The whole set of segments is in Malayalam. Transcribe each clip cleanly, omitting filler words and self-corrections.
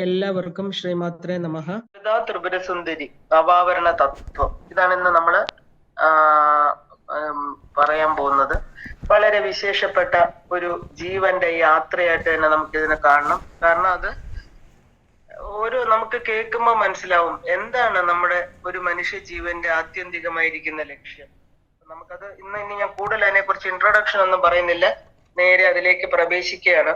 എല്ലാവർക്കും ശ്രീമാത്രേ നമഃ. ത്രിപുരസുന്ദരി നവാവരണ തത്വം, ഇതാണ് ഇന്ന് നമ്മള് പറയാൻ പോകുന്നത്. വളരെ വിശേഷപ്പെട്ട ഒരു ജീവന്റെ യാത്രയായിട്ട് തന്നെ നമുക്കിതിനെ കാണണം. കാരണം അത് നമുക്ക് കേൾക്കുമ്പോൾ മനസ്സിലാവും എന്താണ് നമ്മുടെ ഒരു മനുഷ്യ ജീവന്റെ ആത്യന്തികമായിരിക്കുന്ന ലക്ഷ്യം. നമുക്കത് ഇനി ഞാൻ കൂടുതൽ അതിനെ കുറിച്ച് ഇൻട്രൊഡക്ഷൻ ഒന്നും പറയുന്നില്ല, നേരെ അതിലേക്ക് പ്രവേശിക്കുകയാണ്.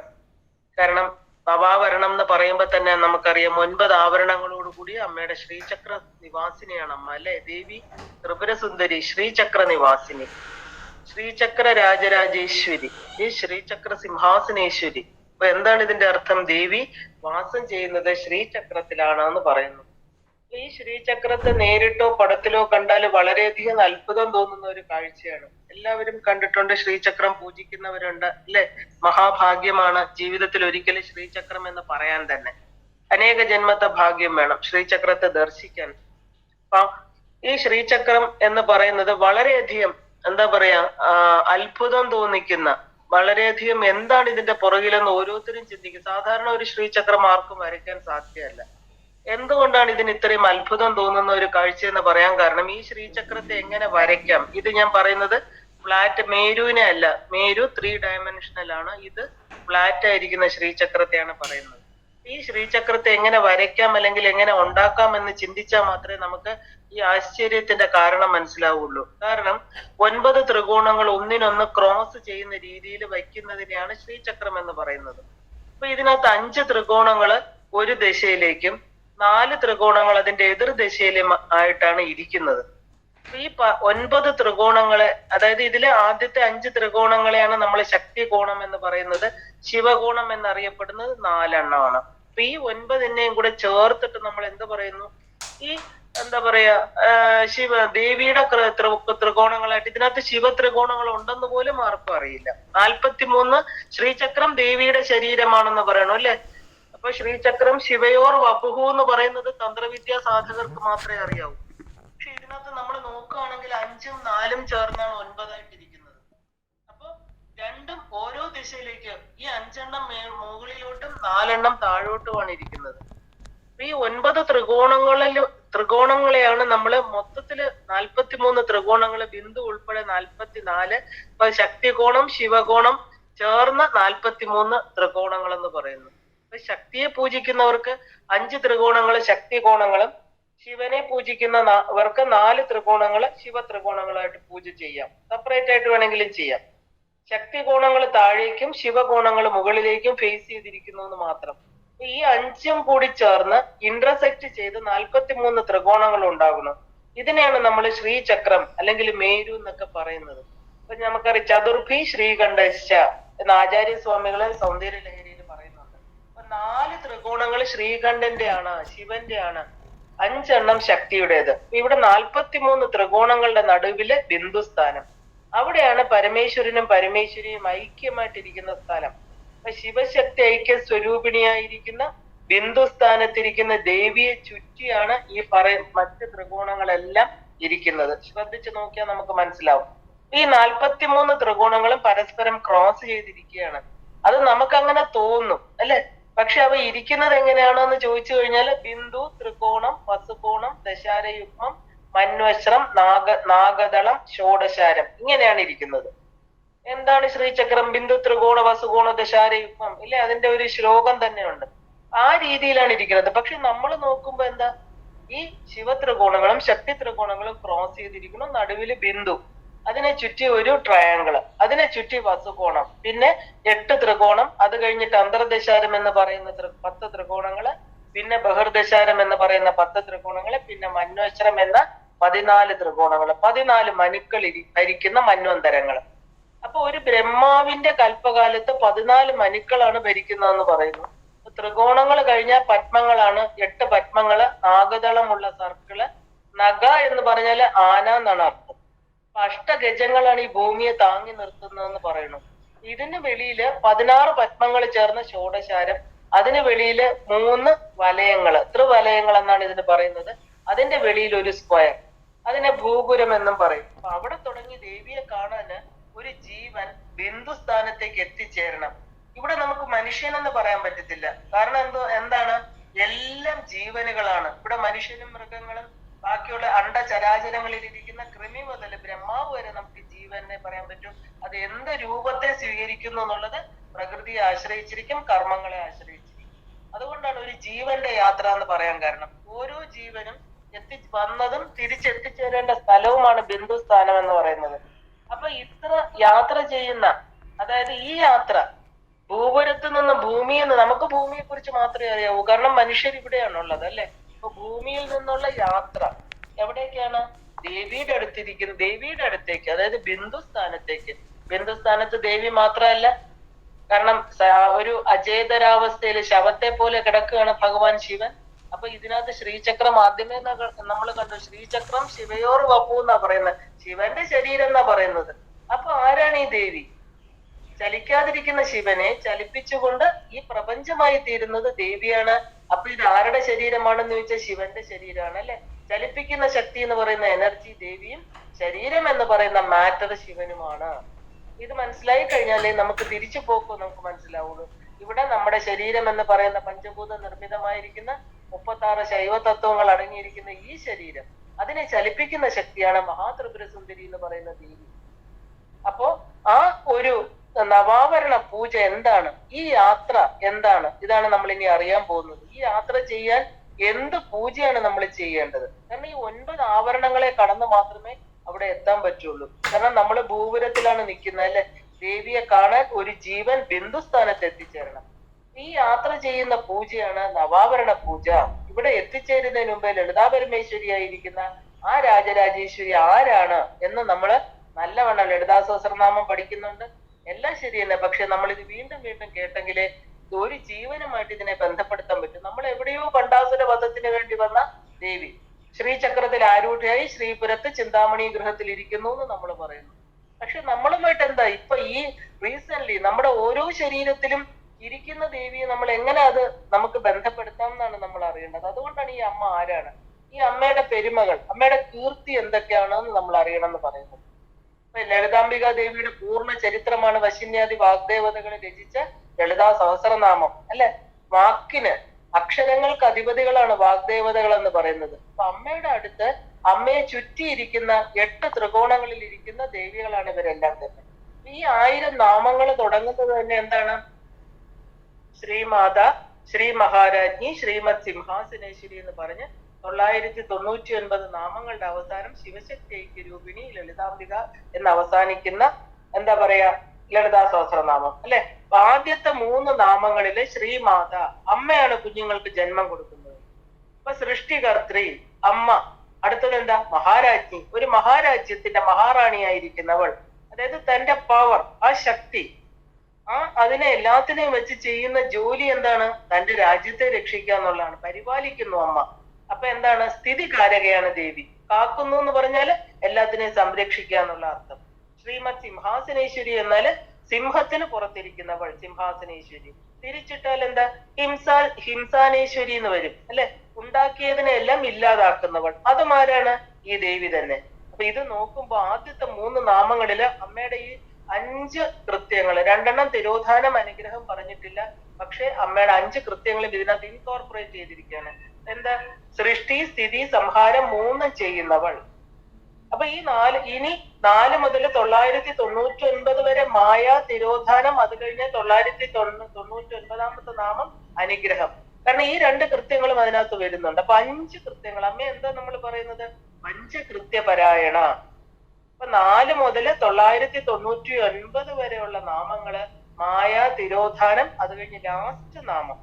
കാരണം നവാവരണം എന്ന് പറയുമ്പോൾ തന്നെ നമുക്കറിയാം 9 ആവരണങ്ങളോടുകൂടി അമ്മയുടെ ശ്രീചക്ര നിവാസിനിയാണ് അമ്മ, അല്ലെ? ദേവി ത്രിപുരസുന്ദരി, ശ്രീചക്ര നിവാസിനി, ശ്രീചക്ര രാജരാജേശ്വരി, ഈ ശ്രീചക്ര സിംഹാസനേശ്വരി. അപ്പൊ എന്താണ് ഇതിന്റെ അർത്ഥം? ദേവി വാസം ചെയ്യുന്നത് ശ്രീചക്രത്തിലാണ് എന്ന് പറയുന്നു. ഈ ശ്രീചക്രത്തെ നേരിട്ടോ പടത്തിലോ കണ്ടാൽ വളരെയധികം അത്ഭുതം തോന്നുന്ന ഒരു കാഴ്ചയാണ്. എല്ലാവരും കണ്ടിട്ടുണ്ട്, ശ്രീചക്രം പൂജിക്കുന്നവരുണ്ട്, അല്ലെ? മഹാഭാഗ്യമാണ് ജീവിതത്തിൽ ഒരിക്കലും ശ്രീചക്രം എന്ന് പറയാൻ തന്നെ. അനേക ജന്മത്തെ ഭാഗ്യം വേണം ശ്രീചക്രത്തെ ദർശിക്കാൻ. അപ്പൊ ഈ ശ്രീചക്രം എന്ന് പറയുന്നത് വളരെയധികം എന്താ പറയാ അത്ഭുതം തോന്നിക്കുന്ന, വളരെയധികം എന്താണ് ഇതിന്റെ പുറകിലെന്ന് ഓരോരുത്തരും ചിന്തിക്കും. സാധാരണ ഒരു ശ്രീചക്രം ആർക്കും വരയ്ക്കാൻ സാധ്യമല്ല. എന്തുകൊണ്ടാണ് ഇതിന് ഇത്രയും അത്ഭുതം തോന്നുന്ന ഒരു കാഴ്ച എന്ന് പറയാൻ കാരണം, ഈ ശ്രീചക്രത്തെ എങ്ങനെ വരയ്ക്കാം? ഇത് ഞാൻ പറയുന്നത് ഫ്ലാറ്റ് മേരുവിനെ അല്ല, മേരു 3 ഡയമെൻഷണൽ ആണ്. ഇത് ഫ്ലാറ്റ് ആയിരിക്കുന്ന ശ്രീചക്രത്തെയാണ് പറയുന്നത്. ഈ ശ്രീചക്രത്തെ എങ്ങനെ വരയ്ക്കാം അല്ലെങ്കിൽ എങ്ങനെ ഉണ്ടാക്കാം എന്ന് ചിന്തിച്ചാൽ മാത്രമേ നമുക്ക് ഈ ആശ്ചര്യത്തിന്റെ കാരണം മനസ്സിലാവുള്ളൂ. കാരണം 9 ത്രികോണങ്ങൾ ഒന്നിനൊന്ന് ക്രോസ് ചെയ്യുന്ന രീതിയിൽ വയ്ക്കുന്നതിനെയാണ് ശ്രീചക്രം എന്ന് പറയുന്നത്. അപ്പൊ ഇതിനകത്ത് 5 ത്രികോണങ്ങള് ഒരു ദിശയിലേക്കും 4 ത്രികോണങ്ങൾ അതിന്റെ എതിർ ദിശയിലും ആയിട്ടാണ് ഇരിക്കുന്നത്. ഈ 9 ത്രികോണങ്ങളെ, അതായത് ഇതിലെ ആദ്യത്തെ 5 ത്രികോണങ്ങളെയാണ് നമ്മൾ ശക്തി കോണം എന്ന് പറയുന്നത്. ശിവകോണം എന്നറിയപ്പെടുന്നത് 4 എണ്ണമാണ്. അപ്പൊ ഈ 9നെയും കൂടെ ചേർത്തിട്ട് നമ്മൾ എന്ത് പറയുന്നു? ഈ എന്താ പറയാ ദേവിയുടെ ത്രികോണങ്ങളായിട്ട് ഇതിനകത്ത് ശിവ ത്രികോണങ്ങൾ ഉണ്ടെന്ന് പോലും ആർക്കും അറിയില്ല. 43 ശ്രീചക്രം ദേവിയുടെ ശരീരമാണെന്ന് പറയണു, അല്ലെ? അപ്പൊ ശ്രീചക്രം ശിവയോർ വപുഹു എന്ന് പറയുന്നത് തന്ത്രവിദ്യാ സാധകർക്ക് മാത്രമേ അറിയാവൂ. പക്ഷെ ഇതിനകത്ത് നമ്മൾ നോക്കുകയാണെങ്കിൽ 5ഉം 4ഉം ചേർന്നാണ് 9 ആയിട്ടിരിക്കുന്നത്. അപ്പൊ 2ഉം ഓരോ ദിശയിലേക്ക്, ഈ 5 എണ്ണം മുകളിലോട്ടും 4 എണ്ണം താഴോട്ടുമാണ് ഇരിക്കുന്നത്. ഈ 9 ത്രികോണങ്ങളെയാണ് നമ്മൾ മൊത്തത്തില് 43 ത്രികോണങ്ങള് ബിന്ദു ഉൾപ്പെടെ 44. ഇപ്പൊ ശക്തികോണം ശിവകോണം ചേർന്ന 43 ത്രികോണങ്ങൾ എന്ന് പറയുന്നു. ശക്തിയെ പൂജിക്കുന്നവർക്ക് 5 ത്രികോണങ്ങള് ശക്തി കോണങ്ങളും, ശിവനെ പൂജിക്കുന്നവർക്ക് 4 ത്രികോണങ്ങള് ശിവ ത്രികോണങ്ങളായിട്ട് പൂജ ചെയ്യാം. സെപ്പറേറ്റ് ആയിട്ട് വേണമെങ്കിലും ചെയ്യാം. ശക്തി കോണങ്ങൾ താഴേക്കും ശിവകോണങ്ങൾ മുകളിലേക്കും ഫേസ് ചെയ്തിരിക്കുന്നു എന്ന് മാത്രം. ഈ 5ഉം കൂടി ചേർന്ന് ഇന്റർസെക്ട് ചെയ്ത് 43 ത്രികോണങ്ങൾ ഉണ്ടാകുന്നു. ഇതിനെയാണ് നമ്മൾ ശ്രീചക്രം അല്ലെങ്കിൽ മേരു എന്നൊക്കെ പറയുന്നത്. അപ്പൊ നമുക്കറിയാം ചതുർഭി ശ്രീകണ്ഠശ്ച എന്ന ആചാര്യസ്വാമികളെ സൗന്ദര്യ ലഹരിയിൽ പറയുന്നുണ്ട്. അപ്പൊ 4 ത്രികോണങ്ങൾ ശ്രീകണ്ഠന്റെ ആണ്, ശിവന്റെ ആണ്, 5 എണ്ണം ശക്തിയുടേത്. ഇവിടെ 43 ത്രികോണങ്ങളുടെ നടുവില് ബിന്ദുസ്ഥാനം. അവിടെയാണ് പരമേശ്വരനും പരമേശ്വരിയും ഐക്യമായിട്ടിരിക്കുന്ന സ്ഥലം. ശിവശക്തി ഐക്യ സ്വരൂപിണിയായിരിക്കുന്ന ബിന്ദുസ്ഥാനത്തിരിക്കുന്ന ദേവിയെ ചുറ്റിയാണ് ഈ മറ്റ് ത്രികോണങ്ങളെല്ലാം ഇരിക്കുന്നത്. ശ്രദ്ധിച്ചു നോക്കിയാൽ നമുക്ക് മനസ്സിലാവും. ഈ 43 ത്രികോണങ്ങളും പരസ്പരം ക്രോസ് ചെയ്തിരിക്കുകയാണ്. അത് നമുക്ക് അങ്ങനെ തോന്നും, അല്ലെ? പക്ഷെ അവ ഇരിക്കുന്നത് എങ്ങനെയാണോ എന്ന് ചോദിച്ചു കഴിഞ്ഞാൽ ബിന്ദു, ത്രികോണം, വസുകോണം, ദശാരയുഗ്മം, മന്വശ്രം, നാഗദളം, ഷോഡശാരം, ഇങ്ങനെയാണ് ഇരിക്കുന്നത്. എന്താണ് ശ്രീചക്രം? ബിന്ദു, ത്രികോണ, വസുകോണ, ദശാരയുഗ്മം, ഇല്ലേ? അതിന്റെ ഒരു ശ്ലോകം തന്നെയുണ്ട്. ആ രീതിയിലാണ് ഇരിക്കുന്നത്. പക്ഷെ നമ്മൾ നോക്കുമ്പോ എന്താ, ഈ ശിവത്രികോണങ്ങളും ശക്തി ത്രികോണങ്ങളും ക്രോസ് ചെയ്തിരിക്കുന്നു. നടുവില് ബിന്ദു, അതിനെ ചുറ്റി ഒരു ട്രയാങ്കിള്, അതിനെ ചുറ്റി വസുകോണം, പിന്നെ 8 ത്രികോണം, അത് കഴിഞ്ഞിട്ട് അന്തർദശാരം എന്ന് പറയുന്ന 10 ത്രികോണങ്ങള്, പിന്നെ ബഹിർദശാരം എന്ന് പറയുന്ന 10 ത്രികോണങ്ങള്, പിന്നെ മന്വശ്രം എന്ന 14 ത്രികോണങ്ങള്, 14 മനുക്കൾ ഭരിക്കുന്ന മന്വന്തരങ്ങള്. അപ്പൊ ഒരു ബ്രഹ്മാവിന്റെ കൽപ്പകാലത്ത് 14 മനുക്കളാണ് ഭരിക്കുന്നതെന്ന് പറയുന്നു. ത്രികോണങ്ങൾ കഴിഞ്ഞാൽ പത്മങ്ങളാണ്, 8 പത്മങ്ങള്, നാഗദളമുള്ള സർക്കിള്, നഗ എന്ന് പറഞ്ഞാല് ആന എന്നാണ് അർത്ഥം. അഷ്ടഗജങ്ങളാണ് ഈ ഭൂമിയെ താങ്ങി നിർത്തുന്നതെന്ന് പറയുന്നു. ഇതിന് വെളിയില് 16 പത്മങ്ങൾ ചേർന്ന ഷോഡശാരം, അതിന് വെളിയില് 3 വലയങ്ങള്, ത്രിവലയങ്ങൾ എന്നാണ് ഇതിന് പറയുന്നത്. അതിന്റെ വെളിയിൽ ഒരു സ്ക്വയർ, അതിനെ ഭൂപുരം എന്നും പറയും. അപ്പൊ അവിടെ തുടങ്ങി ദേവിയെ കാണാന് ഒരു ജീവൻ ബിന്ദുസ്ഥാനത്തേക്ക് എത്തിച്ചേരണം. ഇവിടെ നമുക്ക് മനുഷ്യനെന്ന് പറയാൻ പറ്റത്തില്ല. കാരണം എന്താണ്, എല്ലാം ജീവനുകളാണ്. ഇവിടെ മനുഷ്യനും മൃഗങ്ങളും ബാക്കിയുള്ള അണ്ടചരാചരങ്ങളിൽ ഇരിക്കുന്ന കൃമി മുതൽ ബ്രഹ്മാവ് വരെ നമുക്ക് ജീവനെ പറയാൻ പറ്റും. അത് എന്ത് രൂപത്തെ സ്വീകരിക്കുന്നു എന്നുള്ളത് പ്രകൃതിയെ ആശ്രയിച്ചിരിക്കും, കർമ്മങ്ങളെ ആശ്രയിച്ചിരിക്കും. അതുകൊണ്ടാണ് ഒരു ജീവന്റെ യാത്ര എന്ന് പറയാൻ കാരണം. ഓരോ ജീവനും വന്നതും തിരിച്ചെത്തിച്ചേരേണ്ട സ്ഥലവുമാണ് ബിന്ദുസ്ഥാനം എന്ന് പറയുന്നത്. അപ്പൊ ഇത്ര യാത്ര ചെയ്യുന്ന, അതായത് ഈ യാത്ര ഭൂപുരത്ത് നിന്ന് ഭൂമിയിൽ നിന്ന്, നമുക്ക് ഭൂമിയെ കുറിച്ച് മാത്രമേ അറിയാവൂ, കാരണം മനുഷ്യർ ഇവിടെയാണുള്ളത് അല്ലെ. അപ്പൊ ഭൂമിയിൽ നിന്നുള്ള യാത്ര എവിടേക്കാണ്? ദേവിയുടെ അടുത്തിരിക്കുന്ന, ദേവിയുടെ അടുത്തേക്ക്, അതായത് ബിന്ദുസ്ഥാനത്തേക്ക്. ബിന്ദുസ്ഥാനത്ത് ദേവി മാത്രമല്ല, കാരണം ഒരു അചേതരാവസ്ഥയിൽ ശവത്തെ പോലെ കിടക്കുകയാണ് ഭഗവാൻ ശിവൻ. അപ്പൊ ഇതിനകത്ത് ശ്രീചക്രം ആദ്യമേ നമ്മൾ കണ്ടു, ശ്രീചക്രം ശിവയോർ വപ്പു എന്നാ പറയുന്നത്, ശിവന്റെ ശരീരം എന്നാ പറയുന്നത്. അപ്പൊ ആരാണ് ഈ ദേവി? ചലിക്കാതിരിക്കുന്ന ശിവനെ ചലിപ്പിച്ചുകൊണ്ട് ഈ പ്രപഞ്ചമായി തീരുന്നത് ദേവിയാണ്. അപ്പൊ ഇത് ആരുടെ ശരീരമാണെന്ന് ചോദിച്ചാൽ ശിവന്റെ ശരീരമാണ് അല്ലെ. ചലിപ്പിക്കുന്ന ശക്തി എന്ന് പറയുന്ന എനർജി ദേവിയും, ശരീരം എന്ന് പറയുന്ന മാറ്റർ ശിവനുമാണ്. ഇത് മനസ്സിലായി കഴിഞ്ഞാലേ നമുക്ക് തിരിച്ചു പോക്കോ നമുക്ക് മനസ്സിലാവുള്ളൂ. ഇവിടെ നമ്മുടെ ശരീരം എന്ന് പറയുന്ന പഞ്ചഭൂത നിർമ്മിതമായിരിക്കുന്ന 36 ശൈവ തത്വങ്ങൾ അടങ്ങിയിരിക്കുന്ന ഈ ശരീരം, അതിനെ ചലിപ്പിക്കുന്ന ശക്തിയാണ് മഹാത്രിപുര സുന്ദരി എന്ന് പറയുന്ന ദേവി. അപ്പോ ആ ഒരു നവാവരണ പൂജ എന്താണ്, ഈ യാത്ര എന്താണ്, ഇതാണ് നമ്മൾ ഇനി അറിയാൻ പോകുന്നത്. ഈ യാത്ര ചെയ്യാൻ എന്ത് പൂജയാണ് നമ്മൾ ചെയ്യേണ്ടത്? കാരണം ഈ 9 ആവരണങ്ങളെ കടന്ന് മാത്രമേ അവിടെ എത്താൻ പറ്റുള്ളൂ. കാരണം നമ്മൾ ഭൂപുരത്തിലാണ് നിൽക്കുന്നത് അല്ലെ. ദേവിയെ കാണാൻ ഒരു ജീവൻ ബിന്ദുസ്ഥാനത്ത് എത്തിച്ചേരണം. ഈ യാത്ര ചെയ്യുന്ന പൂജയാണ് നവാവരണ പൂജ. ഇവിടെ എത്തിച്ചേരുന്നതിന് മുമ്പേ ലളിതാ പരമേശ്വരിയായിരിക്കുന്ന ആ രാജരാജേശ്വരി ആരാണ് എന്ന് നമ്മള് നല്ലവണ്ണം ലളിതാ സഹസ്രനാമം പഠിക്കുന്നുണ്ട്. എല്ലാം ശരി തന്നെ. പക്ഷെ നമ്മൾ ഇത് വീണ്ടും വീണ്ടും കേട്ടെങ്കിലേ ഒരു ജീവനുമായിട്ട് ഇതിനെ ബന്ധപ്പെടുത്താൻ പറ്റും. നമ്മൾ എവിടെയോ പണ്ടാസുര വധത്തിന് വേണ്ടി വന്ന ദേവി ശ്രീചക്രത്തിൽ ആരൂഢയായി ശ്രീപുരത്ത് ചിന്താമണി ഗൃഹത്തിൽ ഇരിക്കുന്നു എന്ന് നമ്മൾ പറയുന്നു. പക്ഷെ നമ്മളുമായിട്ട് എന്താ ഇപ്പൊ ഈ റീസെന്റ് നമ്മുടെ ഓരോ ശരീരത്തിലും ഇരിക്കുന്ന ദേവിയെ നമ്മൾ എങ്ങനെ അത് നമുക്ക് ബന്ധപ്പെടുത്താം എന്നാണ് നമ്മൾ അറിയേണ്ടത്. അതുകൊണ്ടാണ് ഈ അമ്മ ആരാണ്, ഈ അമ്മയുടെ പെരുമകൾ, അമ്മയുടെ കീർത്തി എന്തൊക്കെയാണെന്ന് നമ്മൾ അറിയണം എന്ന് പറയുന്നത്. ലളിതാംബിക ദേവിയുടെ പൂർണ്ണ ചരിത്രമാണ് വശിന്യാദി വാഗ്ദേവതകൾ രചിച്ച ലളിതാ സഹസ്രനാമം അല്ലെ. വാക്കിന്, അക്ഷരങ്ങൾക്ക് അധിപതികളാണ് വാഗ്ദേവതകൾ എന്ന് പറയുന്നത്. അപ്പൊ അമ്മയുടെ അടുത്ത് അമ്മയെ ചുറ്റിയിരിക്കുന്ന 8 ത്രികോണങ്ങളിൽ ഇരിക്കുന്ന ദേവികളാണ് ഇവരെല്ലാം തന്നെ. ഈ 1000 നാമങ്ങൾ തുടങ്ങുന്നത് തന്നെ എന്താണ്? ശ്രീമാത, ശ്രീ മഹാരാജ്ഞി, ശ്രീമത് സിംഹാസനേശ്വരി എന്ന് പറഞ്ഞ് 999 നാമങ്ങളുടെ അവസാനം ശിവശക്തി ഐക്യരൂപിണി ലളിതാംബിക എന്ന് അവസാനിക്കുന്ന എന്താ പറയാ ലളിതാ സഹസ്രനാമം അല്ലെ. ആദ്യത്തെ 3 നാമങ്ങളില് ശ്രീമാത, അമ്മയാണ് കുഞ്ഞുങ്ങൾക്ക് ജന്മം കൊടുക്കുന്നത്. അപ്പൊ സൃഷ്ടികർत्री അമ്മ. അടുത്തത് എന്താ? മഹാരാജ്ഞി, ഒരു മഹാരാജ്യത്തിന്റെ മഹാറാണിയായിരിക്കുന്നവൾ. അതായത് തന്റെ പവർ, ആ ശക്തി, അതിനെ എല്ലാത്തിനെയും വെച്ച് ചെയ്യുന്ന ജോലി എന്താണ്? തന്റെ രാജ്യത്തെ രക്ഷിക്കുക എന്നുള്ളതാണ്. പരിപാലിക്കുന്നു അമ്മ. അപ്പൊ എന്താണ്? സ്ഥിതികാരകയാണ് ദേവി. കാക്കുന്നു എന്ന് പറഞ്ഞാല് എല്ലാത്തിനെയും സംരക്ഷിക്കുക എന്നുള്ള അർത്ഥം. ശ്രീമത് സിംഹാസനേശ്വരി എന്നാല് സിംഹത്തിന് പുറത്തിരിക്കുന്നവൾ സിംഹാസനേശ്വരി. തിരിച്ചിട്ടാൽ എന്താ? ഹിംസാനേശ്വരി എന്ന് വരും അല്ലെ. ഉണ്ടാക്കിയതിനെ എല്ലാം ഇല്ലാതാക്കുന്നവൾ. അതും ആരാണ്? ഈ ദേവി തന്നെ. അപ്പൊ ഇത് നോക്കുമ്പോ ആദ്യത്തെ 3 നാമങ്ങളില് അമ്മയുടെ ഈ 5 കൃത്യങ്ങൾ, 2 തിരോധാനം അനുഗ്രഹം പറഞ്ഞിട്ടില്ല, പക്ഷെ അമ്മയുടെ 5 കൃത്യങ്ങളും ഇതിനകത്ത് ഇൻകോർപ്പറേറ്റ് ചെയ്തിരിക്കുകയാണ്. എന്താ? സൃഷ്ടി, സ്ഥിതി, സംഹാരം 3 ചെയ്യുന്നവൾ. അപ്പൊ ഈ 4 മുതൽ 999 വരെ മായ, തിരോധാനം, അത് കഴിഞ്ഞ് 999 നാമം അനുഗ്രഹം. കാരണം ഈ 2 കൃത്യങ്ങളും അതിനകത്ത് വരുന്നുണ്ട്. അപ്പൊ 5 കൃത്യങ്ങൾ. അമ്മ എന്താ നമ്മൾ പറയുന്നത്? പഞ്ചകൃത്യപരായണ. അപ്പൊ 4 മുതൽ 999 വരെയുള്ള നാമങ്ങള് മായ, തിരോധാനം, അത് കഴിഞ്ഞ് ലാസ്റ്റ് നാമം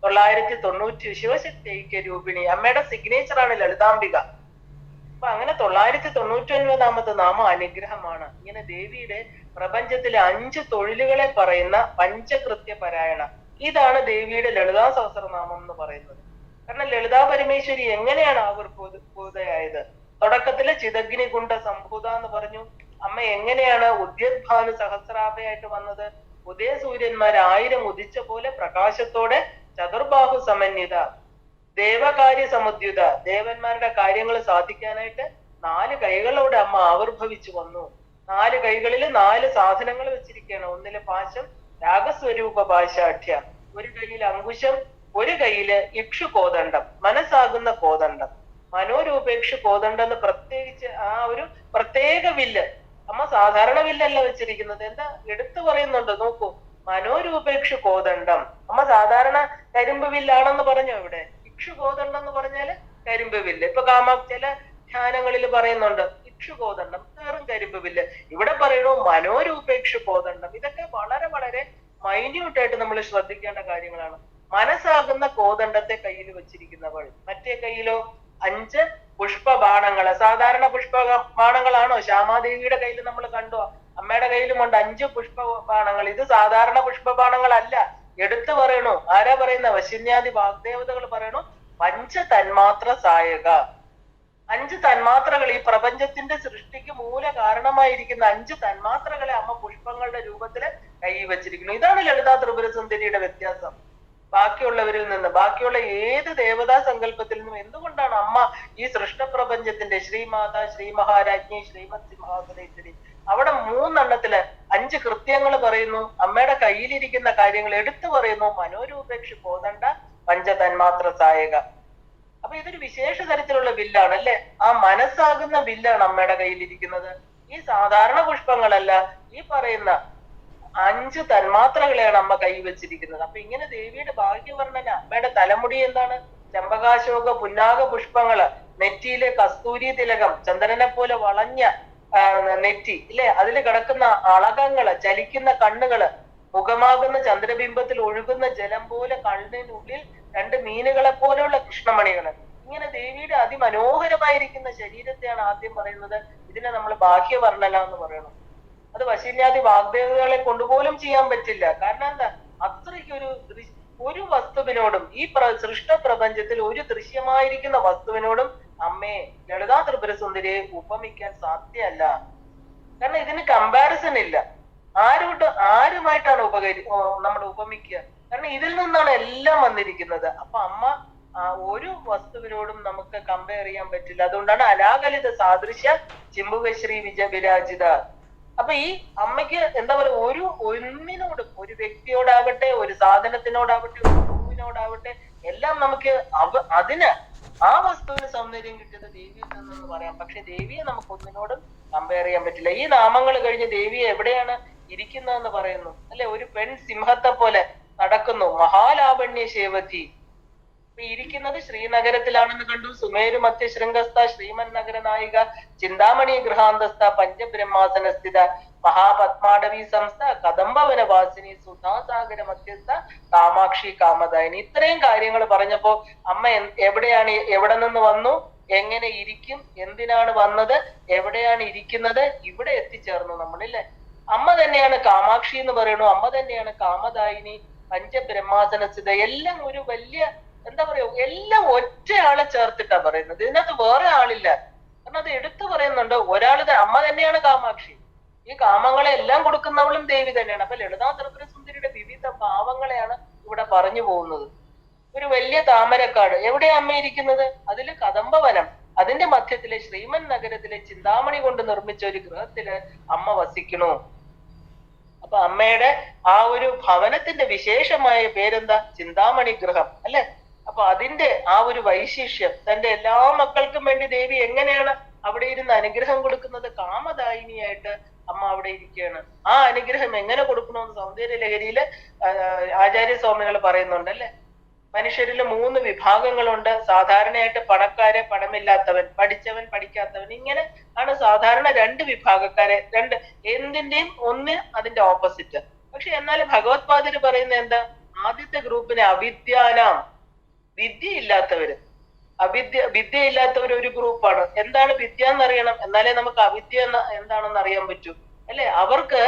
990 ശിവശക്തി ഐക്യരൂപിണി. അമ്മയുടെ സിഗ്നേച്ചറാണ് ലളിതാംബിക. അപ്പൊ അങ്ങനെ 999 നാമം അനുഗ്രഹമാണ്. ഇങ്ങനെ ദേവിയുടെ പ്രപഞ്ചത്തിലെ 5 തൊഴിലുകളെ പറയുന്ന പഞ്ചകൃത്യപരായണ. ഇതാണ് ദേവിയുടെ ലളിതാ സഹസ്രനാമം എന്ന് പറയുന്നത്. കാരണം ലളിതാ പരമേശ്വരി എങ്ങനെയാണ് ആവിർഭൂതയായത്? തുടക്കത്തില് ചിതഗ്നി കുണ്ട സംഭൂത എന്ന് പറഞ്ഞു. അമ്മ എങ്ങനെയാണ് ഉദ്യദ്ഭാനു സഹസ്രാഭയായിട്ട് വന്നത്? ഉദയസൂര്യന്മാർ 1000 ഉദിച്ച പോലെ പ്രകാശത്തോടെ ചതുർബാഹു സമന്വിത, ദേവകാര്യ സമുദ്യുത, ദേവന്മാരുടെ കാര്യങ്ങൾ സാധിക്കാനായിട്ട് 4 കൈകളോടെ അമ്മ ആവിർഭവിച്ചു വന്നു. 4 കൈകളിൽ 4 സാധനങ്ങൾ വെച്ചിരിക്കുകയാണ്. ഒന്നില് പാശം, രാഗസ്വരൂപ പാശാഠ്യ, ഒരു കൈയിൽ അങ്കുശം, ഒരു കയ്യില് ഇക്ഷു കോദണ്ഡം, മനസ്സാകുന്ന കോദണ്ഡം. മനോരൂപേക്ഷു കോദണ്ഡം എന്ന് പ്രത്യേകിച്ച് ആ ഒരു പ്രത്യേക വില്ല്. അമ്മ സാധാരണ വില്ലല്ല വെച്ചിരിക്കുന്നത്. എന്താ എടുത്തു പറയുന്നുണ്ട്, നോക്കൂ. മനോരൂപേക്ഷു കോദണ്ഡം. അമ്മ സാധാരണ കരിമ്പ് വില്ലാണെന്ന് പറഞ്ഞോ ഇവിടെ. ഇക്ഷു കോദണ്ഡം എന്ന് പറഞ്ഞാല് കരിമ്പ് വില്ല്. ഇപ്പൊ ചില ധ്യാനങ്ങളിൽ പറയുന്നുണ്ട് ഇക്ഷു കോദണ്ഡം, വേറും കരിമ്പ് വില്ല്. ഇവിടെ പറയണു മനോരൂപേക്ഷു കോദണ്ഡം. ഇതൊക്കെ വളരെ വളരെ മൈന്യൂട്ടായിട്ട് നമ്മൾ ശ്രദ്ധിക്കേണ്ട കാര്യങ്ങളാണ്. മനസ്സാകുന്ന കോദണ്ഡത്തെ കയ്യിൽ വെച്ചിരിക്കുന്നവൾ, മറ്റേ കയ്യിലോ 5 പുഷ്പബാണങ്ങള്. സാധാരണ പുഷ്പബാണങ്ങളാണോ? ശ്യാമാദേവിയുടെ കയ്യിൽ നമ്മൾ കണ്ടോ? അമ്മയുടെ കയ്യിലുമുണ്ട് 5 പുഷ്പബാണങ്ങൾ. ഇത് സാധാരണ പുഷ്പബാണങ്ങളല്ല. എടുത്തു പറയണു. ആരാ പറയുന്ന? വശിന്യാദി വാഗ്ദേവതകൾ പറയണു പഞ്ചതന്മാത്ര സായക. 5 തന്മാത്രകൾ, ഈ പ്രപഞ്ചത്തിന്റെ സൃഷ്ടിക്ക് മൂല കാരണമായിരിക്കുന്ന 5 തന്മാത്രകളെ അമ്മ പുഷ്പങ്ങളുടെ രൂപത്തില് കൈ വെച്ചിരിക്കുന്നു. ഇതാണ് ലളിതാ ത്രിപുര സുന്ദരിയുടെ വ്യത്യാസം ബാക്കിയുള്ളവരിൽ നിന്ന്, ബാക്കിയുള്ള ഏത് ദേവതാ സങ്കല്പത്തിൽ നിന്നും. എന്തുകൊണ്ടാണ് അമ്മ ഈ സൃഷ്ടപ്രപഞ്ചത്തിന്റെ ശ്രീമാത, ശ്രീ മഹാരാജ്ഞി, ശ്രീമത് സിംഹാസനേശ്വരി, അവിടെ 3 5 കൃത്യങ്ങൾ പറയുന്നു. അമ്മയുടെ കയ്യിലിരിക്കുന്ന കാര്യങ്ങൾ എടുത്തു പറയുന്നു. മനോരൂപേക്ഷ കോദണ്ഡ പഞ്ചതന്മാത്ര സായക. അപ്പൊ ഇതൊരു വിശേഷ തരത്തിലുള്ള വില്ലാണ് അല്ലെ. ആ മനസ്സാകുന്ന വില്ലാണ് അമ്മയുടെ കയ്യിലിരിക്കുന്നത്. ഈ സാധാരണ പുഷ്പങ്ങളല്ല, ഈ പറയുന്ന 5 തന്മാത്രകളെയാണ് അമ്മ കൈ വെച്ചിരിക്കുന്നത്. അപ്പൊ ഇങ്ങനെ ദേവിയുടെ ഭാഗ്യവർണ്ണന. അമ്മയുടെ തലമുടി എന്താണ്? ചെമ്പകാശോക പുന്നാക പുഷ്പങ്ങള്, നെറ്റിയിലെ കസ്തൂരി തിലകം, ചന്ദ്രനെ പോലെ വളഞ്ഞ നെറ്റി ഇല്ലേ, അതിൽ കിടക്കുന്ന അളകങ്ങള്, ചലിക്കുന്ന കണ്ണുകള്, മുഖമാകുന്ന ചന്ദ്രബിംബത്തിൽ ഒഴുകുന്ന ജലം പോലെ കണ്ണിനുള്ളിൽ 2 മീനുകളെ പോലെയുള്ള കൃഷ്ണമണികള്. ഇങ്ങനെ ദേവിയുടെ അതിമനോഹരമായിരിക്കുന്ന ശരീരത്തെയാണ് ആദ്യം പറയുന്നത്. ഇതിനെ നമ്മൾ ബാഹ്യവർണ്ണന എന്ന് പറയണം. അത് വശിന്യാദി വാഗ്ദേവതകളെ കൊണ്ടുപോലും ചെയ്യാൻ പറ്റില്ല. കാരണം എന്താ? അത്രയ്ക്ക് ഒരു വസ്തുവിനോടും, ഈ സൃഷ്ട പ്രപഞ്ചത്തിൽ ഒരു ദൃശ്യമായിരിക്കുന്ന വസ്തുവിനോടും അമ്മയെ ലളിതാ ത്രിപുര സുന്ദരിയെ ഉപമിക്കാൻ സാധ്യമല്ല. കാരണം ഇതിന് കമ്പാരിസൺ ഇല്ല. ആരുമായിട്ടാണ് നമ്മൾ ഉപമിക്കുക? കാരണം ഇതിൽ നിന്നാണ് എല്ലാം വന്നിരിക്കുന്നത്. അപ്പൊ അമ്മ ഒരു വസ്തുവിനോടും നമുക്ക് കമ്പയർ ചെയ്യാൻ പറ്റില്ല. അതുകൊണ്ടാണ് അനാകലിത സാദൃശ്യ ചിമ്പുകശ്രീ വിരാജിത. അപ്പൊ ഈ അമ്മയ്ക്ക് എന്താ പറയുക, ഒന്നിനോടും, ഒരു വ്യക്തിയോടാവട്ടെ, ഒരു സാധനത്തിനോടാവട്ടെ, ഒരു വസ്തുവിനോടാവട്ടെ, എല്ലാം നമുക്ക് അതിന് ആ വസ്തുവിന് സൗന്ദര്യം കിട്ടിയത് ദേവിയിൽ നിന്നെന്ന് പറയാം. പക്ഷെ ദേവിയെ നമുക്ക് ഒന്നിനോടും കമ്പയർ ചെയ്യാൻ പറ്റില്ല. ഈ നാമങ്ങൾ കഴിഞ്ഞ് ദേവിയെ എവിടെയാണ് ഇരിക്കുന്നതെന്ന് പറയുന്നു അല്ലെ. ഒരു പെൺ സിംഹത്തെ പോലെ നടക്കുന്നു. മഹാലാവണ്യ ശേവതി. ഇരിക്കുന്നത് ശ്രീനഗരത്തിലാണെന്ന് കണ്ടു. സുമേരു മധ്യ ശൃംഗസ്ഥ ശ്രീമൻ നഗര നായിക ചിന്താമണി ഗൃഹാന്തസ്ഥ പഞ്ചബ്രഹ്മാസന സ്ഥിത മഹാപത്മാടവി സംസ്ഥ കദംബവന വാസിനി സുധാസാഗര മധ്യസ്ഥ കാമാക്ഷി കാമദായിനി. ഇത്രയും കാര്യങ്ങൾ പറഞ്ഞപ്പോ അമ്മ എവിടെ നിന്ന് വന്നു, എങ്ങനെ ഇരിക്കും, എന്തിനാണ് വന്നത്, എവിടെയാണ് ഇരിക്കുന്നത്, ഇവിടെ എത്തിച്ചേർന്നു നമ്മളില്ലേ. അമ്മ തന്നെയാണ് കാമാക്ഷി എന്ന് പറയണു. അമ്മ തന്നെയാണ് കാമദായിനി, പഞ്ചബ്രഹ്മാസന സ്ഥിത. എല്ലാം ഒരു വലിയ എന്താ പറയാ, എല്ലാം ഒറ്റയാളെ ചേർത്തിട്ടാ പറയുന്നത്. ഇതിനകത്ത് വേറെ ആളില്ല. കാരണം അത് എടുത്തു പറയുന്നുണ്ട്. അമ്മ തന്നെയാണ് കാമാക്ഷി. ഈ കാമങ്ങളെ എല്ലാം കൊടുക്കുന്നവളും ദേവി തന്നെയാണ്. അപ്പൊ ലളിതാ ത്രിപുര സുന്ദരിയുടെ വിവിധ ഭാവങ്ങളെയാണ് ഇവിടെ പറഞ്ഞു പോകുന്നത്. ഒരു വലിയ താമരക്കാട്, എവിടെയാ അമ്മ ഇരിക്കുന്നത്? അതില് കദംബവനം, അതിന്റെ മധ്യത്തിലെ ശ്രീമൻ നഗരത്തിലെ ചിന്താമണി കൊണ്ട് നിർമ്മിച്ച ഒരു ഗൃഹത്തില് അമ്മ വസിക്കണു. അപ്പൊ അമ്മയുടെ ആ ഒരു ഭവനത്തിന്റെ വിശേഷമായ പേരെന്താ? ചിന്താമണി ഗൃഹം അല്ലെ. അപ്പൊ അതിന്റെ ആ ഒരു വൈശിഷ്യം, തന്റെ എല്ലാ മക്കൾക്കും വേണ്ടി ദേവി എങ്ങനെയാണ് അവിടെ ഇരുന്ന് അനുഗ്രഹം കൊടുക്കുന്നത്? കാമദായിനിയായിട്ട് അമ്മ അവിടെ ഇരിക്കുകയാണ്. ആ അനുഗ്രഹം എങ്ങനെ കൊടുക്കണമെന്ന് സൗന്ദര്യ ലഹരിയില് ആചാര്യസ്വാമികൾ പറയുന്നുണ്ട് അല്ലെ. മനുഷ്യരിൽ 3 വിഭാഗങ്ങളുണ്ട്. സാധാരണയായിട്ട് പണക്കാര്, പണമില്ലാത്തവൻ, പഠിച്ചവൻ, പഠിക്കാത്തവൻ. ഇങ്ങനെ ആണ് സാധാരണ 2 വിഭാഗക്കാരെ. എന്തിന്റെയും ഒന്ന് അതിന്റെ ഓപ്പോസിറ്റ്. പക്ഷെ എന്നാൽ ഭഗവത്പാദര് പറയുന്ന എന്താ? ആദ്യത്തെ ഗ്രൂപ്പിനെ അവിദ്യാനാം, വിദ്യയില്ലാത്തവര്. വിദ്യയില്ലാത്തവർ ഒരു ഗ്രൂപ്പാണ്. എന്താണ് വിദ്യ എന്നറിയണം, എന്നാലേ നമുക്ക് അവിദ്യ എന്താണെന്ന് അറിയാൻ പറ്റൂ അല്ലെ. അവർക്ക്,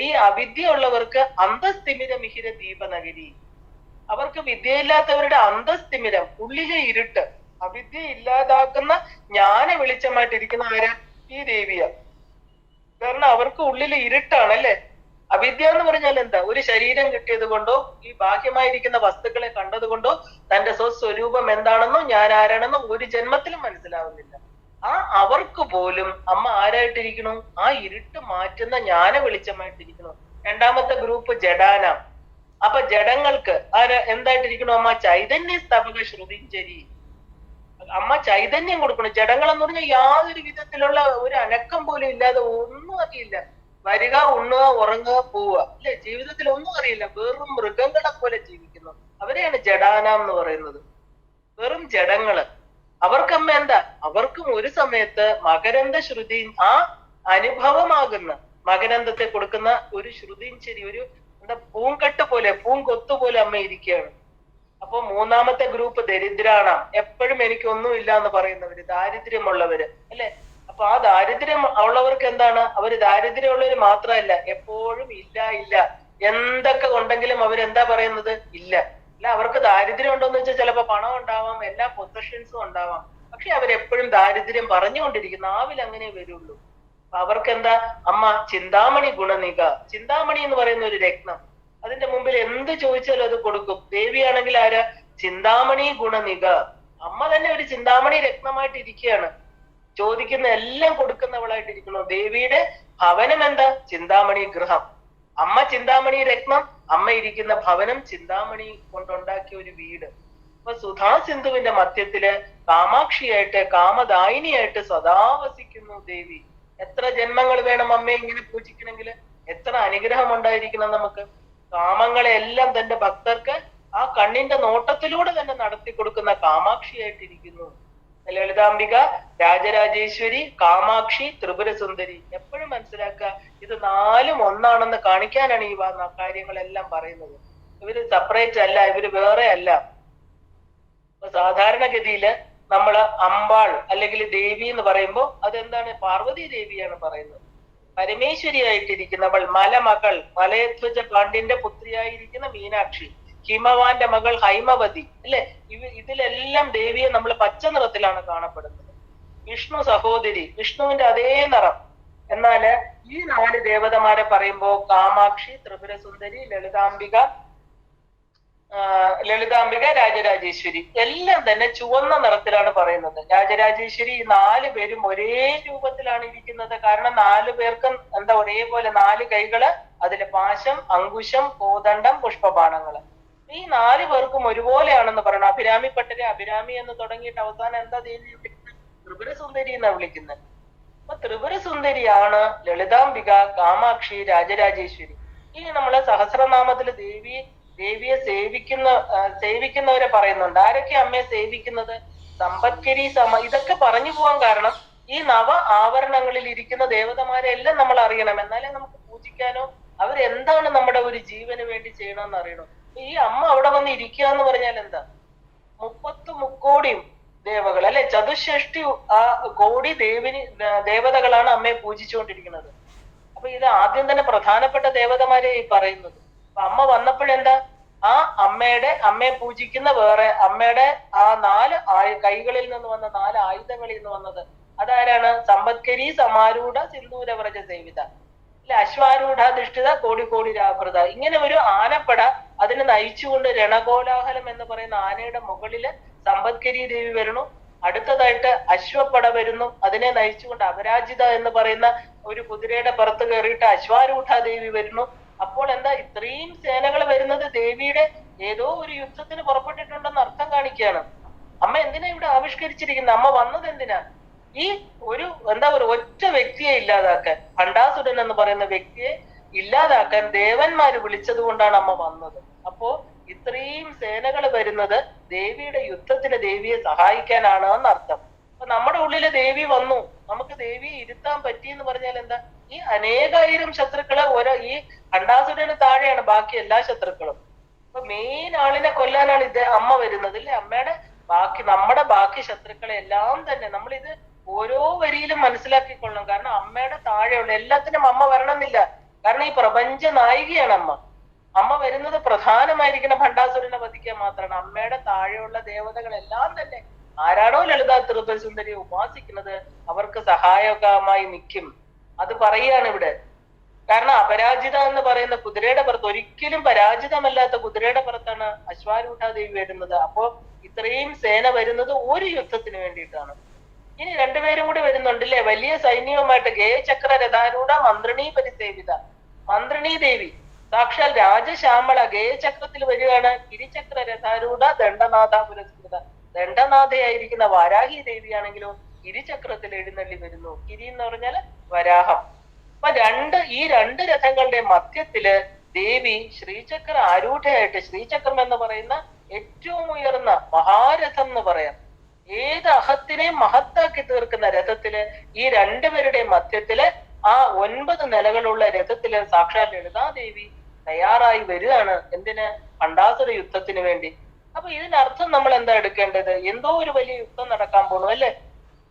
ഈ അവിദ്യ ഉള്ളവർക്ക് അന്തസ്തിമിര മിഹിര ദീപനഗരി. അവർക്ക് വിദ്യയില്ലാത്തവരുടെ അന്തസ്തിമിരം, ഉള്ളിലെ ഇരുട്ട്, അവിദ്യ ഇല്ലാതാക്കുന്ന ജ്ഞാന വെളിച്ചമായിട്ടിരിക്കുന്ന ആരാ? ഈ ദേവിയ. കാരണം അവർക്ക് ഉള്ളിലെ ഇരുട്ടാണ് അല്ലെ. അവിദ്യ എന്ന് പറഞ്ഞാൽ എന്താ? ഒരു ശരീരം കിട്ടിയത് കൊണ്ടോ, ഈ ബാഹ്യമായിരിക്കുന്ന വസ്തുക്കളെ കണ്ടത് കൊണ്ടോ തന്റെ സ്വസ്വരൂപം എന്താണെന്നോ ഞാൻ ആരാണെന്നോ ഒരു ജന്മത്തിലും മനസ്സിലാവുന്നില്ല. അവർക്ക് പോലും അമ്മ ആരായിട്ടിരിക്കണു? ആ ഇരുട്ട് മാറ്റുന്ന ജ്ഞാന വെളിച്ചമായിട്ടിരിക്കണു. രണ്ടാമത്തെ ഗ്രൂപ്പ് ജഡാനാം. അപ്പൊ ജഡങ്ങൾക്ക് എന്തായിട്ടിരിക്കണം? അമ്മ ചൈതന്യ സ്ഥാപക ശ്രുതിഞ്ചരി. അമ്മ ചൈതന്യം കൊടുക്കണം. ജഡങ്ങൾ എന്ന് പറഞ്ഞാൽ യാതൊരു വിധത്തിലുള്ള ഒരു അനക്കം പോലും ഇല്ലാതെ ഒന്നും അറിയില്ല. വരിക, ഉണ്ണുക, ഉറങ്ങുക, പോവുക, അല്ലെ? ജീവിതത്തിൽ ഒന്നും അറിയില്ല. വെറും മൃഗങ്ങളെ പോലെ ജീവിക്കുന്നു. അവരെയാണ് ജഡാനാം എന്ന് പറയുന്നത്. വെറും ജഡങ്ങള്. അവർക്കമ്മ എന്താ? അവർക്കും ഒരു സമയത്ത് മകരന്ദ ശ്രുതി, ആ അനുഭവമാകുന്ന മകരന്ദത്തെ കൊടുക്കുന്ന ഒരു ശ്രുതിയും ശരി, ഒരു എന്താ പൂങ്കെട്ട് പോലെ, പൂങ്കൊത്തു പോലെ അമ്മ ഇരിക്കുകയാണ്. അപ്പൊ മൂന്നാമത്തെ ഗ്രൂപ്പ് ദരിദ്രാണ്. എപ്പോഴും എനിക്കൊന്നും ഇല്ല എന്ന് പറയുന്നവര്, ദാരിദ്ര്യമുള്ളവര്, അല്ലെ? അപ്പൊ ആ ദാരിദ്ര്യം ഉള്ളവർക്ക് എന്താണ്? അവര് ദാരിദ്ര്യമുള്ളവര് മാത്രമല്ല, എപ്പോഴും ഇല്ല ഇല്ല, എന്തൊക്കെ ഉണ്ടെങ്കിലും അവരെന്താ പറയുന്നത്? ഇല്ല. അല്ല, അവർക്ക് ദാരിദ്ര്യം ഉണ്ടോന്ന് വെച്ചാൽ ചിലപ്പോ പണം ഉണ്ടാവാം, എല്ലാ പൊസഷൻസും ഉണ്ടാവാം, പക്ഷെ അവരെപ്പോഴും ദാരിദ്ര്യം പറഞ്ഞുകൊണ്ടിരിക്കും. നാവിൽ അങ്ങനെ വരുള്ളൂ. അവർക്ക് എന്താ? അമ്മ ചിന്താമണി ഗുണനിക. ചിന്താമണി എന്ന് പറയുന്ന ഒരു രത്നം, അതിന്റെ മുമ്പിൽ എന്ത് ചോദിച്ചാലും അത് കൊടുക്കും. ദേവിയാണെങ്കിൽ ആരാ? ചിന്താമണി ഗുണനിക. അമ്മ തന്നെ ഒരു ചിന്താമണി രത്നമായിട്ട് ഇരിക്കുകയാണ്. ചോദിക്കുന്ന എല്ലാം കൊടുക്കുന്നവളായിട്ടിരിക്കുന്നു. ദേവിയുടെ ഭവനം എന്താ? ചിന്താമണി ഗൃഹം. അമ്മ ചിന്താമണി രത്നം, അമ്മ ഇരിക്കുന്ന ഭവനം ചിന്താമണി കൊണ്ടുണ്ടാക്കിയ ഒരു വീട്. അപ്പൊ സുധാ സിന്ധുവിന്റെ മധ്യത്തില് കാമാക്ഷിയായിട്ട്, കാമദായിനിയായിട്ട് സദാ വസിക്കുന്നു ദേവി. എത്ര ജന്മങ്ങൾ വേണം അമ്മയെ ഇങ്ങനെ പൂജിക്കണമെങ്കിൽ? എത്ര അനുഗ്രഹം ഉണ്ടായിരിക്കണം നമുക്ക്? കാമങ്ങളെ എല്ലാം തന്റെ ഭക്തർക്ക് ആ കണ്ണിന്റെ നോട്ടത്തിലൂടെ തന്നെ നടത്തി കൊടുക്കുന്ന കാമാക്ഷിയായിട്ടിരിക്കുന്നു. ലളിതാംബിക, രാജരാജേശ്വരി, കാമാക്ഷി, ത്രിപുരസുന്ദരി. എപ്പോഴും മനസ്സിലാക്കുക, ഇത് നാലും ഒന്നാണെന്ന് കാണിക്കാനാണ് ഈ കാര്യങ്ങളെല്ലാം പറയുന്നത്. ഇവര് സെപ്പറേറ്റ് അല്ല, ഇവര് വേറെ അല്ല. സാധാരണഗതിയില് നമ്മള് അമ്പാൾ അല്ലെങ്കിൽ ദേവി എന്ന് പറയുമ്പോൾ അതെന്താണ്? പാർവതി ദേവിയാണ് പറയുന്നത്. പരമേശ്വരിയായിട്ടിരിക്കുന്നവൾ, മലമകൾ, മലയധ്വജ പാണ്ഡ്യന്റെ പുത്രിയായിരിക്കുന്ന മീനാക്ഷി, ഹിമവാന്റെ മകൾ ഹൈമവതി, അല്ലെ? ഇതിലെല്ലാം ദേവിയെ നമ്മൾ പച്ച നിറത്തിലാണ് കാണപ്പെടുന്നത്. വിഷ്ണു സഹോദരി, വിഷ്ണുവിന്റെ അതേ നിറം. എന്നാല് ഈ 4 ദേവതമാരെ പറയുമ്പോ കാമാക്ഷി, ത്രിപുരസുന്ദരി, ലളിതാംബിക, രാജരാജേശ്വരി എല്ലാം തന്നെ ചുവന്ന നിറത്തിലാണ് പറയുന്നത്. രാജരാജേശ്വരി, ഈ 4 പേരും ഒരേ രൂപത്തിലാണ് ഇരിക്കുന്നത്. കാരണം 4 പേർക്കും എന്താ ഒരേപോലെ 4 കൈകള്, അതില് പാശം, അങ്കുശം, കോദണ്ഡം, പുഷ്പബാണങ്ങള്. ഈ 4 പേർക്കും ഒരുപോലെയാണെന്ന് പറയണം. അഭിരാമി പട്ടരെ അഭിരാമി എന്ന് തുടങ്ങിയിട്ട് അവസാനം എന്താ ദേവി വിളിക്കുന്നത്? ത്രിപുരസുന്ദരി എന്നാ വിളിക്കുന്നത്. അപ്പൊ ത്രിപുരസുന്ദരിയാണ് ലളിതാംബിക, കാമാക്ഷി, രാജരാജേശ്വരി. ഇനി നമ്മള് സഹസ്രനാമത്തില് ദേവിയെ സേവിക്കുന്നവരെ പറയുന്നുണ്ട്. ആരൊക്കെ അമ്മയെ സേവിക്കുന്നത്? സമ്പത്കരി, ഇതൊക്കെ പറഞ്ഞു പോകാൻ കാരണം ഈ നവ ആവരണങ്ങളിൽ ഇരിക്കുന്ന ദേവതമാരെ എല്ലാം നമ്മൾ അറിയണം. എന്നാലേ നമുക്ക് പൂജിക്കാനോ അവരെന്താണ് നമ്മുടെ ഒരു ജീവന് വേണ്ടി ചെയ്യണമെന്ന് അറിയണം. ഈ അമ്മ അവിടെ വന്ന് ഇരിക്കുക എന്ന് പറഞ്ഞാൽ എന്താ? 30 മുക്കോടിയും ദേവകൾ, അല്ലെ? ചതുഷ്ഷഷ്ടി കോടി ദേവതകളാണ് അമ്മയെ പൂജിച്ചുകൊണ്ടിരിക്കുന്നത്. അപ്പൊ ഇത് ആദ്യം തന്നെ പ്രധാനപ്പെട്ട ദേവതമാരെ ഈ പറയുന്നത്. അപ്പൊ അമ്മ വന്നപ്പോഴെന്താ? ആ അമ്മയെ പൂജിക്കുന്ന വേറെ അമ്മയുടെ ആ 4 കൈകളിൽ നിന്ന് വന്ന 4 ആയുധങ്ങളിൽ നിന്ന് വന്നത് അതാരാണ്? സമ്പത്കരി, സമാരൂഢ, സിന്ദൂരവ്രജ സേവിത, അല്ലെ? അശ്വാരൂഢാധിഷ്ഠിത, കോടി കോടി രാഭൃത. ഇങ്ങനെ ഒരു ആനപ്പട, അതിനെ നയിച്ചുകൊണ്ട് രണകോലാഹലം എന്ന് പറയുന്ന ആനയുടെ മുകളില് സമ്പത്കരി ദേവി വരുന്നു. അടുത്തതായിട്ട് അശ്വപ്പട വരുന്നു. അതിനെ നയിച്ചുകൊണ്ട് അപരാജിത എന്ന് പറയുന്ന ഒരു കുതിരയുടെ പുറത്ത് കയറിയിട്ട് അശ്വാരൂഢ ദേവി വരുന്നു. അപ്പോൾ എന്താ? ഇത്രയും സേനകൾ വരുന്നത് ദേവിയുടെ ഏതോ ഒരു യുദ്ധത്തിന് പുറപ്പെട്ടിട്ടുണ്ടെന്ന് അർത്ഥം കാണിക്കുകയാണ്. അമ്മ എന്തിനാ ഇവിടെ ആവിഷ്കരിച്ചിരിക്കുന്നത്? അമ്മ വന്നത് എന്തിനാ? ഈ ഒരു ഒറ്റ വ്യക്തിയെ ഇല്ലാതാക്കാൻ, ഭണ്ഡാസുരൻ എന്ന് പറയുന്ന വ്യക്തിയെ ഇല്ലാതാക്കാൻ ദേവന്മാര് വിളിച്ചത് കൊണ്ടാണ് അമ്മ വന്നത്. അപ്പോ ഇത്രയും സേനകൾ വരുന്നത് ദേവിയുടെ യുദ്ധത്തിന് ദേവിയെ സഹായിക്കാനാണ് എന്നർത്ഥം. അപ്പൊ നമ്മുടെ ഉള്ളില് ദേവി വന്നു, നമുക്ക് ദേവിയെ ഇരുത്താൻ പറ്റി എന്ന് പറഞ്ഞാൽ എന്താ? ഈ അനേകായിരം ശത്രുക്കളെ ഈ ഭണ്ഡാസുരന് താഴെയാണ് ബാക്കി എല്ലാ ശത്രുക്കളും. അപ്പൊ മെയിൻ ആളിനെ കൊല്ലാനാണ് അമ്മ വരുന്നത്, അല്ലെ? അമ്മയുടെ നമ്മുടെ ബാക്കി ശത്രുക്കളെ എല്ലാം തന്നെ നമ്മളിത് ഓരോ വരിയിലും മനസ്സിലാക്കിക്കൊള്ളണം. കാരണം അമ്മയുടെ താഴെയുള്ള എല്ലാത്തിനും അമ്മ വരണമെന്നില്ല. കാരണം ഈ പ്രപഞ്ച നായികയാണ് അമ്മ. അമ്മ വരുന്നത് പ്രധാനമായിരിക്കുന്ന ഭണ്ഡാസുരനെ വധിക്കാൻ മാത്രമാണ്. അമ്മയുടെ താഴെയുള്ള ദേവതകളെല്ലാം തന്നെ ആരാണോ ലളിതാ ത്രിപുരസുന്ദരിയെ ഉപാസിക്കുന്നത് അവർക്ക് സഹായകമായി നിൽക്കും. അത് പറയാണ് ഇവിടെ. കാരണം അപരാജിത എന്ന് പറയുന്ന കുതിരയുടെ പുറത്ത്, ഒരിക്കലും പരാജിതമല്ലാത്ത കുതിരയുടെ പുറത്താണ് അശ്വാരൂഢാദേവി വരുന്നത്. അപ്പോ ഇത്രയും സേന വരുന്നത് ഒരു യുദ്ധത്തിന് വേണ്ടിയിട്ടാണ്. ഇനി 2 പേരും കൂടി വരുന്നുണ്ടല്ലേ, വലിയ സൈന്യവുമായിട്ട്. ഗേയചക്ര രഥാരൂഢ മന്ത്രിണീ പരിസേവിത. മന്ത്രിണീ ദേവി, സാക്ഷാൽ രാജശ്യാമള ഗേയചക്രത്തിൽ വരികയാണ്. ഗിരിചക്ര രഥാരൂഢ ദണ്ഡനാഥ പുരസ്കൃത. ദണ്ഡനാഥയായിരിക്കുന്ന വാരാഹി ദേവിയാണെങ്കിലോ ഗിരിചക്രത്തിൽ എഴുന്നള്ളി വരുന്നു. ഗിരി എന്ന് പറഞ്ഞാൽ വരാഹം. അപ്പൊ ഈ രണ്ട് രഥങ്ങളുടെ മധ്യത്തില് ദേവി ശ്രീചക്ര ആരൂഢയായിട്ട്, ശ്രീചക്രം എന്ന് പറയുന്ന ഏറ്റവും ഉയർന്ന മഹാരഥം എന്ന് പറയാം, ഏത് അഹത്തിനെയും മഹത്താക്കി തീർക്കുന്ന രഥത്തില് ഈ രണ്ടുപേരുടെ മധ്യത്തില് ആ 9 നിലകളുള്ള രഥത്തില് സാക്ഷാൽ ലളിതാദേവി തയ്യാറായി വരികയാണ്. എന്തിന്? പണ്ടാസുര യുദ്ധത്തിന് വേണ്ടി. അപ്പൊ ഇതിനർത്ഥം നമ്മൾ എന്താ എടുക്കേണ്ടത്? എന്തോ ഒരു വലിയ യുദ്ധം നടക്കാൻ പോണു അല്ലെ?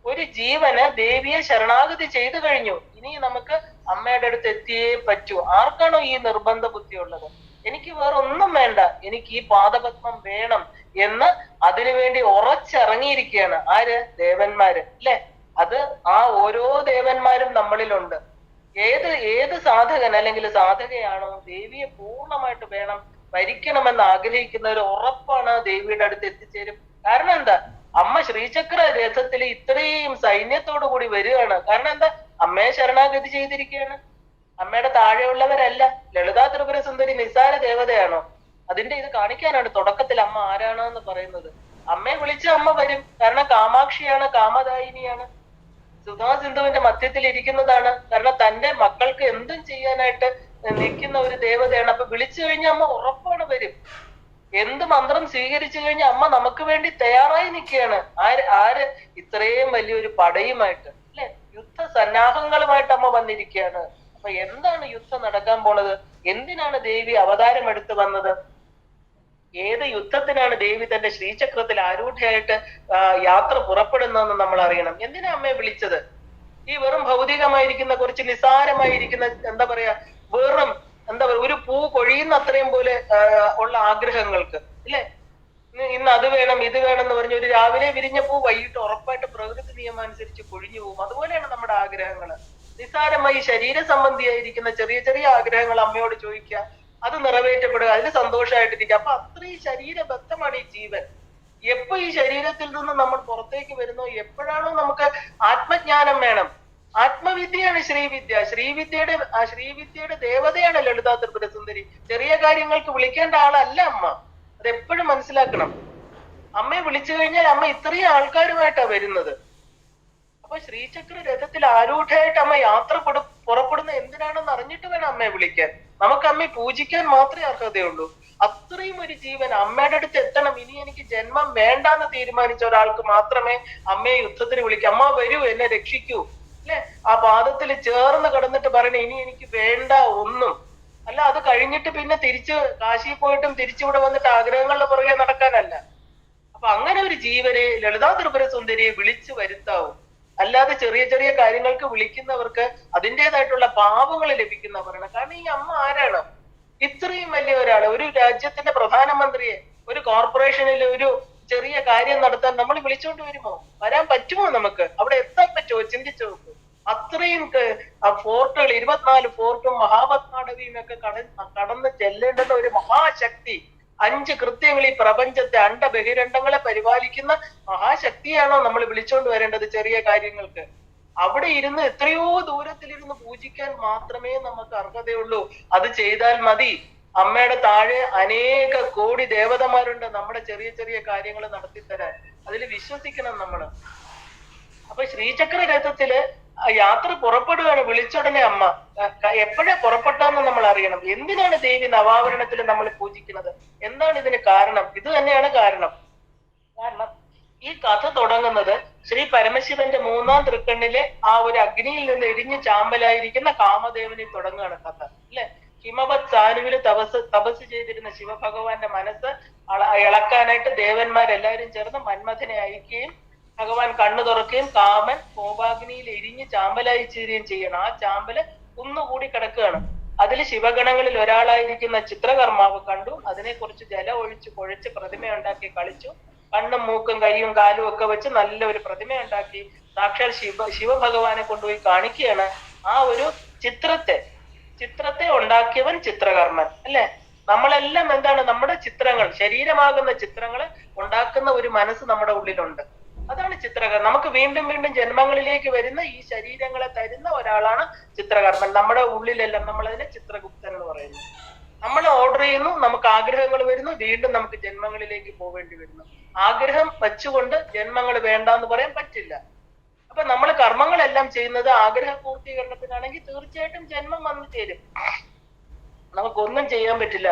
ഒരു ജീവന് ദേവിയെ ശരണാഗതി ചെയ്തു കഴിഞ്ഞു. ഇനി നമുക്ക് അമ്മയുടെ അടുത്ത് എത്തിയേ പറ്റൂ. ആർക്കാണോ ഈ നിർബന്ധ ബുദ്ധി ഉള്ളത്, എനിക്ക് വേറെ ഒന്നും വേണ്ട, എനിക്ക് ഈ പാദപത്മം വേണം എന്ന് അതിനുവേണ്ടി ഉറച്ചിറങ്ങിയിരിക്കുകയാണ് ആര്? ദേവന്മാര് അല്ലെ? അത് ആ ഓരോ ദേവന്മാരും നമ്മളിലുണ്ട്. ഏത് സാധകൻ അല്ലെങ്കിൽ സാധകയാണോ ദേവിയെ പൂർണ്ണമായിട്ട് വേണം, ഭരിക്കണമെന്ന് ആഗ്രഹിക്കുന്ന ഒരു ഉറപ്പാണ് ദേവിയുടെ അടുത്ത് എത്തിച്ചേരും. കാരണം എന്താ? അമ്മ ശ്രീചക്ര രഥത്തിൽ ഇത്രയും സൈന്യത്തോടു കൂടി വരികയാണ്. കാരണം എന്താ? അമ്മയെ ശരണാഗതി ചെയ്തിരിക്കുകയാണ്. അമ്മയുടെ താഴെയുള്ളവരല്ല. ലളിതാ ത്രിപുര സുന്ദരി നിസ്സാര ദേവതയാണോ? അതിന്റെ ഇത് കാണിക്കാനാണ് തുടക്കത്തിൽ അമ്മ ആരാണോ എന്ന് പറയുന്നത്. അമ്മയെ വിളിച്ച അമ്മ വരും. കാരണം കാമാക്ഷിയാണ്, കാമദായിനിയാണ്, സുധാസിന്ധുവിന്റെ മധ്യത്തിൽ ഇരിക്കുന്നതാണ്. കാരണം തന്റെ മക്കൾക്ക് എന്തും ചെയ്യാനായിട്ട് നിൽക്കുന്ന ഒരു ദേവതയാണ്. അപ്പൊ വിളിച്ചു കഴിഞ്ഞാൽ അമ്മ ഉറപ്പാണ് വരും. എന്ത് മന്ത്രം സ്വീകരിച്ചു കഴിഞ്ഞാൽ അമ്മ നമുക്ക് വേണ്ടി തയ്യാറായി നിൽക്കുകയാണ്. ആര്? ഇത്രയും വലിയൊരു പടയുമായിട്ട് അല്ലെ? യുദ്ധ സന്നാഹങ്ങളുമായിട്ട് അമ്മ വന്നിരിക്കുകയാണ്. അപ്പൊ എന്താണ് യുദ്ധം നടക്കാൻ പോണത്? എന്തിനാണ് ദേവി അവതാരം എടുത്തു വന്നത്? ഏത് യുദ്ധത്തിനാണ് ദേവി തന്റെ ശ്രീചക്രത്തിൽ ആരൂഢയായിട്ട് യാത്ര പുറപ്പെടുന്നതെന്ന് നമ്മൾ അറിയണം. എന്തിനാ അമ്മയെ വിളിച്ചത്? ഈ വെറും ഭൗതികമായിരിക്കുന്ന കുറച്ച് നിസാരമായിരിക്കുന്ന എന്താ പറയാ, വെറും എന്താ പറയാ, ഒരു പൂ കൊഴിയുന്ന അത്രയും പോലെ ഉള്ള ആഗ്രഹങ്ങൾക്ക് അല്ലെ? ഇന്ന് അത് വേണം ഇത് വേണം എന്ന് പറഞ്ഞ ഒരു രാവിലെ വിരിഞ്ഞ പൂ വൈകിട്ട് ഉറപ്പായിട്ട് പ്രകൃതി നിയമം അനുസരിച്ച് കൊഴിഞ്ഞു പോകും. അതുപോലെയാണ് നമ്മുടെ ആഗ്രഹങ്ങള്. നിസാരമായി ശരീര സംബന്ധിയായിരിക്കുന്ന ചെറിയ ചെറിയ ആഗ്രഹങ്ങൾ അമ്മയോട് ചോദിക്കുക, അത് നിറവേറ്റപ്പെടുക, അതിന് സന്തോഷമായിട്ടിരിക്കുക. അപ്പൊ അത്രയും ശരീരബദ്ധമാണ് ഈ ജീവൻ. എപ്പോ ഈ ശരീരത്തിൽ നിന്ന് നമ്മൾ പുറത്തേക്ക് വരുന്നോ, എപ്പോഴാണോ നമുക്ക് ആത്മജ്ഞാനം വേണം. ആത്മവിദ്യയാണ് ശ്രീവിദ്യ. ശ്രീവിദ്യയുടെ ദേവതയാണ് ലളിതാ ത്രിപുര സുന്ദരി. ചെറിയ കാര്യങ്ങൾക്ക് വിളിക്കേണ്ട ആളല്ല അമ്മ. അതെപ്പോഴും മനസ്സിലാക്കണം. അമ്മയെ വിളിച്ചു കഴിഞ്ഞാൽ അമ്മ ഇത്രയും ആൾക്കാരുമായിട്ടാ വരുന്നത്. അപ്പൊ ശ്രീചക്ര രഥത്തിൽ ആരൂഢയായിട്ട് അമ്മ യാത്ര പുറപ്പെടുന്ന എന്തിനാണെന്ന് അറിഞ്ഞിട്ട് വേണം അമ്മയെ വിളിക്കാൻ. നമുക്ക് അമ്മയെ പൂജിക്കാൻ മാത്രമേ അർഹതയുള്ളൂ. അത്രയും ഒരു ജീവൻ അമ്മയുടെ അടുത്ത് എത്തണം. ഇനി എനിക്ക് ജന്മം വേണ്ടാന്ന് തീരുമാനിച്ച ഒരാൾക്ക് മാത്രമേ അമ്മയെ യുദ്ധത്തിന് വിളിക്കൂ. അമ്മ വരൂ, എന്നെ രക്ഷിക്കൂ അല്ലെ? ആ പാദത്തിൽ ചേർന്ന് കിടന്നിട്ട് പറയണേ, ഇനി എനിക്ക് വേണ്ട ഒന്നും. അല്ല അത് കഴിഞ്ഞിട്ട് പിന്നെ തിരിച്ച് കാശി പോയിട്ടും തിരിച്ചിവിടെ വന്നിട്ട് ആഗ്രഹങ്ങളുടെ പുറകെ നടക്കാനല്ല. അപ്പൊ അങ്ങനെ ഒരു ജീവനെ ലളിതാ ത്രിപുര സുന്ദരിയെ വിളിച്ചു വരുത്താവും. അല്ലാതെ ചെറിയ ചെറിയ കാര്യങ്ങൾക്ക് വിളിക്കുന്നവർക്ക് അതിൻ്റെതായിട്ടുള്ള പാപങ്ങൾ ലഭിക്കുന്നവരാണ്. കാരണം ഈ അമ്മ ആരാണ്? ഇത്രയും വലിയ ഒരാള്, ഒരു രാജ്യത്തിന്റെ പ്രധാനമന്ത്രിയെ ഒരു കോർപ്പറേഷനിൽ ഒരു ചെറിയ കാര്യം നടത്താൻ നമ്മൾ വിളിച്ചോണ്ട് വരുമോ? വരാൻ പറ്റുമോ? നമുക്ക് അവിടെ എത്താൻ പറ്റുമോ? ചിന്തിച്ചു നോക്കൂ. അത്രയും ഫോർട്ടുകൾ, 24 ഫോർട്ടും മഹാപത്മാടവിയും ഒക്കെ കടന്ന് ചെല്ലേണ്ടുന്ന ഒരു മഹാശക്തി, 5 കൃത്യങ്ങൾ ഈ പ്രപഞ്ചത്തെ ബഹിരണ്ഡങ്ങളെ പരിപാലിക്കുന്ന മഹാശക്തിയാണോ നമ്മൾ വിളിച്ചോണ്ട് വരേണ്ടത് ചെറിയ കാര്യങ്ങൾക്ക്? അവിടെ ഇരുന്ന് എത്രയോ ദൂരത്തിലിരുന്ന് പൂജിക്കാൻ മാത്രമേ നമുക്ക് അർഹതയുള്ളൂ. അത് ചെയ്താൽ മതി. അമ്മയുടെ താഴെ അനേക കോടി ദേവതമാരുണ്ട് നമ്മുടെ ചെറിയ ചെറിയ കാര്യങ്ങൾ നടത്തിത്തരാൻ. അതിൽ വിശ്വസിക്കണം നമ്മള്. അപ്പൊ ശ്രീചക്ര രഥത്തില് യാത്ര പുറപ്പെടുകയാണ്. വിളിച്ചുടനെ അമ്മ എപ്പോഴാ പുറപ്പെട്ടാന്ന് നമ്മൾ അറിയണം. എന്തിനാണ് ദേവി നവാവരണത്തിൽ നമ്മൾ പൂജിക്കുന്നത്? എന്താണ് ഇതിന് കാരണം? ഇത് തന്നെയാണ് കാരണം. ഈ കഥ തുടങ്ങുന്നത് ശ്രീ പരമശിവന്റെ 3-ാം തൃക്കണ്ണിലെ ആ ഒരു അഗ്നിയിൽ നിന്ന് എരിഞ്ഞ് ചാമ്പലായിരിക്കുന്ന കാമദേവനിൽ തുടങ്ങുകയാണ് കഥ അല്ലെ? ഹിമവത് സാനുവില് തപസ് ചെയ്തിരുന്ന ശിവഭഗവാന്റെ മനസ്സ് ഇളക്കാനായിട്ട് ദേവന്മാരെല്ലാരും ചേർന്ന് മന്മഥനെ അയക്കുകയും ഭഗവാൻ കണ്ണു തുറക്കുകയും കാമൻ കോപാഗ്നിയിൽ എരിഞ്ഞ് ചാമ്പലായി ചേരുകയും ചെയ്യണം. ആ ചാമ്പല് കുന്നുകൂടി കിടക്കുകയാണ്. അതിൽ ശിവഗണങ്ങളിൽ ഒരാളായിരിക്കുന്ന ചിത്രകർമാവ് കണ്ടു. അതിനെ കുറിച്ച് ജലം ഒഴിച്ച് കുഴച്ച് പ്രതിമയുണ്ടാക്കി കളിച്ചു. കണ്ണും മൂക്കും കൈയും കാലും ഒക്കെ വെച്ച് നല്ല ഒരു പ്രതിമയുണ്ടാക്കി സാക്ഷാൽ ശിവഭഗവാനെ കൊണ്ടുപോയി കാണിക്കുകയാണ്. ആ ഒരു ചിത്രത്തെ ഉണ്ടാക്കിയവൻ ചിത്രകർമ്മൻ അല്ലെ? നമ്മളെല്ലാം എന്താണ്? നമ്മുടെ ചിത്രങ്ങൾ, ശരീരമാകുന്ന ചിത്രങ്ങൾ ഉണ്ടാക്കുന്ന ഒരു മനസ്സ് നമ്മുടെ ഉള്ളിലുണ്ട്. അതാണ് ചിത്രകർമ്മൻ. നമുക്ക് വീണ്ടും വീണ്ടും ജന്മങ്ങളിലേക്ക് വരുന്ന ഈ ശരീരങ്ങളെ തരുന്ന ഒരാളാണ് ചിത്രകർമ്മൻ. നമ്മുടെ ഉള്ളിലെല്ലാം നമ്മൾ അതിനെ ചിത്രഗുപ്തൻ എന്ന് പറയുന്നു. നമ്മൾ ഓർഡർ ചെയ്യുന്നു, നമുക്ക് ആഗ്രഹങ്ങൾ വരുന്നു, വീണ്ടും നമുക്ക് ജന്മങ്ങളിലേക്ക് പോവേണ്ടി വരുന്നു. ആഗ്രഹം വെച്ചുകൊണ്ട് ജന്മങ്ങൾ വേണ്ട എന്ന് പറയാൻ പറ്റില്ല. അപ്പൊ നമ്മൾ കർമ്മങ്ങളെല്ലാം ചെയ്യുന്നത് ആഗ്രഹ പൂർത്തീകരണത്തിനാണെങ്കിൽ തീർച്ചയായിട്ടും ജന്മം വന്നു ചേരും. നമുക്കൊന്നും ചെയ്യാൻ പറ്റില്ല.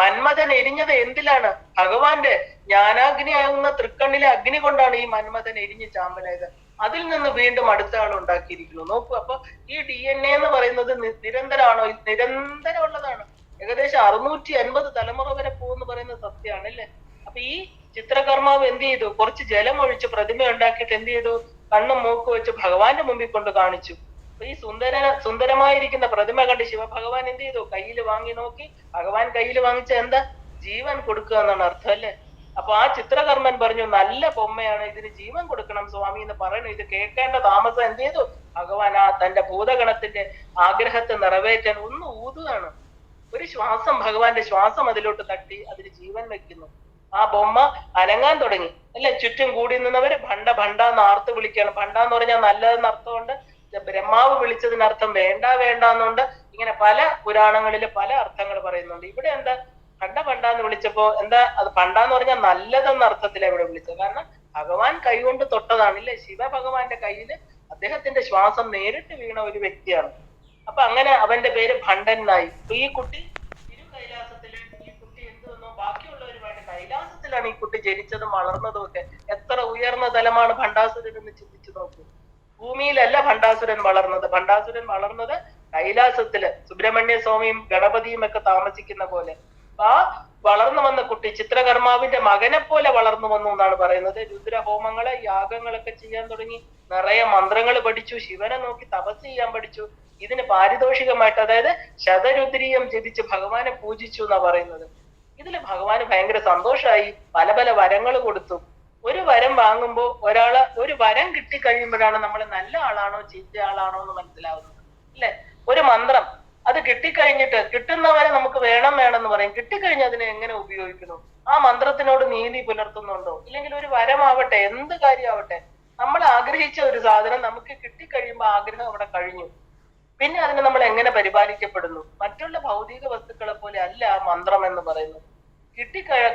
മന്മഥൻ എരിഞ്ഞത് എന്തിലാണ്? ഭഗവാന്റെ ജ്ഞാനാഗ്നിയാകുന്ന തൃക്കണ്ണിലെ അഗ്നി കൊണ്ടാണ് ഈ മന്മഥൻ എരിഞ്ഞ് ചാമ്പലായത്. അതിൽ നിന്ന് വീണ്ടും അടുത്ത ആൾ ഉണ്ടാക്കിയിരിക്കുന്നു. നോക്കൂ, അപ്പൊ ഈ DNA എന്ന് പറയുന്നത് നിരന്തരമാണോ? നിരന്തരമുള്ളതാണ്. ഏകദേശം 650 തലമുറ വരെ പോകുമെന്ന് പറയുന്നത് സത്യമാണ് അല്ലേ? അപ്പൊ ഈ ചിത്രകർമാവ് എന്ത് ചെയ്തു? കുറച്ച് ജലം ഒഴിച്ച് പ്രതിമ ഉണ്ടാക്കിയിട്ട് എന്ത് ചെയ്തു? കണ്ണും മൂക്ക് വെച്ച് ഭഗവാന്റെ മുമ്പിൽ കൊണ്ട് കാണിച്ചു. അപ്പൊ ഈ സുന്ദരമായിരിക്കുന്ന പ്രതിമ കണ്ട് ശിവഭഗവാൻ എന്ത് ചെയ്തു? കയ്യിൽ വാങ്ങി നോക്കി. ഭഗവാൻ കയ്യിൽ വാങ്ങിച്ച എന്താ? ജീവൻ കൊടുക്കുക എന്നാണ് അർത്ഥം അല്ലേ? അപ്പൊ ആ ചിത്രകർമ്മൻ പറഞ്ഞു, നല്ല ബൊമ്മയാണ്, ഇതിന് ജീവൻ കൊടുക്കണം സ്വാമി എന്ന് പറയുന്നു. ഇത് കേൾക്കേണ്ട താമസം എന്ത് ചെയ്തു? ഭഗവാൻ ആ തന്റെ ഭൂതഗണത്തിന്റെ ആഗ്രഹത്തെ നിറവേറ്റാൻ ഒന്ന് ഊതുകയാണ്. ഒരു ശ്വാസം, ഭഗവാന്റെ ശ്വാസം അതിലോട്ട് തട്ടി അതിന് ജീവൻ വെക്കുന്നു. ആ ബൊമ്മ അനങ്ങാൻ തുടങ്ങി അല്ലെ? ചുറ്റും കൂടി നിന്നവര് ഭണ്ട ഭണ്ട എന്ന് ആർത്ത് വിളിക്കുകയാണ്. ഭണ്ട എന്ന് പറഞ്ഞാൽ നല്ലതെന്ന് അർത്ഥമുണ്ട്, ബ്രഹ്മാവ് വിളിച്ചതിനർത്ഥം വേണ്ട വേണ്ട എന്നുണ്ട്. ഇങ്ങനെ പല പുരാണങ്ങളില് പല അർത്ഥങ്ങൾ പറയുന്നുണ്ട്. ഇവിടെ എന്താ? ഭണ്ട എന്ന് വിളിച്ചപ്പോ എന്താ? അത് ഭണ്ടാന്ന് പറഞ്ഞാൽ നല്ലതെന്ന അർത്ഥത്തിലാണ് ഇവിടെ വിളിച്ചത്. കാരണം ഭഗവാൻ കൈകൊണ്ട് തൊട്ടതാണ് ഇല്ലേ? ശിവഭഗവാന്റെ കയ്യില് അദ്ദേഹത്തിന്റെ ശ്വാസം നേരിട്ട് വീണ ഒരു വ്യക്തിയാണ്. അപ്പൊ അങ്ങനെ അവന്റെ പേര് ഭണ്ഡൻ എന്നായി. അപ്പൊ ഈ കുട്ടി കൈലാസത്തില് ഈ കുട്ടി എന്ത് വന്നു? ബാക്കിയുള്ളവരുമായിട്ട് കൈലാസത്തിലാണ് ഈ കുട്ടി ജനിച്ചതും വളർന്നതും ഒക്കെ. എത്ര ഉയർന്ന തലമാണ് ഭണ്ഡാസുരൻ എന്ന് ചിന്തിച്ചു നോക്കൂ. ഭൂമിയിലല്ല ഭണ്ഡാസുരൻ വളർന്നത്. ഭണ്ഡാസുരൻ വളർന്നത് കൈലാസത്തില് സുബ്രഹ്മണ്യ സ്വാമിയും ഗണപതിയും ഒക്കെ താമസിക്കുന്ന പോലെ. ആ വളർന്നു വന്ന കുട്ടി ചിത്രകർമാവിന്റെ മകനെ പോലെ വളർന്നു വന്നു എന്നാണ് പറയുന്നത്. രുദ്രഹോമങ്ങള് യാഗങ്ങളൊക്കെ ചെയ്യാൻ തുടങ്ങി. നിറയെ മന്ത്രങ്ങൾ പഠിച്ചു. ശിവനെ നോക്കി തപസ് ചെയ്യാൻ പഠിച്ചു. ഇതിന് പാരിതോഷികമായിട്ട്, അതായത് ശതരുദ്രീയം ജപിച്ച് ഭഗവാനെ പൂജിച്ചു എന്നാ പറയുന്നത്. ഇതില് ഭഗവാന് ഭയങ്കര സന്തോഷമായി. പല പല വരങ്ങൾ കൊടുത്തു. ഒരു വരം വാങ്ങുമ്പോൾ ഒരു വരം കിട്ടിക്കഴിയുമ്പോഴാണ് നമ്മൾ നല്ല ആളാണോ ചീത്ത ആളാണോ എന്ന് മനസ്സിലാവുന്നത് അല്ലെ? ഒരു മന്ത്രം അത് കിട്ടിക്കഴിഞ്ഞിട്ട് കിട്ടുന്നവരെ നമുക്ക് വേണമെന്ന് പറയും. കിട്ടിക്കഴിഞ്ഞ് അതിനെ എങ്ങനെ ഉപയോഗിക്കുന്നു? ആ മന്ത്രത്തിനോട് നീതി പുലർത്തുന്നുണ്ടോ? ഇല്ലെങ്കിൽ ഒരു വരമാവട്ടെ, എന്ത് കാര്യമാവട്ടെ, നമ്മൾ ആഗ്രഹിച്ച ഒരു സാധനം നമുക്ക് കിട്ടിക്കഴിയുമ്പോൾ ആഗ്രഹം അവിടെ കഴിഞ്ഞു. പിന്നെ അതിനെ നമ്മൾ എങ്ങനെ പരിപാലിക്കപ്പെടുന്നു? മറ്റുള്ള ഭൗതിക വസ്തുക്കളെ പോലെ അല്ല മന്ത്രം എന്ന് പറയുന്നത്.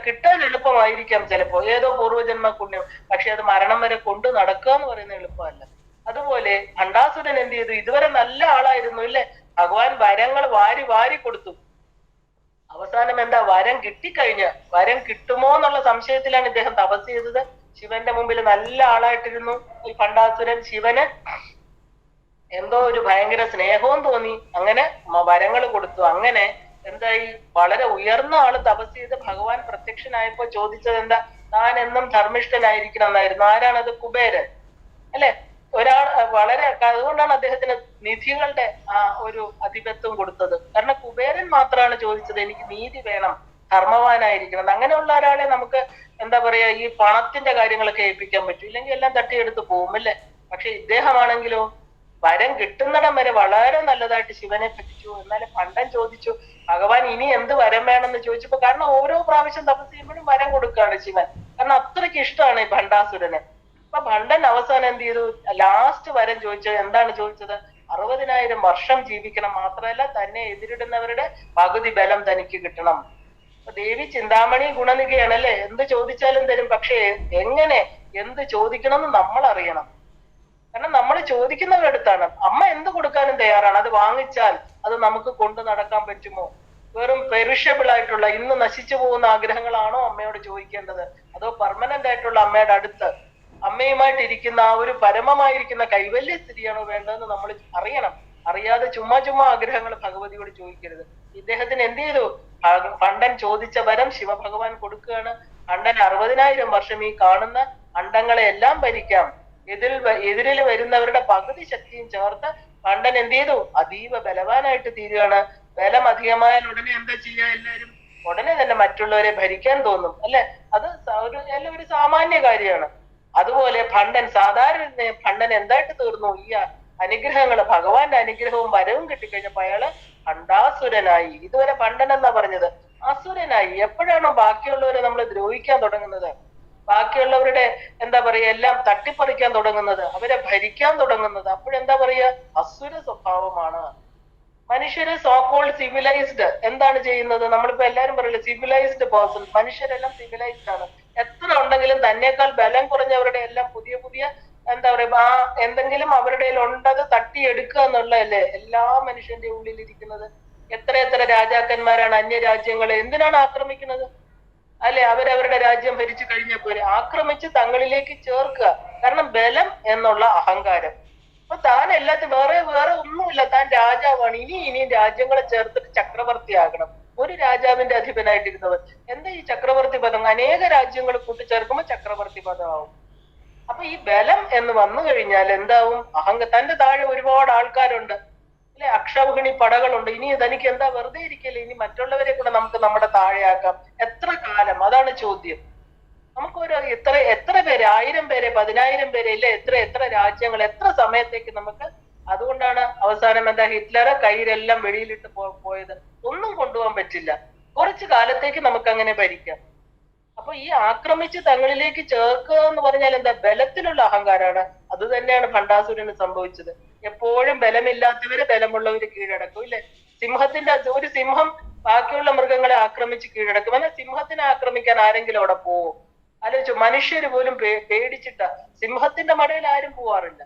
കിട്ടാൻ എളുപ്പമായിരിക്കാം ചിലപ്പോ, ഏതോ പൂർവ്വജന്മ പുണ്യം. പക്ഷെ അത് മരണം വരെ കൊണ്ട് നടക്കുക എന്ന് പറയുന്നത് എളുപ്പമല്ല. അതുപോലെ ഭണ്ഡാസുരൻ എന്ത് ചെയ്തു? ഇതുവരെ നല്ല ആളായിരുന്നു ഇല്ലേ? ഭഗവാൻ വരങ്ങൾ വാരി വാരി കൊടുത്തു. അവസാനം എന്താ? വരം വരം കിട്ടുമോ എന്നുള്ള സംശയത്തിലാണ് ഇദ്ദേഹം തപസ് ചെയ്തത്. ശിവന്റെ മുമ്പിൽ നല്ല ആളായിട്ടിരുന്നു ഈ ഭണ്ഡാസുരൻ. ശിവന് എന്തോ ഒരു ഭയങ്കര സ്നേഹവും തോന്നി. അങ്ങനെ വരങ്ങൾ കൊടുത്തു. അങ്ങനെ എന്തായി? വളരെ ഉയർന്ന ആള് തപസ് ചെയ്ത് ഭഗവാൻ പ്രത്യക്ഷനായപ്പോ ചോദിച്ചത് എന്താ? താൻ എന്നും ധർമ്മിഷ്ഠനായിരിക്കണം എന്നായിരുന്നു. ആരാണത്? കുബേരൻ അല്ലെ? ഒരാൾ വളരെ, അതുകൊണ്ടാണ് അദ്ദേഹത്തിന് നിധികളുടെ ഒരു അധിപത്വം കൊടുത്തത്. കാരണം കുബേരൻ മാത്രമാണ് ചോദിച്ചത് എനിക്ക് നീതി വേണം, ധർമ്മവാനായിരിക്കണം. അങ്ങനെയുള്ള ഒരാളെ നമുക്ക് എന്താ പറയാ, ഈ പണത്തിന്റെ കാര്യങ്ങളൊക്കെ ഏൽപ്പിക്കാൻ പറ്റും. ഇല്ലെങ്കിൽ എല്ലാം തട്ടിയെടുത്ത് പോകും അല്ലേ? പക്ഷെ ഇദ്ദേഹമാണെങ്കിലോ വരം കിട്ടുന്നിടം വരെ വളരെ നല്ലതായിട്ട് ശിവനെ ഭജിച്ചു. എന്നാലും ഭണ്ഡൻ ചോദിച്ചു ഭഗവാൻ ഇനി എന്ത് വരം വേണമെന്ന് ചോദിച്ചപ്പോ, കാരണം ഓരോ പ്രാവശ്യം തപസ് ചെയ്യുമ്പോഴും വരം കൊടുക്കുകയാണ് ശിവൻ. കാരണം അത്രയ്ക്ക് ഇഷ്ടമാണ് ഈ ഭണ്ഡാസുരന്. അപ്പൊ ഭണ്ഡൻ അവസാനം എന്ത് ചെയ്തു? ലാസ്റ്റ് വരം ചോദിച്ചത് എന്താണ് ചോദിച്ചത്? 60,000 വർഷം ജീവിക്കണം, മാത്രമല്ല തന്നെ എതിരിടുന്നവരുടെ പകുതി ബലം തനിക്ക് കിട്ടണം. അപ്പൊ ദേവി ചിന്താമണി ഗുണനികയാണ് അല്ലെ? എന്ത് ചോദിച്ചാലും തരും. പക്ഷേ എങ്ങനെ എന്ത് ചോദിക്കണം എന്ന് നമ്മൾ അറിയണം. കാരണം നമ്മൾ ചോദിക്കുന്നവരുടെ അടുത്താണ്. അമ്മ എന്ത് കൊടുക്കാനും തയ്യാറാണ്. അത് വാങ്ങിച്ചാൽ അത് നമുക്ക് കൊണ്ടു നടക്കാൻ പറ്റുമോ? വെറും പെരിഷബിൾ ആയിട്ടുള്ള ഇന്ന് നശിച്ചു പോകുന്ന ആഗ്രഹങ്ങളാണോ അമ്മയോട് ചോദിക്കേണ്ടത്? അതോ പെർമനന്റ് ആയിട്ടുള്ള അമ്മയുടെ അടുത്ത് അമ്മയുമായിട്ട് ഇരിക്കുന്ന ആ ഒരു പരമമായിരിക്കുന്ന കൈവല്യ സ്ഥിതിയാണോ വേണ്ടതെന്ന് നമ്മൾ അറിയണം. അറിയാതെ ചുമ്മാ ആഗ്രഹങ്ങൾ ഭഗവതിയോട് ചോദിക്കരുത്. ഇദ്ദേഹത്തിന് എന്ത് ചെയ്തു? ഭണ്ഡൻ ചോദിച്ച വരം ശിവഭഗവാൻ കൊടുക്കുകയാണ്. ഭണ്ഡൻ 60,000 വർഷം ഈ കാണുന്ന അണ്ടങ്ങളെ എല്ലാം ഭരിക്കാം. എതിരിൽ വരുന്നവരുടെ പകുതി ശക്തിയും ചേർത്ത് ഭണ്ഡൻ എന്ത് ചെയ്തു? അതീവ ബലവാനായിട്ട് തീരുകയാണ്. ബലം അധികമായാൽ ഉടനെ എന്താ ചെയ്യാ? എല്ലാവരും ഉടനെ തന്നെ മറ്റുള്ളവരെ ഭരിക്കാൻ തോന്നും അല്ലെ? അത് ഒരു സാമാന്യ കാര്യമാണ്. അതുപോലെ ഭണ്ഡൻ എന്തായിട്ട് തീർന്നു? ഈ അനുഗ്രഹങ്ങള്, ഭഗവാന്റെ അനുഗ്രഹവും വരവും കിട്ടിക്കഴിഞ്ഞപ്പോ അയാള് ഭണ്ഡാസുരനായി. ഇതുവരെ ഭണ്ഡൻ എന്നാ പറഞ്ഞത്, അസുരനായി. എപ്പോഴാണോ ബാക്കിയുള്ളവരെ നമ്മൾ ദ്രോഹിക്കാൻ തുടങ്ങുന്നത്, ബാക്കിയുള്ളവരുടെ എന്താ പറയാ എല്ലാം തട്ടിപ്പറിക്കാൻ തുടങ്ങുന്നത്, അവരെ ഭരിക്കാൻ തുടങ്ങുന്നത്, അപ്പോഴെന്താ പറയാ? അസുര സ്വഭാവമാണ്. മനുഷ്യര് സോക്കോൾഡ് സിവിലൈസ്ഡ് എന്താണ് ചെയ്യുന്നത്? നമ്മളിപ്പോ എല്ലാരും പറയില്ല സിവിലൈസ്ഡ് പേഴ്സൺ. മനുഷ്യരെല്ലാം സിവിലൈസ്ഡ് ആണ്. എത്ര ഉണ്ടെങ്കിലും തന്നേക്കാൾ ബലം കുറഞ്ഞവരുടെ എല്ലാം പുതിയ പുതിയ എന്താ പറയാ എന്തെങ്കിലും അവരുടെ ഉണ്ടത് തട്ടിയെടുക്കുക എന്നുള്ളതല്ലേ എല്ലാ മനുഷ്യന്റെ ഉള്ളിലിരിക്കുന്നത്. എത്ര എത്ര രാജാക്കന്മാരാണ് അന്യരാജ്യങ്ങളെ എന്തിനാണ് ആക്രമിക്കുന്നത്? അല്ലെ, അവരവരുടെ രാജ്യം ഭരിച്ചു കഴിഞ്ഞപ്പോൾ ആക്രമിച്ച് തങ്ങളിലേക്ക് ചേർക്കുക. കാരണം ബലം എന്നുള്ള അഹങ്കാരം. അപ്പൊ താൻ എല്ലാത്തിനും വേറെ ഒന്നുമില്ല, താൻ രാജാവാണ്. ഇനിയും രാജ്യങ്ങളെ ചേർത്തിട്ട് ചക്രവർത്തിയാകണം. ഒരു രാജാവിന്റെ അധിപനായിട്ടിരുന്നവർ എന്താ ഈ ചക്രവർത്തി പദം? അനേക രാജ്യങ്ങൾ കൂട്ടിച്ചേർക്കുമ്പോൾ ചക്രവർത്തി പദമാവും. അപ്പൊ ഈ ബലം എന്ന് വന്നു കഴിഞ്ഞാൽ എന്താവും? തന്റെ താഴെ ഒരുപാട് ആൾക്കാരുണ്ട്, അല്ലെ, അക്ഷൗഹിണി പടകളുണ്ട്. ഇനി തനിക്ക് എന്താ വെറുതെ ഇരിക്കല്ലേ? ഇനി മറ്റുള്ളവരെ കൂടെ നമുക്ക് നമ്മുടെ താഴെയാക്കാം. എത്ര കാലം? അതാണ് ചോദ്യം. നമുക്കൊരു എത്ര പേര്, 1000 പേരെ, 10,000 പേരെ, ഇല്ല എത്ര രാജ്യങ്ങൾ, എത്ര സമയത്തേക്ക് നമുക്ക്? അതുകൊണ്ടാണ് അവസാനം എന്താ ഹിറ്റ്ലറെ കയ്യിലെല്ലാം വെളിയിലിട്ട് പോയത്. ഒന്നും കൊണ്ടുപോകാൻ പറ്റില്ല. കുറച്ചു കാലത്തേക്ക് നമുക്ക് അങ്ങനെ ഭരിക്കാം. അപ്പൊ ഈ ആക്രമിച്ച് തങ്ങളിലേക്ക് ചേർക്കുക എന്ന് പറഞ്ഞാൽ എന്താ? ബലത്തിലുള്ള അഹങ്കാരാണ്. അത് തന്നെയാണ് ഭണ്ഡാസുരന് സംഭവിച്ചത്. എപ്പോഴും ബലമില്ലാത്തവര് ബലമുള്ളവര് കീഴടക്കും, ഇല്ലേ? ഒരു സിംഹം ബാക്കിയുള്ള മൃഗങ്ങളെ ആക്രമിച്ച് കീഴടക്കും. എന്നാൽ സിംഹത്തിനെ ആക്രമിക്കാൻ ആരെങ്കിലും അവിടെ പോവും? ആലോചിച്ചു. മനുഷ്യര് പോലും പേടിച്ചിട്ട. സിംഹത്തിന്റെ മടയിൽ ആരും പോവാറില്ല.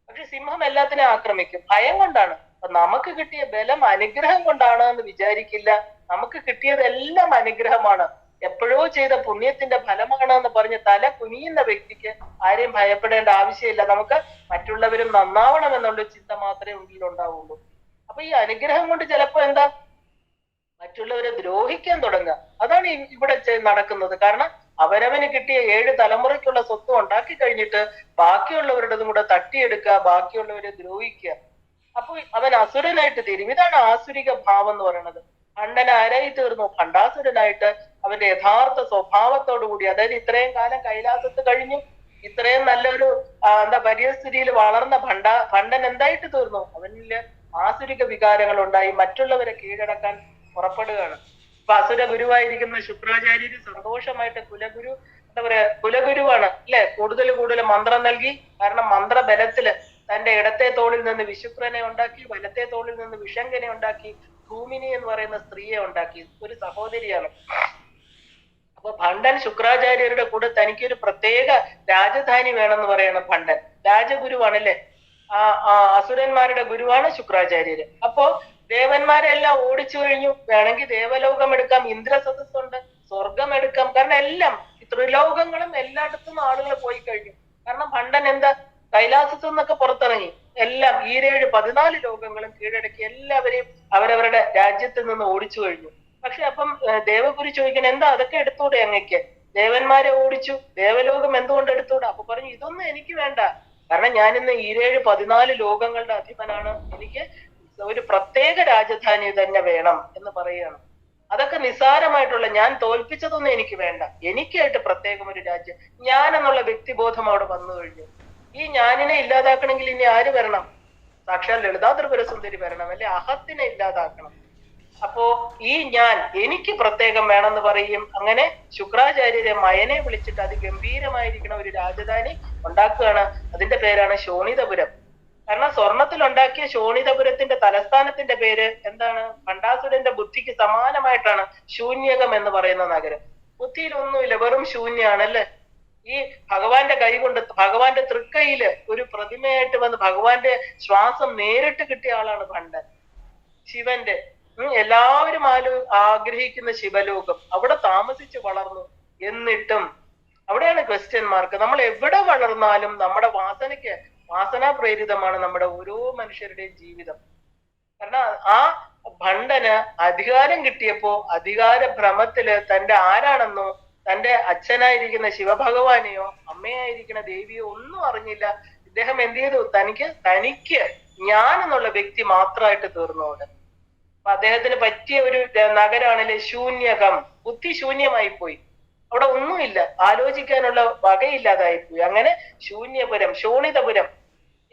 പക്ഷെ സിംഹം എല്ലാത്തിനെയും ആക്രമിക്കും, ഭയം കൊണ്ടാണ്. അപ്പൊ നമുക്ക് കിട്ടിയ ബലം അനുഗ്രഹം കൊണ്ടാണ് എന്ന് വിചാരിക്കില്ല. നമുക്ക് കിട്ടിയതെല്ലാം അനുഗ്രഹമാണ്, എപ്പോഴോ ചെയ്ത പുണ്യത്തിന്റെ ഫലമാണ് എന്ന് പറഞ്ഞ് തല കുനിയുന്ന വ്യക്തിക്ക് ആരെയും ഭയപ്പെടേണ്ട ആവശ്യമില്ല. നമുക്ക് മറ്റുള്ളവരും നന്നാവണം എന്നുള്ള ചിന്ത മാത്രമേ ഉള്ളിലുണ്ടാവുള്ളൂ. അപ്പൊ ഈ അനുഗ്രഹം കൊണ്ട് ചിലപ്പോ എന്താ മറ്റുള്ളവരെ ദ്രോഹിക്കാൻ തുടങ്ങുക. അതാണ് ഇവിടെ നടക്കുന്നത്. കാരണം അവരവന് കിട്ടിയ 7 തലമുറയ്ക്കുള്ള സ്വത്ത് ഉണ്ടാക്കി കഴിഞ്ഞിട്ട് ബാക്കിയുള്ളവരുടേതും കൂടെ തട്ടിയെടുക്കുക, ബാക്കിയുള്ളവരെ ദ്രോഹിക്കുക. അപ്പൊ അവൻ അസുരനായിട്ട് തീരും. ഇതാണ് ആസുരിക ഭാവം എന്ന് പറയുന്നത്. ഭണ്ഡൻ ആരായി തീർന്നു? ഭണ്ഡാസുരനായിട്ട് അവന്റെ യഥാർത്ഥ സ്വഭാവത്തോടു കൂടി, അതായത് ഇത്രയും കാലം കൈലാസത്ത് കഴിഞ്ഞു, ഇത്രയും നല്ലൊരു പരിസ്ഥിതിയിൽ വളർന്ന ഭണ്ഡൻ എന്തായിട്ട് തീർന്നു? അവനില് ആസുരിക വികാരങ്ങൾ ഉണ്ടായി, മറ്റുള്ളവരെ കീഴടക്കാൻ പുറപ്പെടുകയാണ്. ഇപ്പൊ അസുര ഗുരുവായിരിക്കുന്ന ശുക്രാചാര്യര് സന്തോഷമായിട്ട് കുലഗുരുവാണ്, അല്ലെ? കൂടുതൽ മന്ത്രം നൽകി. കാരണം മന്ത്രബലത്തില് തന്റെ ഇടത്തെ തോളിൽ നിന്ന് വിശുക്രനെ ഉണ്ടാക്കി, വലത്തെ തോളിൽ നിന്ന് വിഷങ്കനെ ഉണ്ടാക്കി, ഭൂമിനി എന്ന് പറയുന്ന സ്ത്രീയെ ഉണ്ടാക്കി. ഒരു സഹോദരിയാണ്. അപ്പൊ ഭണ്ഡൻ ശുക്രാചാര്യരുടെ കൂടെ തനിക്കൊരു പ്രത്യേക രാജധാനി വേണമെന്ന് പറയണം. ഭണ്ഡൻ രാജഗുരുവാണല്ലേ, അസുരന്മാരുടെ ഗുരുവാണ് ശുക്രാചാര്യര്. അപ്പോ ദേവന്മാരെല്ലാം ഓടിച്ചു കഴിഞ്ഞു. വേണമെങ്കിൽ ദേവലോകം എടുക്കാം, ഇന്ദ്രസദസ്സുണ്ട്, സ്വർഗം എടുക്കാം. കാരണം എല്ലാം ത്രിലോകങ്ങളും എല്ലായിടത്തും ആളുകൾ പോയി കഴിഞ്ഞു. കാരണം ഭണ്ഡൻ എന്താ കൈലാസത്തു നിന്നൊക്കെ പുറത്തിറങ്ങി എല്ലാം 14 ലോകങ്ങളും കീഴടക്കി എല്ലാവരെയും അവരവരുടെ രാജ്യത്തിൽ നിന്ന് ഓടിച്ചു കഴിഞ്ഞു. പക്ഷെ അപ്പം ദേവഗുരു ചോദിക്കണം, എന്താ അതൊക്കെ എടുത്തൂടെ അങ്ങക്ക്? ദേവന്മാരെ ഓടിച്ചു, ദേവലോകം എന്തുകൊണ്ട് എടുത്തൂടെ? അപ്പൊ പറഞ്ഞു, ഇതൊന്നും എനിക്ക് വേണ്ട. കാരണം ഞാനിന്ന് 14 ലോകങ്ങളുടെ അധിപനാണ്. എനിക്ക് ഒരു പ്രത്യേക രാജധാനി തന്നെ വേണം എന്ന് പറയുകയാണ്. അതൊക്കെ നിസ്സാരമായിട്ടുള്ള, ഞാൻ തോൽപ്പിച്ചതൊന്നും എനിക്ക് വേണ്ട. എനിക്കായിട്ട് പ്രത്യേകം ഒരു രാജ്യം, ഞാൻ എന്നുള്ള വ്യക്തിബോധം അവിടെ വന്നു കഴിഞ്ഞു. ഈ ഞാനിനെ ഇല്ലാതാക്കണമെങ്കിൽ ഇനി ആര് വരണം? സാക്ഷാൽ ലളിതാ ത്രിപുര സുന്ദരി വരണം, അല്ലെ? അഹത്തിനെ ഇല്ലാതാക്കണം. അപ്പോ ഈ ഞാൻ എനിക്ക് പ്രത്യേകം വേണമെന്ന് പറയും. അങ്ങനെ ശുക്രാചാര്യരെ മയനെ വിളിച്ചിട്ട് അതിഗംഭീരമായിരിക്കുന്ന ഒരു രാജധാനി ഉണ്ടാക്കുകയാണ്. അതിന്റെ പേരാണ് ശോണിതപുരം. കാരണം സ്വർണത്തിൽ ഉണ്ടാക്കിയ ശോണിതപുരത്തിന്റെ തലസ്ഥാനത്തിന്റെ പേര് എന്താണ്? ഭണ്ഡാസുരന്റെ ബുദ്ധിക്ക് സമാനമായിട്ടാണ് ശൂന്യകം എന്ന് പറയുന്ന നഗരം. ബുദ്ധിയിൽ ഒന്നുമില്ല, വെറും ശൂന്യാണല്ലേ. ഈ ഭഗവാന്റെ കൈ കൊണ്ട്, ഭഗവാന്റെ തൃക്കൈയില് ഒരു പ്രതിമയായിട്ട് വന്ന് ഭഗവാന്റെ ശ്വാസം നേരിട്ട് കിട്ടിയ ആളാണ് ഭണ്ഡൻ. ശിവന്റെ എല്ലാവരും ആഗ്രഹിക്കുന്ന ശിവലോകം, അവിടെ താമസിച്ച് വളർന്നു. എന്നിട്ടും അവിടെയാണ് ക്വസ്റ്റ്യൻ മാർക്ക്. നമ്മൾ എവിടെ വളർന്നാലും നമ്മുടെ വാസനാ പ്രേരിതമാണ് നമ്മുടെ ഓരോ മനുഷ്യരുടെയും ജീവിതം. കാരണം ആ ഭണ്ഡന് അധികാരം കിട്ടിയപ്പോ അധികാര ഭ്രമത്തില് തന്റെ ആരാണെന്നോ, തന്റെ അച്ഛനായിരിക്കുന്ന ശിവഭഗവാനെയോ അമ്മയായിരിക്കുന്ന ദേവിയോ ഒന്നും അറിഞ്ഞില്ല. ഇദ്ദേഹം എന്ത് ചെയ്തു? തനിക്ക് ഞാൻ എന്നുള്ള വ്യക്തി മാത്രമായിട്ട് തീർന്നോണ്ട്. അപ്പൊ അദ്ദേഹത്തിന് പറ്റിയ ഒരു നഗരാണല്ലേ ശൂന്യകം. ബുദ്ധി ശൂന്യമായി പോയി, അവിടെ ഒന്നുമില്ല, ആലോചിക്കാനുള്ള വകയില്ലാതായി പോയി. അങ്ങനെ ശൂന്യപുരം, ശോണിതപുരം,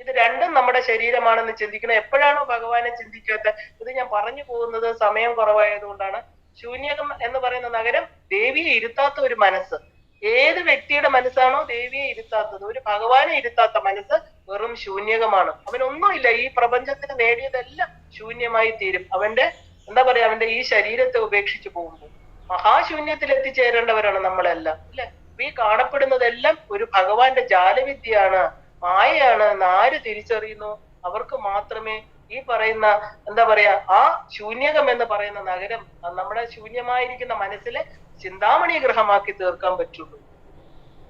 ഇത് രണ്ടും നമ്മുടെ ശരീരമാണെന്ന് ചിന്തിക്കണം. എപ്പോഴാണോ ഭഗവാനെ ചിന്തിക്കാത്ത, ഇത് ഞാൻ പറഞ്ഞു പോകുന്നത് സമയം കുറവായതുകൊണ്ടാണ്. ശൂന്യകം എന്ന് പറയുന്ന നഗരം ദേവിയെ ഇരുത്താത്ത ഒരു മനസ്സ്. ഏത് വ്യക്തിയുടെ മനസ്സാണോ ദേവിയെ ഇരുത്താത്തത്, ഒരു ഭഗവാനെ ഇരുത്താത്ത മനസ്സ് വെറും ശൂന്യകമാണ്. അവനൊന്നുമില്ല, ഈ പ്രപഞ്ചത്തിന് നേടിയതെല്ലാം ശൂന്യമായി തീരും. അവന്റെ എന്താ പറയാ, അവന്റെ ഈ ശരീരത്തെ ഉപേക്ഷിച്ച് പോകുമ്പോൾ മഹാശൂന്യത്തിൽ എത്തിച്ചേരേണ്ടവരാണ് നമ്മളെല്ലാം, അല്ലെ? ഈ കാണപ്പെടുന്നതെല്ലാം ഒരു ഭഗവാന്റെ ജാലവിദ്യയാണ്, മായയാണ് എന്ന് ആര് തിരിച്ചറിയുന്നു അവർക്ക് മാത്രമേ ഈ പറയുന്ന എന്താ പറയാ ആ ശൂന്യകം എന്ന് പറയുന്ന നഗരം നമ്മുടെ ശൂന്യമായിരിക്കുന്ന മനസ്സിലെ ചിന്താമണി ഗൃഹമാക്കി തീർക്കാൻ പറ്റുള്ളൂ.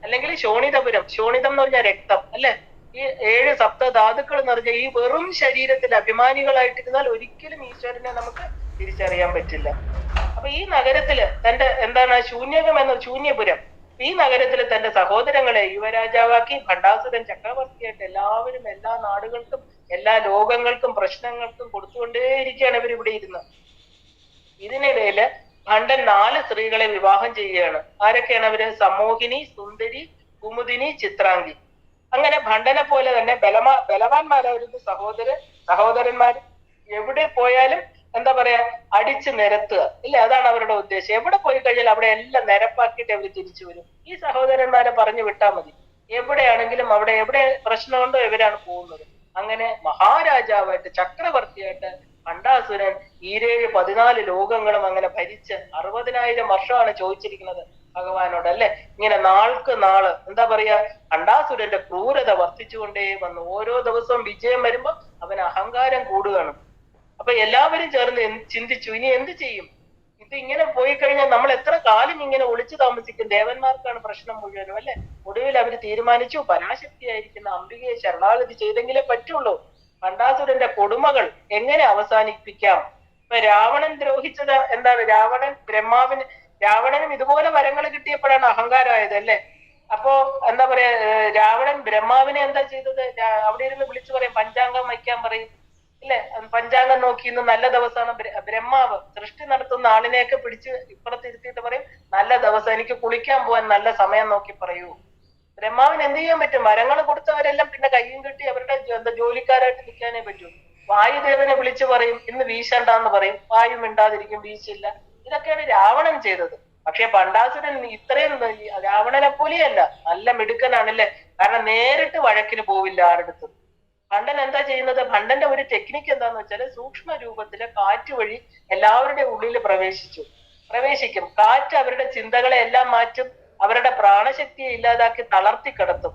അല്ലെങ്കിൽ ശോണിതപുരം, ശോണിതം എന്ന് പറഞ്ഞാൽ രക്തം, അല്ലെ? ഈ 7 സപ്തധാതുക്കൾ നിറഞ്ഞ ഈ വെറും ശരീരത്തിൽ അഭിമാനികളായിട്ടിരുന്നാൽ ഒരിക്കലും ഈശ്വരനെ നമുക്ക് തിരിച്ചറിയാൻ പറ്റില്ല. അപ്പൊ ഈ നഗരത്തില് തന്റെ എന്താണ് ശൂന്യകം എന്ന ശൂന്യപുരം, ഈ നഗരത്തില് തന്റെ സഹോദരങ്ങളെ യുവരാജാവാക്കി ഭണ്ഡാസുരൻ ചക്രവർത്തിയായിട്ട് എല്ലാവരും എല്ലാ നാടുകൾക്കും എല്ലാ ലോകങ്ങൾക്കും പ്രശ്നങ്ങൾക്കും കൊടുത്തുകൊണ്ടേയിരിക്കുകയാണ് ഇവരിവിടെ ഇരുന്ന്. ഇതിനിടയില് ഭണ്ഡൻ 4 സ്ത്രീകളെ വിവാഹം ചെയ്യുകയാണ്. ആരൊക്കെയാണ് അവര്? സമോഹിനി, സുന്ദരി, കുമുദിനി, ചിത്രാംഗി. അങ്ങനെ ഭണ്ഡനെ പോലെ തന്നെ ബലവാന്മാരായിരുന്നു സഹോദരന്മാർ. എവിടെ പോയാലും എന്താ പറയാ അടിച്ചു നിരത്തുക, ഇല്ല? അതാണ് അവരുടെ ഉദ്ദേശം. എവിടെ പോയി കഴിഞ്ഞാൽ അവിടെ എല്ലാം നിരപ്പാക്കിയിട്ട് അവർ തിരിച്ചു വരും. ഈ സഹോദരന്മാരെ പറഞ്ഞു വിട്ടാൽ മതി, എവിടെയാണെങ്കിലും അവിടെ എവിടെ പ്രശ്നമുണ്ടോ ഇവരാണ് പോകുന്നത്. അങ്ങനെ മഹാരാജാവായിട്ട് ചക്രവർത്തിയായിട്ട് ഭണ്ഡാസുരൻ 14 ലോകങ്ങളും അങ്ങനെ ഭരിച്ച് 60,000 വർഷമാണ് ചോദിച്ചിരിക്കുന്നത് ഭഗവാനോട്, അല്ലെ? ഇങ്ങനെ നാൾക്ക് നാള് എന്താ പറയാ ഭണ്ഡാസുരന്റെ ക്രൂരത വർദ്ധിച്ചുകൊണ്ടേ വന്നു. ഓരോ ദിവസവും വിജയം വരുമ്പോ അവന് അഹങ്കാരം കൂടുകയാണ്. അപ്പൊ എല്ലാവരും ചേർന്ന് ചിന്തിച്ചു, ഇനി എന്ത് ചെയ്യും? ഇത് ഇങ്ങനെ പോയി കഴിഞ്ഞാൽ നമ്മൾ എത്ര കാലം ഇങ്ങനെ ഒളിച്ചു താമസിക്കും? ദേവന്മാർക്കാണ് പ്രശ്നം മുഴുവനും, അല്ലെ? ഒടുവിൽ അവര് തീരുമാനിച്ചു, പരാശക്തിയായിരിക്കുന്ന അംബികയെ ശരണാഗതി ചെയ്തെങ്കിലേ പറ്റുള്ളൂ. ഭണ്ഡാസുരന്റെ കൊടുമകൾ എങ്ങനെ അവസാനിപ്പിക്കാം? ഇപ്പൊ രാവണൻ ദ്രോഹിച്ചത് എന്താണ്? രാവണനും ഇതുപോലെ വരങ്ങൾ കിട്ടിയപ്പോഴാണ് അഹങ്കാരമായത്, അല്ലെ? അപ്പോ എന്താ പറയാ രാവണൻ ബ്രഹ്മാവിനെ എന്താ ചെയ്തത്? അവിടെ ഇരുന്ന് വിളിച്ചു പറയും, പഞ്ചാംഗം വയ്ക്കാൻ പറയും, ഇല്ലേ? പഞ്ചാംഗം നോക്കി ഇന്ന് നല്ല ദിവസമാണ്. ബ്രഹ്മാവ് സൃഷ്ടി നടത്തുന്ന ആളിനെയൊക്കെ പിടിച്ച് ഇപ്പുറത്തിരുത്തിയിട്ട് പറയും, നല്ല ദിവസം, എനിക്ക് കുളിക്കാൻ പോവാൻ നല്ല സമയം നോക്കി പറയൂ. ബ്രഹ്മാവിന് എന്ത് ചെയ്യാൻ പറ്റും? വരങ്ങൾ കൊടുത്തവരെല്ലാം പിന്നെ കയ്യും കെട്ടി അവരുടെ ജോലിക്കാരായിട്ട് നിൽക്കാനേ പറ്റൂ. വായുദേവനെ വിളിച്ചു പറയും, ഇന്ന് വീശണ്ടെന്ന് പറയും, വായു മിണ്ടാതിരിക്കും, വീശില്ല. ഇതൊക്കെയാണ് രാവണൻ ചെയ്തത്. പക്ഷെ ഭണ്ഡാസുരൻ ഇത്രയും രാവണനെ പോലെയല്ല, നല്ല മിടുക്കനാണല്ലേ. കാരണം നേരിട്ട് വഴക്കിന് പോവില്ല ആരുടെ. ഭണ്ഡൻ എന്താ ചെയ്യുന്നത്? ഭണ്ഡന്റെ ഒരു ടെക്നിക്ക് എന്താന്ന് വെച്ചാല് സൂക്ഷ്മ രൂപത്തില് കാറ്റ് വഴി എല്ലാവരുടെ ഉള്ളിൽ പ്രവേശിക്കും. കാറ്റ് അവരുടെ ചിന്തകളെ എല്ലാം മാറ്റും, അവരുടെ പ്രാണശക്തിയെ ഇല്ലാതാക്കി തളർത്തി കിടത്തും.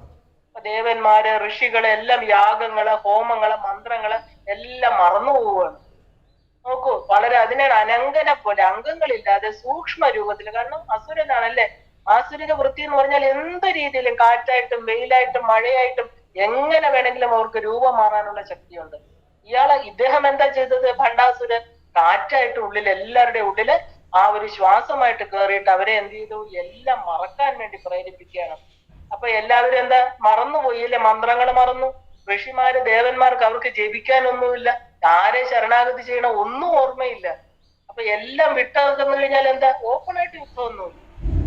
ദേവന്മാര്, ഋഷികള് എല്ലാം യാഗങ്ങള്, ഹോമങ്ങള്, മന്ത്രങ്ങള് എല്ലാം മറന്നു പോവുകയാണ്. നോക്കൂ, വളരെ അതിനാണ് അനങ്കനെ പോലെ അംഗങ്ങളില്ലാതെ സൂക്ഷ്മ രൂപത്തിൽ. കാരണം അസുരനാണല്ലേ. ആസുരിക വൃത്തി എന്ന് പറഞ്ഞാൽ എന്ത് രീതിയിലും കാറ്റായിട്ടും വെയിലായിട്ടും മഴയായിട്ടും എങ്ങനെ വേണമെങ്കിലും അവർക്ക് രൂപം മാറാനുള്ള ശക്തിയുണ്ട്. ഇദ്ദേഹം എന്താ ചെയ്തത്? ഭണ്ഡാസുരൻ കാറ്റായിട്ട് ഉള്ളിൽ എല്ലാവരുടെ ഉള്ളില് ആ ഒരു ശ്വാസമായിട്ട് കയറിയിട്ട് അവരെ എന്ത് ചെയ്തു? എല്ലാം മറക്കാൻ വേണ്ടി പ്രേരിപ്പിക്കുകയാണ്. അപ്പൊ എല്ലാവരും എന്താ മറന്നുപോയില്ലേ? മന്ത്രങ്ങൾ മറന്നു. ഋഷിമാര്, ദേവന്മാർക്ക് അവർക്ക് ജപിക്കാനൊന്നുമില്ല, ആരെ ശരണാഗതി ചെയ്യണം ഒന്നും ഓർമ്മയില്ല. അപ്പൊ എല്ലാം വിട്ടകന്നു കഴിഞ്ഞാൽ എന്താ? ഓപ്പണായിട്ട് യുദ്ധമൊന്നുമില്ല.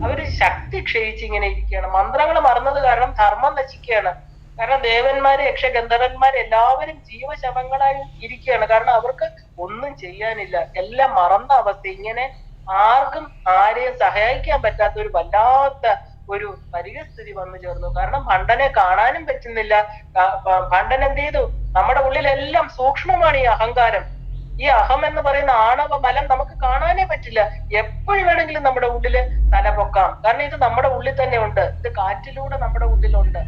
അവര് ശക്തി ക്ഷയിച്ച് ഇങ്ങനെ ഇരിക്കുകയാണ്. മന്ത്രങ്ങൾ മറന്നത് കാരണം ധർമ്മം നശിക്കുകയാണ്. കാരണം ദേവന്മാര്, യക്ഷഗന്ധർവന്മാര് എല്ലാവരും ജീവശവങ്ങളായി ഇരിക്കുകയാണ്. കാരണം അവർക്ക് ഒന്നും ചെയ്യാനില്ല, എല്ലാം മറന്ന അവസ്ഥ. ഇങ്ങനെ ആർക്കും ആരെയും സഹായിക്കാൻ പറ്റാത്ത ഒരു വല്ലാത്ത ഒരു പരിസ്ഥിതി വന്നു ചേർന്നു. കാരണം ഭണ്ഡനെ കാണാനും പറ്റുന്നില്ല. ഭണ്ഡൻ എന്ത് ചെയ്തു? നമ്മുടെ ഉള്ളിലെല്ലാം സൂക്ഷ്മമാണ് ഈ അഹങ്കാരം. ഈ അഹം എന്ന് പറയുന്ന ആണവ ബലം നമുക്ക് കാണാനേ പറ്റില്ല. എപ്പോഴും വേണമെങ്കിലും നമ്മുടെ ഉള്ളില് തല പൊക്കാം. കാരണം ഇത് നമ്മുടെ ഉള്ളിൽ തന്നെ ഉണ്ട്. ഇത് കാറ്റിലൂടെ നമ്മുടെ ഉള്ളിലുണ്ട്.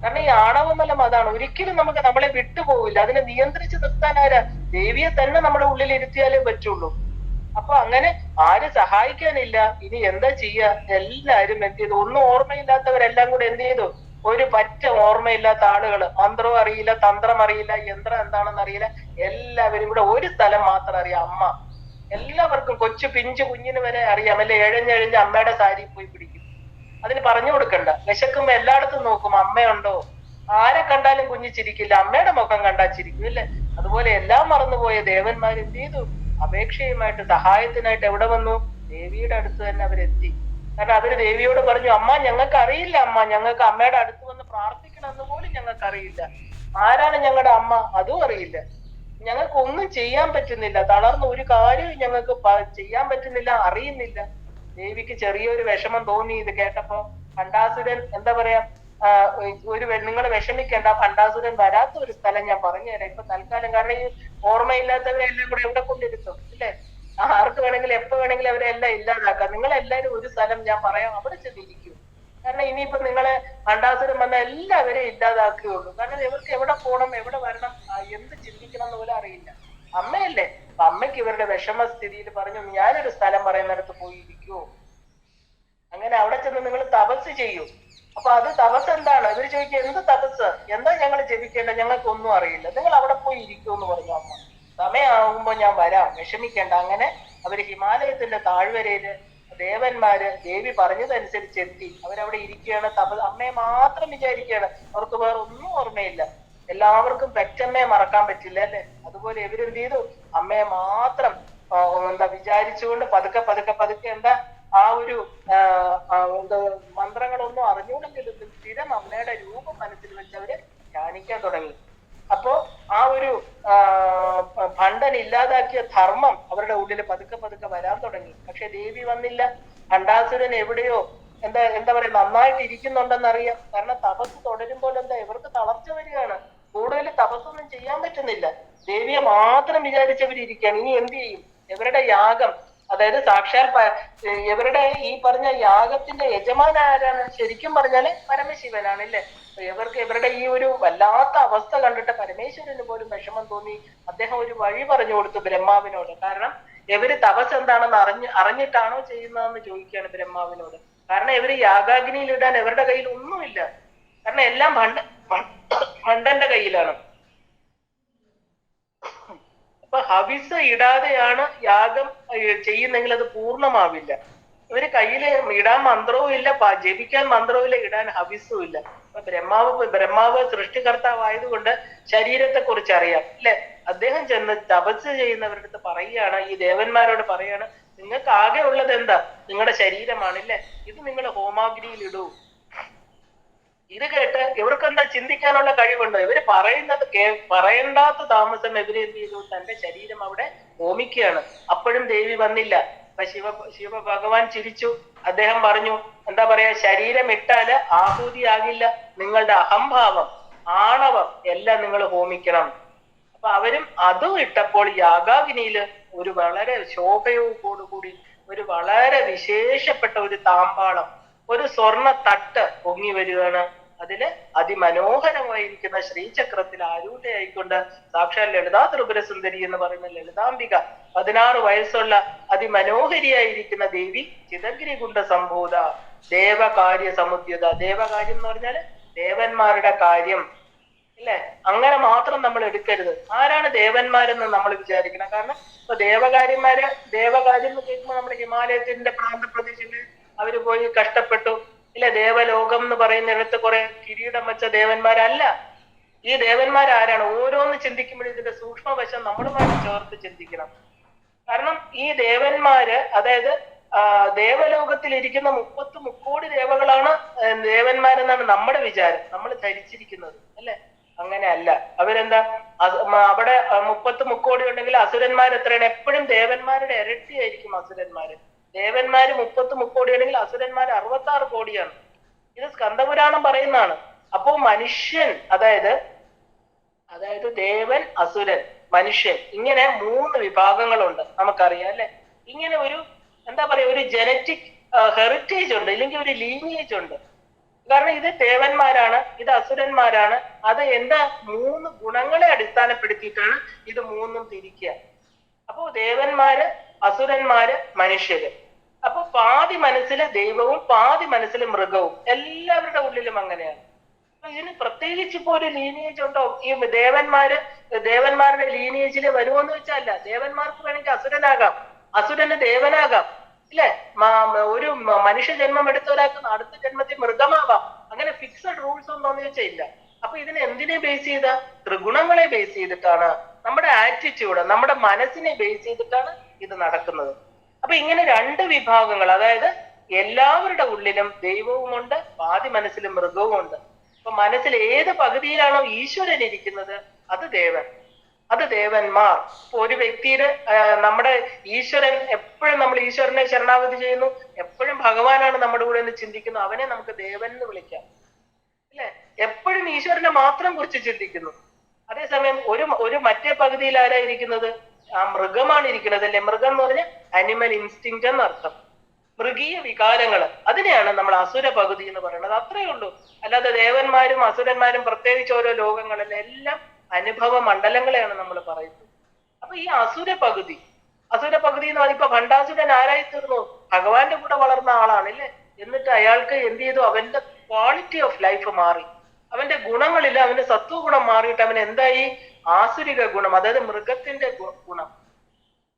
കാരണം ഈ ആണവമലം അതാണ്, ഒരിക്കലും നമുക്ക് നമ്മളെ വിട്ടുപോകില്ല. അതിനെ നിയന്ത്രിച്ച് നിർത്താൻ ആരാ? ദേവിയെ തന്നെ നമ്മുടെ ഉള്ളിൽ ഇരുത്തിയാലേ പറ്റുള്ളൂ. അപ്പൊ അങ്ങനെ ആര് സഹായിക്കാനില്ല. ഇനി എന്താ ചെയ്യാ? എല്ലാരും എന്ത് ചെയ്തു? ഒന്നും ഓർമ്മയില്ലാത്തവരെല്ലാം കൂടെ എന്ത് ചെയ്തു? ഒരു പറ്റ ഓർമ്മയില്ലാത്ത ആളുകള്, മന്ത്രവും അറിയില്ല, തന്ത്രം അറിയില്ല, യന്ത്രം എന്താണെന്ന് അറിയില്ല, എല്ലാവരും കൂടെ ഒരു സ്ഥലം മാത്രം അറിയാം, അമ്മ. എല്ലാവർക്കും കൊച്ചു പിഞ്ചു കുഞ്ഞിന് വരെ അറിയാം, അല്ലെ? എഴഞ്ഞെഴഞ്ഞ് അമ്മയുടെ സാരി പോയി പിടിക്കും. അതിന് പറഞ്ഞു കൊടുക്കണ്ട. വിശക്കുമ്പോ എല്ലായിടത്തും നോക്കും, അമ്മയുണ്ടോ? ആരെ കണ്ടാലും കുഞ്ഞു ചിരിക്കില്ല, അമ്മയുടെ മുഖം കണ്ടാൽ ചിരിക്കും, ഇല്ലേ? അതുപോലെ എല്ലാം മറന്നുപോയ ദേവന്മാർ എന്ത് ചെയ്തു? അപേക്ഷയുമായിട്ട് സഹായത്തിനായിട്ട് എവിടെ വന്നു? ദേവിയുടെ അടുത്ത് തന്നെ അവരെത്തി. കാരണം അവര് ദേവിയോട് പറഞ്ഞു, അമ്മ ഞങ്ങൾക്ക് അറിയില്ല, അമ്മ ഞങ്ങൾക്ക് അമ്മയുടെ അടുത്ത് വന്ന് പ്രാർത്ഥിക്കണമെന്ന് പോലും ഞങ്ങൾക്ക് അറിയില്ല. ആരാണ് ഞങ്ങളുടെ അമ്മ? അതും അറിയില്ല. ഞങ്ങൾക്ക് ഒന്നും ചെയ്യാൻ പറ്റുന്നില്ല, തളർന്ന് ഒരു കാര്യവും ഞങ്ങൾക്ക് ചെയ്യാൻ പറ്റുന്നില്ല, അറിയുന്നില്ല. ദേവിക്ക് ചെറിയൊരു വിഷമം തോന്നി ഇത് കേട്ടപ്പോ. ഭണ്ഡാസുരൻ എന്താ പറയാ നിങ്ങൾ വിഷമിക്കേണ്ട, ഭണ്ഡാസുരൻ വരാത്ത ഒരു സ്ഥലം ഞാൻ പറഞ്ഞുതരാം ഇപ്പൊ തൽക്കാലം. കാരണം ഈ ഓർമ്മയില്ലാത്തവരെ എല്ലാം കൂടെ എവിടെ കൊണ്ടിരുത്തും ഇല്ലേ? ആർക്ക് വേണമെങ്കിലും എപ്പോ വേണമെങ്കിലും അവരെ എല്ലാം ഇല്ലാതാക്കാം. നിങ്ങൾ എല്ലാവരും ഒരു സ്ഥലം ഞാൻ പറയാം, അവിടെ ചെന്നിരിക്കൂ. കാരണം ഇനിയിപ്പോ നിങ്ങളെ ഭണ്ഡാസുരൻ വന്ന എല്ലാവരെയും ഇല്ലാതാക്കുകയുള്ളൂ. കാരണം ഇവർക്ക് എവിടെ പോകണം, എവിടെ വരണം, എന്ത് ചിന്തിക്കണം എന്ന് പോലും അറിയില്ല. അമ്മയല്ലേ, അപ്പൊ അമ്മയ്ക്ക് ഇവരുടെ വിഷമ സ്ഥിതിയിൽ പറഞ്ഞു, ഞാനൊരു സ്ഥലം പറയുന്നിടത്ത് പോയി ഇരിക്കുവോ? അങ്ങനെ അവിടെ ചെന്ന് നിങ്ങൾ തപസ് ചെയ്യൂ. അപ്പൊ അത് തപസ് എന്താണ്? ഇവര് ചോദിക്കുക, എന്ത് തപസ്, എന്താ ഞങ്ങൾ ജപിക്കേണ്ട, ഞങ്ങൾക്കൊന്നും അറിയില്ല, നിങ്ങൾ അവിടെ പോയി ഇരിക്കൂ എന്ന് പറഞ്ഞു അമ്മ. സമയമാകുമ്പോ ഞാൻ വരാം, വിഷമിക്കേണ്ട. അങ്ങനെ അവര് ഹിമാലയത്തിന്റെ താഴ്വരയില് ദേവന്മാര് ദേവി പറഞ്ഞതനുസരിച്ച് എത്തി. അവരവിടെ ഇരിക്കുകയാണ്, അമ്മയെ മാത്രം വിചാരിക്കുകയാണ്. അവർക്ക് വേറെ ഒന്നും ഓർമ്മയില്ല. എല്ലാവർക്കും പെറ്റമ്മയെ മറക്കാൻ പറ്റില്ല അല്ലെ? അതുപോലെ ഇവരെന്ത് ചെയ്തു? അമ്മയെ മാത്രം വിചാരിച്ചുകൊണ്ട് പതുക്കെ പതുക്കെ പതുക്കെ ആ ഒരു മന്ത്രങ്ങളൊന്നും അറിഞ്ഞുകൊണ്ടെങ്കിലും സ്ഥിരം അമ്മയുടെ രൂപം മനസ്സിൽ വെച്ച് അവര് ധ്യാനിക്കാൻ തുടങ്ങി. അപ്പോ ആ ഒരു ഭണ്ഡൻ ഇല്ലാതാക്കിയ ധർമ്മം അവരുടെ ഉള്ളിൽ പതുക്കെ പതുക്കെ വരാൻ തുടങ്ങി. പക്ഷെ ദേവി വന്നില്ല. ഭണ്ഡാസുരൻ എവിടെയോ എന്താ പറയാ നന്നായിട്ട് ഇരിക്കുന്നുണ്ടെന്നറിയാം. കാരണം തപസ് തുടരുമ്പോൾ ഇവർക്ക് തളർച്ച വരികയാണ്. കൂടുതൽ തപസ്സൊന്നും ചെയ്യാൻ പറ്റുന്നില്ല. ദേവിയെ മാത്രം വിചാരിച്ചവരിയ്ക്കുകയാണ്. ഇനി എന്ത് ചെയ്യും? ഇവരുടെ യാഗം, അതായത് സാക്ഷാൽ ഇവരുടെ ഈ പറഞ്ഞ യാഗത്തിന്റെ യജമാന ആരാണ്? ശരിക്കും പറഞ്ഞാല് പരമശിവനാണ് അല്ലേ? ഇവരുടെ ഈ ഒരു വല്ലാത്ത അവസ്ഥ കണ്ടിട്ട് പരമേശ്വരന് പോലും വിഷമം തോന്നി. അദ്ദേഹം ഒരു വഴി പറഞ്ഞു കൊടുത്തു ബ്രഹ്മാവിനോട്. കാരണം ഇവര് തപസ് എന്താണെന്ന് അറിഞ്ഞിട്ടാണോ ചെയ്യുന്നതെന്ന് ചോദിക്കുകയാണ് ബ്രഹ്മാവിനോട്. കാരണം ഇവര് യാഗാഗ്നിയിൽ ഇടാൻ ഇവരുടെ കയ്യിൽ ഒന്നുമില്ല. കാരണം എല്ലാം ഭണ്ഡന്റെ കയ്യിലാണ്. അപ്പൊ ഹവിസ് ഇടാതെയാണ് യാഗം ചെയ്യുന്നെങ്കിൽ അത് പൂർണ്ണമാവില്ല. ഇവര് കയ്യില് ഇടാൻ മന്ത്രവും ഇല്ല, ജപിക്കാൻ മന്ത്രവും ഇല്ല, ഇടാൻ ഹവിസും ഇല്ല. അപ്പൊ ബ്രഹ്മാവ് സൃഷ്ടികർത്താവായതുകൊണ്ട് ശരീരത്തെ കുറിച്ച് അറിയാം അല്ലെ? അദ്ദേഹം ചെന്ന് തപസ് ചെയ്യുന്നവരുടെ അടുത്ത് പറയുകയാണ്, ഈ ദേവന്മാരോട് പറയാണ്, നിങ്ങൾക്ക് ആകെ ഉള്ളത് എന്താ? നിങ്ങളുടെ ശരീരമാണ് ഇല്ലേ? ഇത് നിങ്ങൾ ഹോമാഗ്നിയിൽ ഇടൂ. ഇത് കേട്ട് ഇവർക്ക് എന്താ ചിന്തിക്കാനുള്ള കഴിവുണ്ടോ? ഇവര് പറയുന്നത് പറയണ്ടാത്ത താമസം ഇവര് എന്ത് ചെയ്തു? തന്റെ ശരീരം അവിടെ ഹോമിക്കുകയാണ്. അപ്പോഴും ദേവി വന്നില്ല. അപ്പൊ ശിവ ഭഗവാൻ ചിരിച്ചു. അദ്ദേഹം പറഞ്ഞു, എന്താ പറയാ, ശരീരം ഇട്ടാല് ആഹൂതിയാകില്ല. നിങ്ങളുടെ അഹംഭാവം, ആണവം എല്ലാം നിങ്ങൾ ഹോമിക്കണം. അപ്പൊ അവരും അതും ഇട്ടപ്പോൾ യാഗാഗ്നിയില് ഒരു വളരെ ശോഭയോടുകൂടി ഒരു വളരെ വിശേഷപ്പെട്ട ഒരു താമ്പാളം, ഒരു സ്വർണ്ണ തട്ട് പൊങ്ങി വരികയാണ്. അതില് അതിമനോഹരമായിരിക്കുന്ന ശ്രീചക്രത്തിൽ ആരൂഢയായിക്കൊണ്ട് സാക്ഷാൽ ലളിതാ ത്രിപുരസുന്ദരി എന്ന് പറയുന്ന ലളിതാംബിക, 16 വയസ്സുള്ള അതിമനോഹരിയായിരിക്കുന്ന ദേവി, ചിതഗ്രികുണ്ട സംഭൂത, ദേവകാര്യ സമുദ്യുത. ദേവകാര്യം എന്ന് പറഞ്ഞാല് ദേവന്മാരുടെ കാര്യം ഇല്ലേ? അങ്ങനെ മാത്രം നമ്മൾ എടുക്കരുത്. ആരാണ് ദേവന്മാരെന്ന് നമ്മൾ വിചാരിക്കണം. കാരണം ഇപ്പൊ ദേവകാര്യം എന്ന് കേൾക്കുമ്പോൾ നമ്മുടെ ഹിമാലയത്തിന്റെ പ്രാന്തപ്രദേശങ്ങളിൽ അവര് പോയി കഷ്ടപ്പെട്ടു ഇല്ല. ദേവലോകം എന്ന് പറയുന്നിടത്ത് കുറെ കിരീടം വെച്ച ദേവന്മാരല്ല. ഈ ദേവന്മാരാരാണ്? ഓരോന്ന് ചിന്തിക്കുമ്പോഴും ഇതിന്റെ സൂക്ഷ്മവശം നമ്മളുമായി ചേർത്ത് ചിന്തിക്കണം. കാരണം ഈ ദേവന്മാര്, അതായത് ദേവലോകത്തിൽ ഇരിക്കുന്ന 30 മുക്കോടി ദേവകളാണ് ദേവന്മാരെന്നാണ് നമ്മുടെ വിചാരം, നമ്മൾ ധരിച്ചിരിക്കുന്നത് അല്ലെ? അങ്ങനെ അല്ല. അവരെന്താ, അവിടെ 30 മുക്കോടി ഉണ്ടെങ്കിൽ അസുരന്മാർ എത്രയാണ്? എപ്പോഴും ദേവന്മാരുടെ ഇരട്ടിയായിരിക്കും അസുരന്മാര്. ദേവന്മാര് 30 മുക്കോടി ആണെങ്കിൽ അസുരന്മാർ 66 കോടിയാണ്. ഇത് സ്കന്ദപുരാണം പറയുന്നതാണ്. അപ്പോ മനുഷ്യൻ, അതായത് ദേവൻ, അസുരൻ, മനുഷ്യൻ, ഇങ്ങനെ 3 വിഭാഗങ്ങളുണ്ട് നമുക്കറിയാം അല്ലെ? ഇങ്ങനെ ഒരു എന്താ പറയാ, ഒരു ജനറ്റിക് ഹെറിറ്റേജ് ഉണ്ട്, ഇല്ലെങ്കിൽ ഒരു ലീനിയേജ് ഉണ്ട്. കാരണം ഇത് ദേവന്മാരാണ്, ഇത് അസുരന്മാരാണ്. അത് എന്താ 3 ഗുണങ്ങളെ അടിസ്ഥാനപ്പെടുത്തിയിട്ടാണ് ഇത് 3ഉം തിരിക്കുക. അപ്പോ ദേവന്മാര്, അസുരന്മാര്, മനുഷ്യര്. അപ്പൊ പാതി മനസ്സില് ദൈവവും പാതി മനസ്സില് മൃഗവും. എല്ലാവരുടെ ഉള്ളിലും അങ്ങനെയാണ്. അപ്പൊ ഇതിന് പ്രത്യേകിച്ച് ഇപ്പോ ഒരു ലീനിയേജ് ഉണ്ടോ? ഈ ദേവന്മാരുടെ ലീനിയേജില് വരുമോന്ന് വെച്ചാൽ ദേവന്മാർക്ക് വേണമെങ്കിൽ അസുരനാകാം, അസുരന് ദേവനാകാം ഇല്ലേ? ഒരു മനുഷ്യ ജന്മം എടുത്ത ഒരാൾക്ക് അടുത്ത ജന്മത്തിൽ മൃഗമാവാം. അങ്ങനെ ഫിക്സഡ് റൂൾസ് ഉണ്ടോന്ന് ചോദിച്ചാൽ ഇല്ല. അപ്പൊ ഇതിനെ എന്തിനെ ബേസ് ചെയ്ത? ത്രിഗുണങ്ങളെ ബേസ് ചെയ്തിട്ടാണ്, നമ്മുടെ ആറ്റിറ്റ്യൂഡ്, നമ്മുടെ മനസ്സിനെ ബേസ് ചെയ്തിട്ടാണ് ഇത് നടക്കുന്നത്. അപ്പൊ ഇങ്ങനെ 2 വിഭാഗങ്ങൾ, അതായത് എല്ലാവരുടെ ഉള്ളിലും ദൈവവുമുണ്ട്, പാതി മനസ്സിലും മൃഗവും ഉണ്ട്. അപ്പൊ മനസ്സിൽ ഏത് പകുതിയിലാണോ ഈശ്വരൻ ഇരിക്കുന്നത് അത് ദേവൻ, അത് ദേവന്മാർ. ഇപ്പൊ ഒരു വ്യക്തിയുടെ നമ്മുടെ ഈശ്വരൻ, എപ്പോഴും നമ്മൾ ഈശ്വരനെ ശരണാഗതി ചെയ്യുന്നു, എപ്പോഴും ഭഗവാനാണ് നമ്മുടെ കൂടെ എന്ന് ചിന്തിക്കുന്നു, അവനെ നമുക്ക് ദേവൻ എന്ന് വിളിക്കാം. അല്ലെ? എപ്പോഴും ഈശ്വരനെ മാത്രം കുറിച്ച് ചിന്തിക്കുന്നു. അതേസമയം ഒരു മറ്റേ പകുതിയിൽ ആരായിരിക്കുന്നത്? ആ മൃഗമാണ് ഇരിക്കുന്നത് അല്ലെ? മൃഗം എന്ന് പറഞ്ഞാൽ അനിമൽ ഇൻസ്റ്റിങ് എന്നർത്ഥം. മൃഗീയ വികാരങ്ങൾ, അതിനെയാണ് നമ്മൾ അസുര പകുതി എന്ന് പറയുന്നത്. അത്രയേ ഉള്ളൂ. അല്ലാതെ ദേവന്മാരും അസുരന്മാരും പ്രത്യേകിച്ച് ഓരോ ലോകങ്ങളല്ല, എല്ലാം അനുഭവ മണ്ഡലങ്ങളെയാണ് നമ്മൾ പറയുന്നത്. അപ്പൊ ഈ അസുര പകുതി എന്ന് പറഞ്ഞാൽ ഇപ്പൊ ഭണ്ഡാസുരൻ ആരായി തീർന്നു? ഭഗവാന്റെ കൂടെ വളർന്ന ആളാണ് അല്ലേ? എന്നിട്ട് അയാൾക്ക് എന്ത് ചെയ്തു? അവന്റെ ക്വാളിറ്റി ഓഫ് ലൈഫ് മാറി, അവന്റെ ഗുണങ്ങളില്ല, അവന്റെ സത്വഗുണം മാറിയിട്ട് അവൻ എന്തായി? ആസുരിക ഗുണം, അതായത് മൃഗത്തിന്റെ ഗുണം.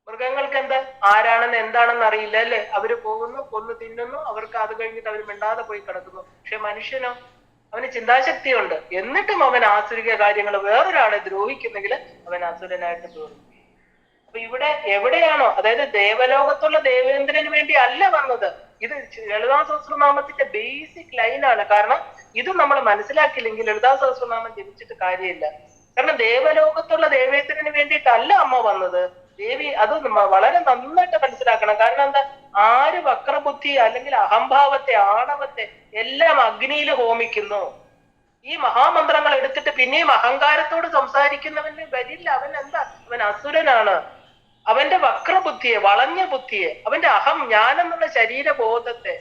മൃഗങ്ങൾക്ക് എന്താ? ആരാണെന്ന് എന്താണെന്ന് അറിയില്ല അല്ലെ? അവര് പോകുന്നു, കൊന്നു തിന്നുന്നു, അവർക്ക് അത് കഴിഞ്ഞിട്ട് അവർ മിണ്ടാതെ പോയി കിടക്കുന്നു. പക്ഷെ മനുഷ്യനോ? അവന് ചിന്താശക്തിയുണ്ട്, എന്നിട്ടും അവൻ ആസുരിക കാര്യങ്ങൾ വേറൊരാളെ ദ്രോഹിക്കുന്നെങ്കിൽ അവൻ അസുരനായിട്ട് തീർന്നു. അപ്പൊ ഇവിടെ എവിടെയാണോ, അതായത് ദേവലോകത്തുള്ള ദേവേന്ദ്രന് വേണ്ടി അല്ല വന്നത്. ഇത് ലളിതാ സഹസ്രനാമത്തിന്റെ ബേസിക് ലൈനാണ്. കാരണം ഇത് നമ്മൾ മനസ്സിലാക്കിയില്ലെങ്കിൽ ലളിതാ സഹസ്രനാമം ജപിച്ചിട്ട് കാര്യമില്ല. കാരണം ദേവലോകത്തുള്ള ദേവേന്ദ്രന് വേണ്ടിയിട്ടല്ല അമ്മ വന്നത്. ദേവി അത് വളരെ നന്നായിട്ട് മനസ്സിലാക്കണം. കാരണം എന്താ? ആര് വക്രബുദ്ധി അല്ലെങ്കിൽ അഹംഭാവത്തെ, ആണവത്തെ എല്ലാം അഗ്നിയിൽ ഹോമിക്കുന്നു. ഈ മഹാമന്ത്രങ്ങൾ എടുത്തിട്ട് പിന്നെയും അഹങ്കാരത്തോട് സംസാരിക്കുന്നവന് വരില്ല. അവൻ എന്താ? അവൻ അസുരനാണ്. അവന്റെ വക്രബുദ്ധിയെ, വളഞ്ഞ ബുദ്ധിയെ, അവന്റെ അഹം, ഞാനെന്നുള്ള ശരീരബോധത്തെ,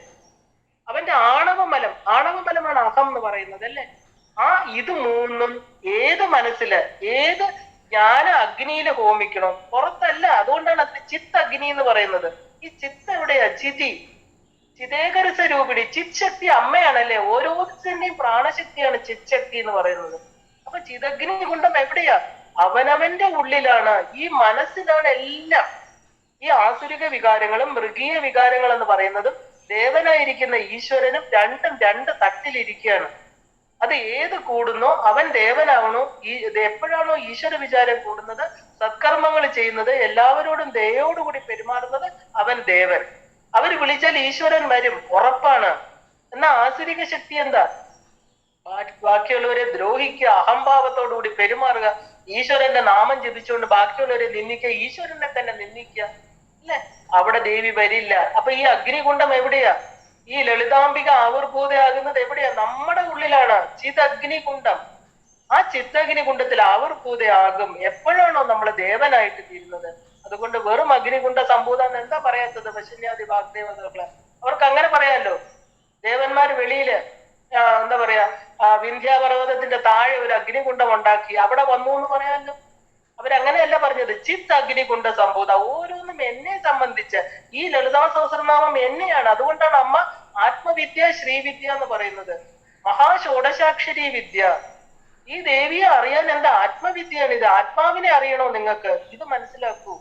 അവന്റെ ആണവമലമാണ് അഹം എന്ന് പറയുന്നത് അല്ലെ? ആ ഇത് മൂന്നും ഏത് മനസ്സില്, ഏത് ജ്ഞാന അഗ്നിയിൽ ഹോമിക്കണോ? പുറത്തല്ല. അതുകൊണ്ടാണ് അത് ചിത്ത് അഗ്നി എന്ന് പറയുന്നത്. ഈ ചിത്ത് എവിടെയാ? ചിതേകര സ്വരൂപിണി, ചിത് ശക്തി അമ്മയാണല്ലേ? ഓരോരുത്തരുടെയും പ്രാണശക്തിയാണ് ചിത് ശക്തി എന്ന് പറയുന്നത്. അപ്പൊ ചിതഗ്നി കുണ്ടം എവിടെയാ? അവനവന്റെ ഉള്ളിലാണ്, ഈ മനസ്സിലാണ് എല്ലാം. ഈ ആസുരിക വികാരങ്ങളും മൃഗീയ വികാരങ്ങൾ എന്ന് പറയുന്നതും ദേവനായിരിക്കുന്ന ഈശ്വരനും രണ്ടും രണ്ട് തട്ടിലിരിക്കുകയാണ്. അത് ഏത് കൂടുന്നോ അവൻ ദേവനാവണോ. എപ്പോഴാണോ ഈശ്വര വിചാരം കൂടുന്നത്, സത്കർമ്മങ്ങൾ ചെയ്യുന്നത്, എല്ലാവരോടും ദയോടുകൂടി പെരുമാറുന്നത്, അവൻ ദേവൻ. അവര് വിളിച്ചാൽ ഈശ്വരൻ വരും, ഉറപ്പാണ്. എന്നാ ആസുരിക ശക്തി എന്താ? ബാക്കിയുള്ളവരെ ദ്രോഹിക്കുക, അഹംഭാവത്തോടുകൂടി പെരുമാറുക, ഈശ്വരന്റെ നാമം ജപിച്ചുകൊണ്ട് ബാക്കിയുള്ളവരെ നിന്ദിക്കുക, ഈശ്വരനെ തന്നെ നിന്ദിക്കുക അല്ലെ? അവിടെ ദേവി വരില്ല. അപ്പൊ ഈ അഗ്നികുണ്ഡം എവിടെയാ? ഈ ലളിതാംബിക ആവിർഭൂതയാകുന്നത് എവിടെയാ? നമ്മുടെ ഉള്ളിലാണ് ചിതഗ്നികുണ്ഡം. ആ ചിത്തഗ്നികുണ്ഡത്തിൽ ആവിർഭൂതയാകും എപ്പോഴാണോ നമ്മൾ ദേവനായിട്ട് തീരുന്നത്. അതുകൊണ്ട് വെറും അഗ്നികുണ്ഡ സംഭൂതം എന്താ പറയാത്തത്? പശന്യാദി വാഗ്ദേവതകളെ അവർക്ക് അങ്ങനെ പറയാമല്ലോ. ദേവന്മാര് വെളിയില് എന്താ പറയാ, വിന്ധ്യാപർവ്വതത്തിന്റെ താഴെ ഒരു അഗ്നികുണ്ഡം ഉണ്ടാക്കി അവിടെ വന്നു എന്ന് പറയാമല്ലോ. അവരങ്ങനെയല്ല പറഞ്ഞത്. ചിത്ത് അഗ്നികുണ്ഡ സംഭൂത. ഓരോന്നും എന്നെ സംബന്ധിച്ച്. ഈ ലളിതാ സഹസ്രനാമം എന്നെയാണ്. അതുകൊണ്ടാണ് അമ്മ ആത്മവിദ്യ ശ്രീവിദ്യ എന്ന് പറയുന്നത്. മഹാഷോഡശാക്ഷരി വിദ്യ. ഈ ദേവിയെ അറിയാൻ എന്താ? ആത്മവിദ്യയാണ് ഇത്. ആത്മാവിനെ അറിയണോ നിങ്ങൾക്ക്? ഇത് മനസ്സിലാക്കൂ.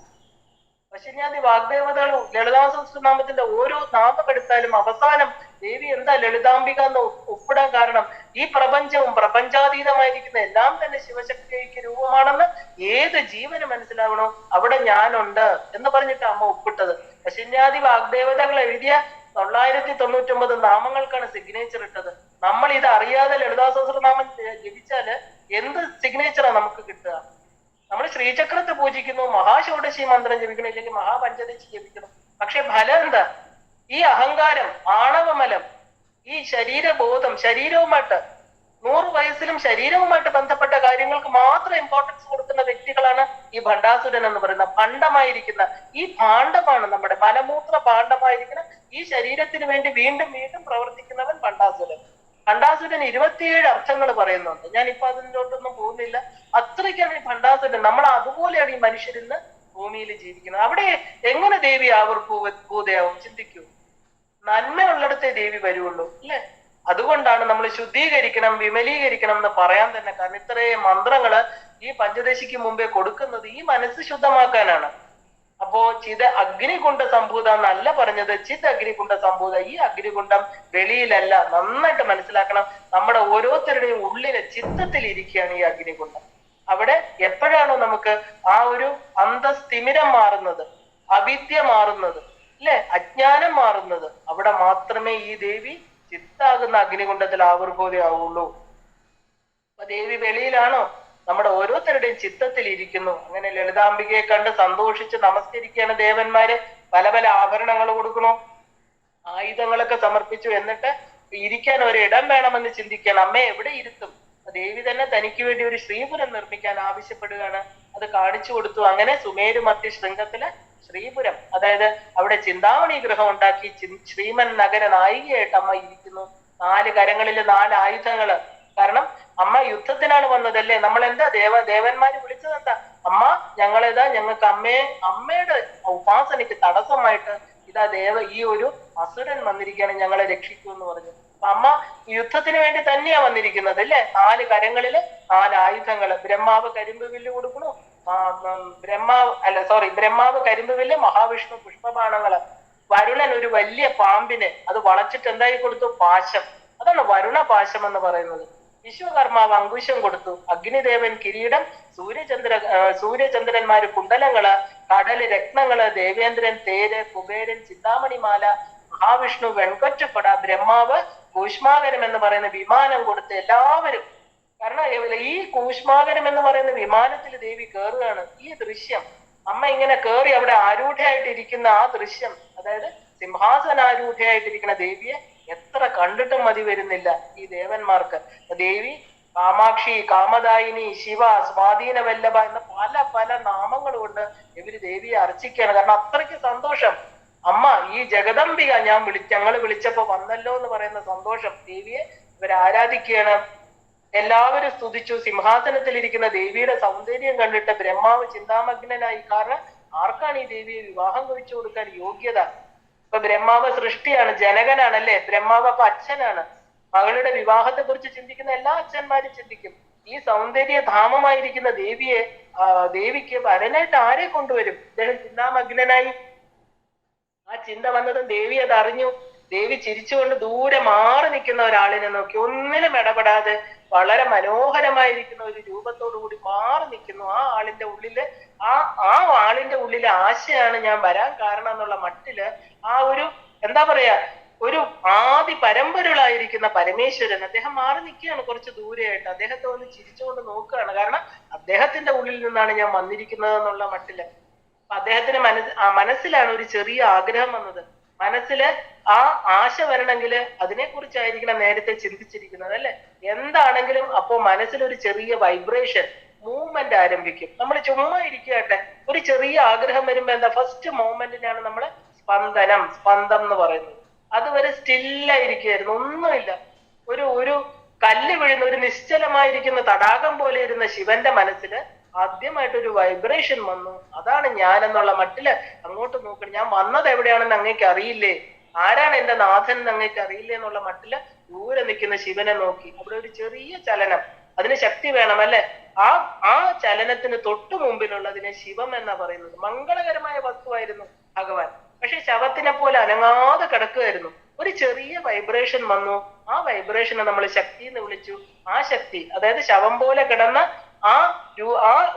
പശന്യാദി വാഗ്ദേവതകൾ ലളിതാ സഹസ്രനാമത്തിന്റെ ഓരോ നാമം എടുത്താലും അവസാനം ദേവി എന്താ ലളിതാംബിക എന്ന് ഒപ്പിടാൻ കാരണം ഈ പ്രപഞ്ചവും പ്രപഞ്ചാതീതമായിരിക്കുന്ന എല്ലാം തന്നെ ശിവശക്തിക്ക് രൂപമാണെന്ന് ഏത് ജീവന് മനസ്സിലാവണോ അവിടെ ഞാനുണ്ട് എന്ന് പറഞ്ഞിട്ട് അമ്മ ഒപ്പിട്ടത്. പശന്യാദി വാഗ്ദേവതകൾ എഴുതിയ 999 നാമങ്ങൾക്കാണ് സിഗ്നേച്ചർ ഇട്ടത്. നമ്മൾ ഇത് അറിയാതെ ലളിതാ സഹസ്രനാമം ജപിച്ചാല് എന്ത് സിഗ്നേച്ചറാ നമുക്ക് കിട്ടുക? നമ്മൾ ശ്രീചക്രത്തെ പൂജിക്കുന്നു, മഹാഷോഡശി മന്ത്രം ജപിക്കണം, ഇല്ലെങ്കിൽ മഹാപഞ്ചദശി ജപിക്കണം. പക്ഷെ ഫലം എന്താ? ഈ അഹങ്കാരം, ആണവമലം, ഈ ശരീരബോധം, ശരീരവുമായിട്ട് 100 വയസ്സിലും ശരീരവുമായിട്ട് ബന്ധപ്പെട്ട കാര്യങ്ങൾക്ക് മാത്രം ഇമ്പോർട്ടൻസ് കൊടുക്കുന്ന വ്യക്തികളാണ് ഈ ഭണ്ഡാസുരൻ എന്ന് പറയുന്ന ഭാണ്ഡമായിരിക്കുന്ന ഈ ഭാണ്ഡമാണ് നമ്മുടെ മലമൂത്ര ഭാണ്ഡമായിരിക്കുന്ന ഈ ശരീരത്തിന് വേണ്ടി വീണ്ടും വീണ്ടും പ്രവർത്തിക്കുന്നവൻ ഭണ്ഡാസുരൻ. ഭണ്ഡാസുരൻ 27 അർത്ഥങ്ങൾ പറയുന്നുണ്ട്. ഞാനിപ്പോ അതിലോട്ടൊന്നും പോകുന്നില്ല. അത്രയ്ക്കാണ് ഈ ഭണ്ഡാസുരൻ. നമ്മൾ അതുപോലെയാണ് ഈ മനുഷ്യരിന്ന് ഭൂമിയിൽ ജീവിക്കുന്നത്. അവിടെ എങ്ങനെ ദേവി ആവിർഭൂതയാവും? ചിന്തിക്കൂ. നന്മയുള്ളിടത്തെ ദേവി വരുള്ളൂ അല്ലെ? അതുകൊണ്ടാണ് നമ്മൾ ശുദ്ധീകരിക്കണം, വിമലീകരിക്കണം എന്ന് പറയാൻ തന്നെ കാരണം. ഇത്രയും മന്ത്രങ്ങള് ഈ പഞ്ചദശിക്ക് മുമ്പേ കൊടുക്കുന്നത് ഈ മനസ്സ് ശുദ്ധമാക്കാനാണ്. അപ്പോ ചിത അഗ്നികുണ്ഡ സംഭൂത എന്നല്ല പറഞ്ഞത്, ചിത് അഗ്നികുണ്ഡ സംഭൂത. ഈ അഗ്നികുണ്ഡം വെളിയിലല്ല. നന്നായിട്ട് മനസ്സിലാക്കണം. നമ്മുടെ ഓരോരുത്തരുടെയും ഉള്ളിലെ ചിത്തത്തിൽ ഇരിക്കുകയാണ് ഈ അഗ്നികുണ്ഡം. അവിടെ എപ്പോഴാണോ നമുക്ക് ആ ഒരു അന്തസ്ഥിമിരം മാറുന്നത്, അവിദ്യ മാറുന്നത് അല്ലെ, അജ്ഞാനം മാറുന്നത്, അവിടെ മാത്രമേ ഈ ദേവി ചിത്താകുന്ന അഗ്നികുണ്ഡത്തിൽ ആവിർഭൂതയാവുള്ളൂ. അപ്പൊ ദേവി വെളിയിലാണോ? നമ്മുടെ ഓരോരുത്തരുടെയും ചിത്തത്തിൽ ഇരിക്കുന്നു. അങ്ങനെ ലളിതാംബികയെ കണ്ട് സന്തോഷിച്ച് നമസ്കരിക്കുകയാണ് ദേവന്മാര്. പല പല ആഭരണങ്ങൾ കൊടുക്കണോ, ആയുധങ്ങളൊക്കെ സമർപ്പിച്ചു. എന്നിട്ട് ഇരിക്കാൻ ഒരു ഇടം വേണമെന്ന് ചിന്തിക്കാൻ അമ്മയെ എവിടെ ഇരുത്തും? ദേവി തന്നെ തനിക്ക് വേണ്ടി ഒരു ശ്രീപുരം നിർമ്മിക്കാൻ ആവശ്യപ്പെടുകയാണ്. അത് കാണിച്ചു കൊടുത്തു. അങ്ങനെ സുമേരു മധ്യ ശൃംഗത്തിലെ ശ്രീപുരം, അതായത് അവിടെ ചിന്താമണി ഗൃഹം ഉണ്ടാക്കി ശ്രീമൻ നഗര നായികയായിട്ട് അമ്മ ഇരിക്കുന്നു. 4 കരങ്ങളില് 4 ആയുധങ്ങള്. കാരണം അമ്മ യുദ്ധത്തിനാണ് വന്നതല്ലേ. നമ്മൾ എന്താ ദേവന്മാര് വിളിച്ചത് എന്താ? അമ്മ ഞങ്ങൾക്ക് അമ്മയുടെ ഉപാസനയ്ക്ക് തടസ്സമായിട്ട് ഇതാ ഈ ഒരു അസുരൻ വന്നിരിക്കുകയാണ്, ഞങ്ങളെ രക്ഷിക്കൂ എന്ന് പറഞ്ഞു. അപ്പൊ അമ്മ യുദ്ധത്തിന് വേണ്ടി തന്നെയാ വന്നിരിക്കുന്നത് അല്ലേ. 4 കരങ്ങളില് 4 ആയുധങ്ങള്. ബ്രഹ്മാവ് കരിമ്പ് വില്ല് കൊടുക്കണു, ബ്രഹ്മാവ് കരിമ്പ് വില്ല്, മഹാവിഷ്ണു പുഷ്പബാണങ്ങള്, വരുണൻ ഒരു വലിയ പാമ്പിനെ അത് വളച്ചിട്ട് എന്തായി കൊടുത്തു? പാശം. അതാണ് വരുണ പാശം എന്ന് പറയുന്നത്. വിശ്വകർമാവ് അങ്കുശം കൊടുത്തു, അഗ്നിദേവൻ കിരീടം, സൂര്യചന്ദ്രന്മാര് കുണ്ടലങ്ങള്, കടല് രത്നങ്ങള്, ദേവേന്ദ്രൻ തേര്, കുബേരൻ ചിന്താമണിമാല, മഹാവിഷ്ണു വെൺകൊറ്റപ്പട, ബ്രഹ്മാവ് കൂഷ്മാകരം എന്ന് പറയുന്ന വിമാനം കൊടുത്ത് എല്ലാവരും. കാരണം ഈ കൂഷ്മാകരം എന്ന് പറയുന്ന വിമാനത്തിൽ ദേവി കയറുകയാണ്. ഈ ദൃശ്യം അമ്മ ഇങ്ങനെ കയറി അവിടെ ആരൂഢയായിട്ടിരിക്കുന്ന ആ ദൃശ്യം, അതായത് സിംഹാസനാരൂഢയായിട്ടിരിക്കുന്ന ദേവിയെ എത്ര കണ്ടിട്ടും മതി വരുന്നില്ല ഈ ദേവന്മാർക്ക്. ദേവി കാമാക്ഷി, കാമദായിനി, ശിവ, സ്വാധീന വല്ലഭ എന്ന പല പല നാമങ്ങൾ കൊണ്ട് ഇവര് ദേവിയെ അർച്ചിക്കുകയാണ്. കാരണം അത്രയ്ക്ക് സന്തോഷം. അമ്മ ഈ ജഗദംബിക ഞങ്ങൾ വിളിച്ചപ്പോ വന്നല്ലോ എന്ന് പറയുന്ന സന്തോഷം ദേവിയെ ഇവർ ആരാധിക്കുകയാണ്. എല്ലാവരും സ്തുതിച്ചു. സിംഹാസനത്തിലിരിക്കുന്ന ദേവിയുടെ സൗന്ദര്യം കണ്ടിട്ട് ബ്രഹ്മാവ് ചിന്താമഗ്നനായി. കാരണം ആർക്കാണ് ഈ ദേവിയെ വിവാഹം കഴിച്ചു കൊടുക്കാൻ യോഗ്യത? ഇപ്പൊ ബ്രഹ്മാവ് സൃഷ്ടിയാണ്, ജനകനാണ് അല്ലെ. ബ്രഹ്മാവ് അപ്പൊ അച്ഛനാണ്. മകളുടെ വിവാഹത്തെ കുറിച്ച് ചിന്തിക്കുന്ന എല്ലാ അച്ഛന്മാരും ചിന്തിക്കും, ഈ സൗന്ദര്യ ധാമമായിരിക്കുന്ന ദേവിക്ക് വരനായിട്ട് ആരെ കൊണ്ടുവരും? ഇദ്ദേഹം ചിന്താമഗ്നനായി. ആ ചിന്ത വന്നതും ദേവി അത് അറിഞ്ഞു. ദേവി ചിരിച്ചുകൊണ്ട് ദൂരെ മാറി നിൽക്കുന്ന ഒരാളിനെ നോക്കി, ഒന്നിനും ഇടപെടാതെ വളരെ മനോഹരമായിരിക്കുന്ന ഒരു രൂപത്തോടു കൂടി മാറി നിൽക്കുന്നു. ആ ആളിന്റെ ഉള്ളിലെ ആശയാണ് ഞാൻ വരാൻ കാരണം എന്നുള്ള മട്ടില് ആ ഒരു എന്താ പറയാ, ഒരു ആദി പരമ്പരകളായിരിക്കുന്ന പരമേശ്വരൻ അദ്ദേഹം മാറി നിൽക്കുകയാണ് കുറച്ച് ദൂരെയായിട്ട്. അദ്ദേഹത്തെ ഒന്ന് ചിരിച്ചുകൊണ്ട് നോക്കുകയാണ്. കാരണം അദ്ദേഹത്തിന്റെ ഉള്ളിൽ നിന്നാണ് ഞാൻ വന്നിരിക്കുന്നത് എന്നുള്ള മട്ടില്. അപ്പൊ അദ്ദേഹത്തിന് മനസ്സിലാണ് ഒരു ചെറിയ ആഗ്രഹം വന്നത്. മനസ്സില് ആ ആശ വരണമെങ്കിൽ അതിനെ കുറിച്ചായിരിക്കണം നേരത്തെ ചിന്തിച്ചിരിക്കുന്നത് അല്ലെ. എന്താണെങ്കിലും അപ്പോ മനസ്സിലൊരു ചെറിയ വൈബ്രേഷൻ, മൂവ്മെന്റ് ആരംഭിക്കും. നമ്മൾ ചുമ്മാ ഇരിക്കട്ടെ, ഒരു ചെറിയ ആഗ്രഹം വരുമ്പോ എന്താ, ഫസ്റ്റ് മൂവ്മെന്റിനാണ് നമ്മള് സ്പന്ദം എന്ന് പറയുന്നത്. അതുവരെ സ്റ്റില്ലായിരിക്കുകയായിരുന്നു, ഒന്നുമില്ല. ഒരു കല്ല് വീഴുന്ന ഒരു നിശ്ചലമായിരിക്കുന്ന തടാകം പോലെ ഇരുന്ന ശിവന്റെ മനസ്സില് ആദ്യമായിട്ടൊരു വൈബ്രേഷൻ വന്നു. അതാണ് ഞാൻ എന്നുള്ള മട്ടില് അങ്ങോട്ട് നോക്കണം. ഞാൻ വന്നത് എവിടെയാണെന്ന് അങ്ങേക്ക് അറിയില്ലേ? ആരാണ് എന്റെ നാഥൻ എന്ന് അങ്ങേക്ക് അറിയില്ലേ എന്നുള്ള മട്ടില് ദൂരെ നിൽക്കുന്ന ശിവനെ നോക്കി. അവിടെ ഒരു ചെറിയ ചലനം, അതിന് ശക്തി വേണം അല്ലെ. ആ ചലനത്തിന് തൊട്ടു മുമ്പിലുള്ളതിനെ ശിവം എന്നാ പറയുന്നത്. മംഗളകരമായ വസ്തുവായിരുന്നു ഭഗവാൻ. പക്ഷെ ശവത്തിനെ പോലെ അനങ്ങാതെ കിടക്കുകയായിരുന്നു. ഒരു ചെറിയ വൈബ്രേഷൻ വന്നു. ആ വൈബ്രേഷനെ നമ്മൾ ശക്തി എന്ന് വിളിച്ചു. ആ ശക്തി, അതായത് ശവം പോലെ കിടന്ന ആ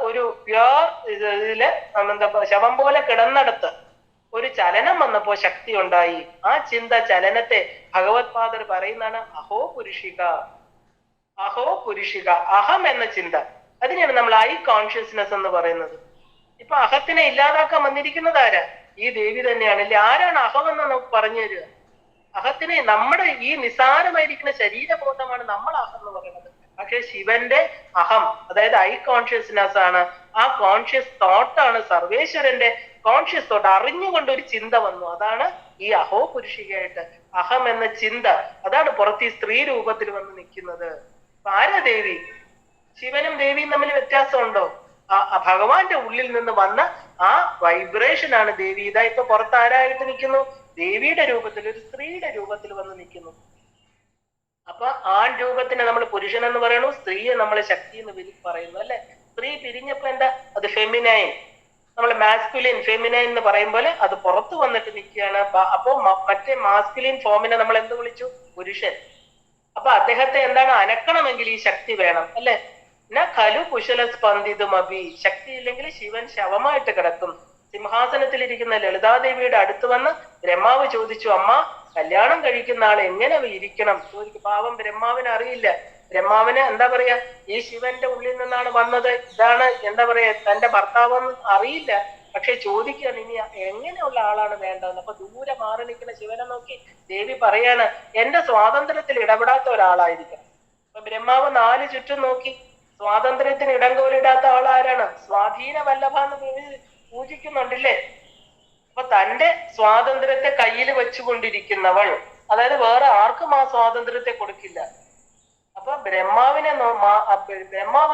ഒരു പ്യോർ ഇതില് ശവം പോലെ കിടന്നിടത്ത് ഒരു ചലനം വന്നപ്പോ ശക്തി ഉണ്ടായി. ആ ചലനത്തെ ഭഗവത് പാദർ പറയുന്നതാണ് അഹോ പുരുഷിക. അഹം എന്ന ചിന്ത, അതിനെയാണ് നമ്മൾ ഐ കോൺഷ്യസ്നെസ് എന്ന് പറയുന്നത്. ഇപ്പൊ അഹത്തിനെ ഇല്ലാതാക്കാൻ വന്നിരിക്കുന്നത് ആരാ? ഈ ദേവി തന്നെയാണ് അല്ലെ. ആരാണ് അഹം എന്ന് നമുക്ക് പറഞ്ഞു തരിക? അഹത്തിനെ നമ്മുടെ ഈ നിസാരമായിരിക്കുന്ന ശരീരബോധമാണ് നമ്മൾ അഹം എന്ന് പറയുന്നത്. പക്ഷെ ശിവന്റെ അഹം, അതായത് ഐ കോൺഷ്യസ്നെസ് ആണ്. ആ കോൺഷ്യസ് തോട്ടാണ് സർവേശ്വരന്റെ കോൺഷ്യസ് തോട്ട്. അറിഞ്ഞുകൊണ്ട് ഒരു ചിന്ത വന്നു. അതാണ് ഈ അഹോ പുരുഷികയായിട്ട് അഹം എന്ന ചിന്ത. അതാണ് പുറത്ത് ഈ സ്ത്രീ രൂപത്തിൽ വന്ന് നിൽക്കുന്നത്. ആരാ ദേവി? ശിവനും ദേവിയും തമ്മിൽ വ്യത്യാസമുണ്ടോ? ഭഗവാന്റെ ഉള്ളിൽ നിന്ന് വന്ന ആ വൈബ്രേഷൻ ആണ് ദേവി. ഇതാ ഇപ്പൊ പുറത്ത് ആരായിട്ട് നിൽക്കുന്നു? ദേവിയുടെ രൂപത്തിൽ, ഒരു സ്ത്രീയുടെ രൂപത്തിൽ വന്ന് നിൽക്കുന്നു. അപ്പൊ ആൺ രൂപത്തിനെ നമ്മൾ പുരുഷൻ എന്ന് പറയുന്നു, സ്ത്രീയെ നമ്മൾ ശക്തി എന്ന് പറയുന്നു അല്ലെ. സ്ത്രീ പിരിഞ്ഞപ്പോ എന്താ, അത് ഫെമിനൈൻ. നമ്മൾ മാസ്കുലിൻ ഫെമിനൈൻ എന്ന് പറയും പോലെ അത് പുറത്തു വന്നിട്ട് നിൽക്കുകയാണ്. അപ്പോ മറ്റേ മാസ്കുലിൻ ഫോമിനെ നമ്മൾ എന്ത് വിളിച്ചു? പുരുഷൻ. അപ്പൊ അദ്ദേഹത്തെ എന്താണ് അനക്കണമെങ്കിൽ ഈ ശക്തി വേണം അല്ലെ. ഖലു കുശല സ്പന്ദിതും അഭി. ശക്തി ഇല്ലെങ്കിൽ ശിവൻ ശവമായിട്ട് കിടക്കും. സിംഹാസനത്തിലിരിക്കുന്ന ലളിതാദേവിയുടെ അടുത്ത് വന്ന് ബ്രഹ്മാവ് ചോദിച്ചു, അമ്മ കല്യാണം കഴിക്കുന്ന ആൾ എങ്ങനെ ഇരിക്കണം ചോദിക്കും. പാവം ബ്രഹ്മാവിന് അറിയില്ല. ബ്രഹ്മാവിന് എന്താ പറയാ, ഈ ശിവന്റെ ഉള്ളിൽ നിന്നാണ് വന്നത്, ഇതാണ് എന്താ പറയാ തന്റെ ഭർത്താവെന്ന് അറിയില്ല. പക്ഷെ ചോദിക്കുകയാണ് ഇനി എങ്ങനെയുള്ള ആളാണ് വേണ്ടതെന്ന്. അപ്പൊ ദൂരെ മാറി നിൽക്കുന്ന ശിവനെ നോക്കി ദേവി പറയാണ് എന്റെ സ്വാതന്ത്ര്യത്തിൽ ഇടപെടാത്ത ഒരാളായിരിക്കണം. അപ്പൊ ബ്രഹ്മാവ് 4 ചുറ്റും നോക്കി സ്വാതന്ത്ര്യത്തിന് ഇടംകോലിടാത്ത ആളാരാണ്? സ്വാധീന വല്ലഭ എന്ന് പൂജിക്കുന്നുണ്ടല്ലേ. അപ്പൊ തന്റെ സ്വാതന്ത്ര്യത്തെ കയ്യിൽ വെച്ചുകൊണ്ടിരിക്കുന്നവൾ, അതായത് വേറെ ആർക്കും ആ സ്വാതന്ത്ര്യത്തെ കൊടുക്കില്ല. അപ്പൊ ബ്രഹ്മാവ്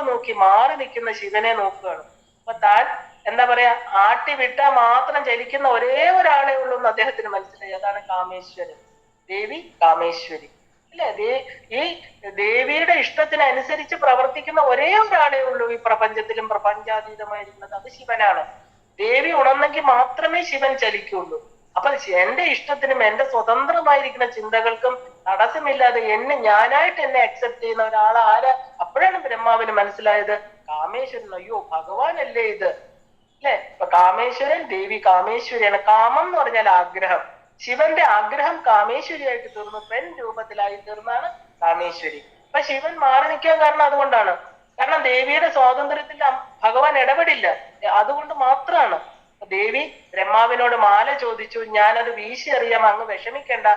നോക്കി മാറി നിൽക്കുന്ന ശിവനെ നോക്കുകയാണ്. അപ്പൊ താൻ എന്താ പറയാ ആട്ടി വിട്ടാ മാത്രം ചലിക്കുന്ന ഒരേ ഒരാളെ ഉള്ളൂ എന്ന് അദ്ദേഹത്തിന് മനസ്സിലായി. അതാണ് കാമേശ്വരൻ, ദേവി കാമേശ്വരി അല്ലെ. ഈ ദേവിയുടെ ഇഷ്ടത്തിനനുസരിച്ച് പ്രവർത്തിക്കുന്ന ഒരേ ഒരാളെ ഉള്ളൂ ഈ പ്രപഞ്ചത്തിലും പ്രപഞ്ചാതീതമായിരിക്കുന്നത്, അത് ശിവനാണ്. ദേവി ഉണർന്നെങ്കിൽ മാത്രമേ ശിവൻ ചലിക്കുള്ളൂ. അപ്പൊ എന്റെ ഇഷ്ടത്തിനും എന്റെ സ്വതന്ത്രമായിരിക്കുന്ന ചിന്തകൾക്കും തടസ്സമില്ലാതെ ഞാനായിട്ട് എന്നെ അക്സെപ്റ്റ് ചെയ്യുന്ന ഒരാൾ ആരാ? അപ്പോഴാണ് ബ്രഹ്മാവിന് മനസ്സിലായത് കാമേശ്വരൻ, അയ്യോ ഭഗവാനല്ലേ ഇത് അല്ലെ. അപ്പൊ കാമേശ്വരൻ, ദേവി കാമേശ്വരിയാണ്. കാമം എന്ന് പറഞ്ഞാൽ ആഗ്രഹം. ശിവന്റെ ആഗ്രഹം കാമേശ്വരിയായിട്ട് തീർന്നു, പെൺ രൂപത്തിലായി തീർന്നാണ് കാമേശ്വരി. അപ്പൊ ശിവൻ മാറി നിൽക്കാൻ കാരണം അതുകൊണ്ടാണ്. കാരണം ദേവിയുടെ സ്വാതന്ത്ര്യത്തിൽ ഭഗവാൻ ഇടപെടില്ല, അതുകൊണ്ട് മാത്രമാണ്. ദേവി ബ്രഹ്മാവിനോട് മാല ചോദിച്ചു, ഞാനത് വീശി അറിയാം, അങ്ങ് വിഷമിക്കേണ്ട,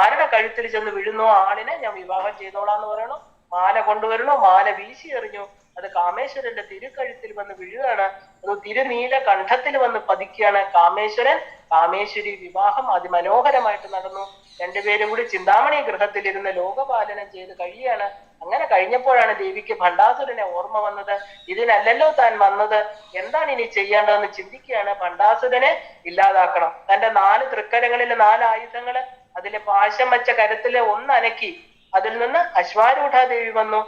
ആരുടെ കഴുത്തിൽ ചെന്ന് വീഴുന്നോ ആളിനെ ഞാൻ വിവാഹം ചെയ്തോളാന്ന് പറയണു. മാല കൊണ്ടുവരണു, മാല വീശി എറിഞ്ഞു, അത് കാമേശ്വരന്റെ തിരുക്കഴുത്തിൽ വന്ന് വീഴുകയാണ്. അത് തിരുനീല കണ്ഠത്തിൽ വന്ന് പതിക്കുകയാണ്. കാമേശ്വരൻ കാമേശ്വരി വിവാഹം അതിമനോഹരമായിട്ട് നടന്നു. രണ്ടുപേരും കൂടി ചിന്താമണി ഗൃഹത്തിലിരുന്ന് ലോകപാലനം ചെയ്ത് കഴിയാണ്. അങ്ങനെ കഴിഞ്ഞപ്പോഴാണ് ദേവിക്ക് ഭണ്ഡാസുരനെ ഓർമ്മ വന്നത്. ഇതിനല്ലല്ലോ താൻ വന്നത്, എന്താണ് ഇനി ചെയ്യേണ്ടതെന്ന് ചിന്തിക്കുകയാണ്. ഭണ്ഡാസുരനെ ഇല്ലാതാക്കണം. തന്റെ 4 തൃക്കരങ്ങളിലെ 4 ആയുധങ്ങള്, അതിലെ പാശം വെച്ച കരത്തിലെ ഒന്നനക്കി അതിൽ നിന്ന് അശ്വാരൂഢാദേവി വന്നു.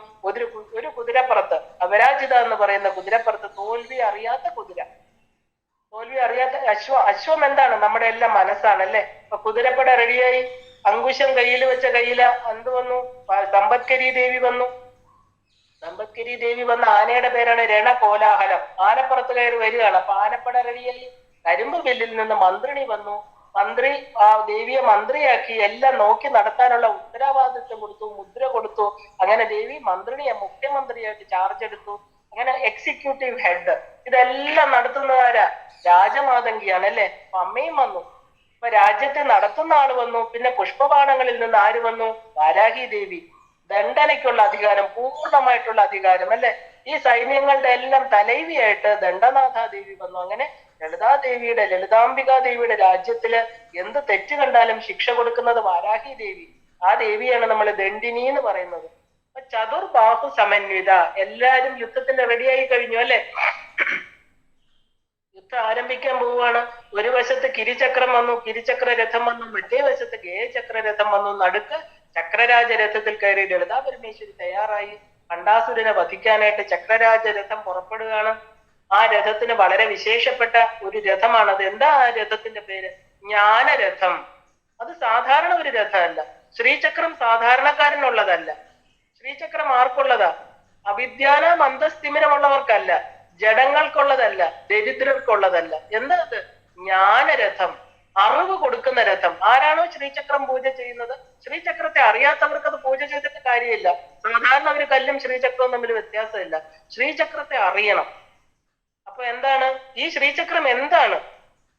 ഒരു കുതിരപ്പുറത്ത്, അപരാജിത എന്ന് പറയുന്ന കുതിരപ്പുറത്ത്, തോൽവി അറിയാത്ത കുതിര, തോൽവി അറിയാത്ത അശ്വം എന്താണ്? നമ്മുടെ എല്ലാം മനസ്സാണ് അല്ലെ. അപ്പൊ കുതിരപ്പട റെഡിയായി, അങ്കുശം കയ്യിൽ വെച്ച എന്ത് വന്നു? സമ്പത്കരി ദേവി വന്നു. സമ്പത്കരി ദേവി വന്ന ആനയുടെ പേരാണ് രണകോലാഹലം. ആനപ്പുറത്ത് കയറി വരികയാണ്. അപ്പൊ ആനപ്പട റെഡിയായി. കരിമ്പ് വില്ലിൽ നിന്ന് മന്ത്രിണി വന്നു. മന്ത്രി ആ ദേവിയെ മന്ത്രിയാക്കി എല്ലാം നോക്കി നടത്താനുള്ള ഉത്തരവാദിത്വം കൊടുത്തു, മുദ്ര കൊടുത്തു. അങ്ങനെ ദേവി മന്ത്രിണിയെ മുഖ്യമന്ത്രിയായിട്ട് ചാർജ് എടുത്തു. അങ്ങനെ എക്സിക്യൂട്ടീവ് ഹെഡ്. ഇതെല്ലാം നടത്തുന്നതാരാ? രാജമാതങ്കിയാണ് അല്ലെ. അപ്പൊ അമ്മയും വന്നു. അപ്പൊ രാജ്യത്തെ നടത്തുന്ന ആള് വന്നു. പിന്നെ പുഷ്പബാണങ്ങളിൽ നിന്ന് ആര് വന്നു? വാരാഹി ദേവി. ദണ്ഡനയ്ക്കുള്ള അധികാരം, പൂർണ്ണമായിട്ടുള്ള അധികാരം അല്ലെ. ഈ സൈന്യങ്ങളുടെ എല്ലാം തലൈവിയായിട്ട് ദണ്ഡനാഥാദേവി വന്നു. അങ്ങനെ ലളിതാംബികാദേവിയുടെ രാജ്യത്തില് എന്ത് തെറ്റ് കണ്ടാലും ശിക്ഷ കൊടുക്കുന്നത് വാരാഹി ദേവി. ആ ദേവിയാണ് നമ്മൾ ദണ്ഡിനി എന്ന് പറയുന്നത്. ചതുർബാഹു സമന്വിത. എല്ലാരും യുദ്ധത്തിന് റെഡിയായി കഴിഞ്ഞു അല്ലെ. യുദ്ധം ആരംഭിക്കാൻ പോവുകയാണ്. ഒരു വശത്ത് കിരിചക്രം വന്നു, കിരിചക്ര രഥം വന്നു. മറ്റേ വശത്ത് ഗേയചക്ര രഥം വന്നു. നടുക്ക് ചക്രരാജ രഥത്തിൽ കയറി ലളിതാ പരമേശ്വരി തയ്യാറായി. ഭണ്ഡാസുരനെ വധിക്കാനായിട്ട് ചക്രരാജ രഥം പുറപ്പെടുകയാണ്. ആ രഥത്തിന് വളരെ വിശേഷപ്പെട്ട ഒരു രഥമാണത്. എന്താ ആ രഥത്തിന്റെ പേര്? ജ്ഞാനരഥം. അത് സാധാരണ ഒരു രഥമല്ല. ശ്രീചക്രം സാധാരണക്കാരനുള്ളതല്ല. ശ്രീചക്രം ആർക്കുള്ളതാ? അവിദ്യാന മന്ദസ്ഥിമിരമുള്ളവർക്കല്ല, ജഡങ്ങൾക്കുള്ളതല്ല, ദരിദ്രർക്കുള്ളതല്ല. എന്താ അത്? ജ്ഞാനരഥം, അറിവ് കൊടുക്കുന്ന രഥം. ആരാണോ ശ്രീചക്രം പൂജ ചെയ്യുന്നത്, ശ്രീചക്രത്തെ അറിയാത്തവർക്ക് അത് പൂജ ചെയ്തിട്ട് കാര്യമില്ല. സാധാരണ ഒരു കല്ലും ശ്രീചക്രവും തമ്മിൽ വ്യത്യാസമില്ല. ശ്രീചക്രത്തെ അറിയണം. അപ്പൊ എന്താണ് ഈ ശ്രീചക്രം? എന്താണ്,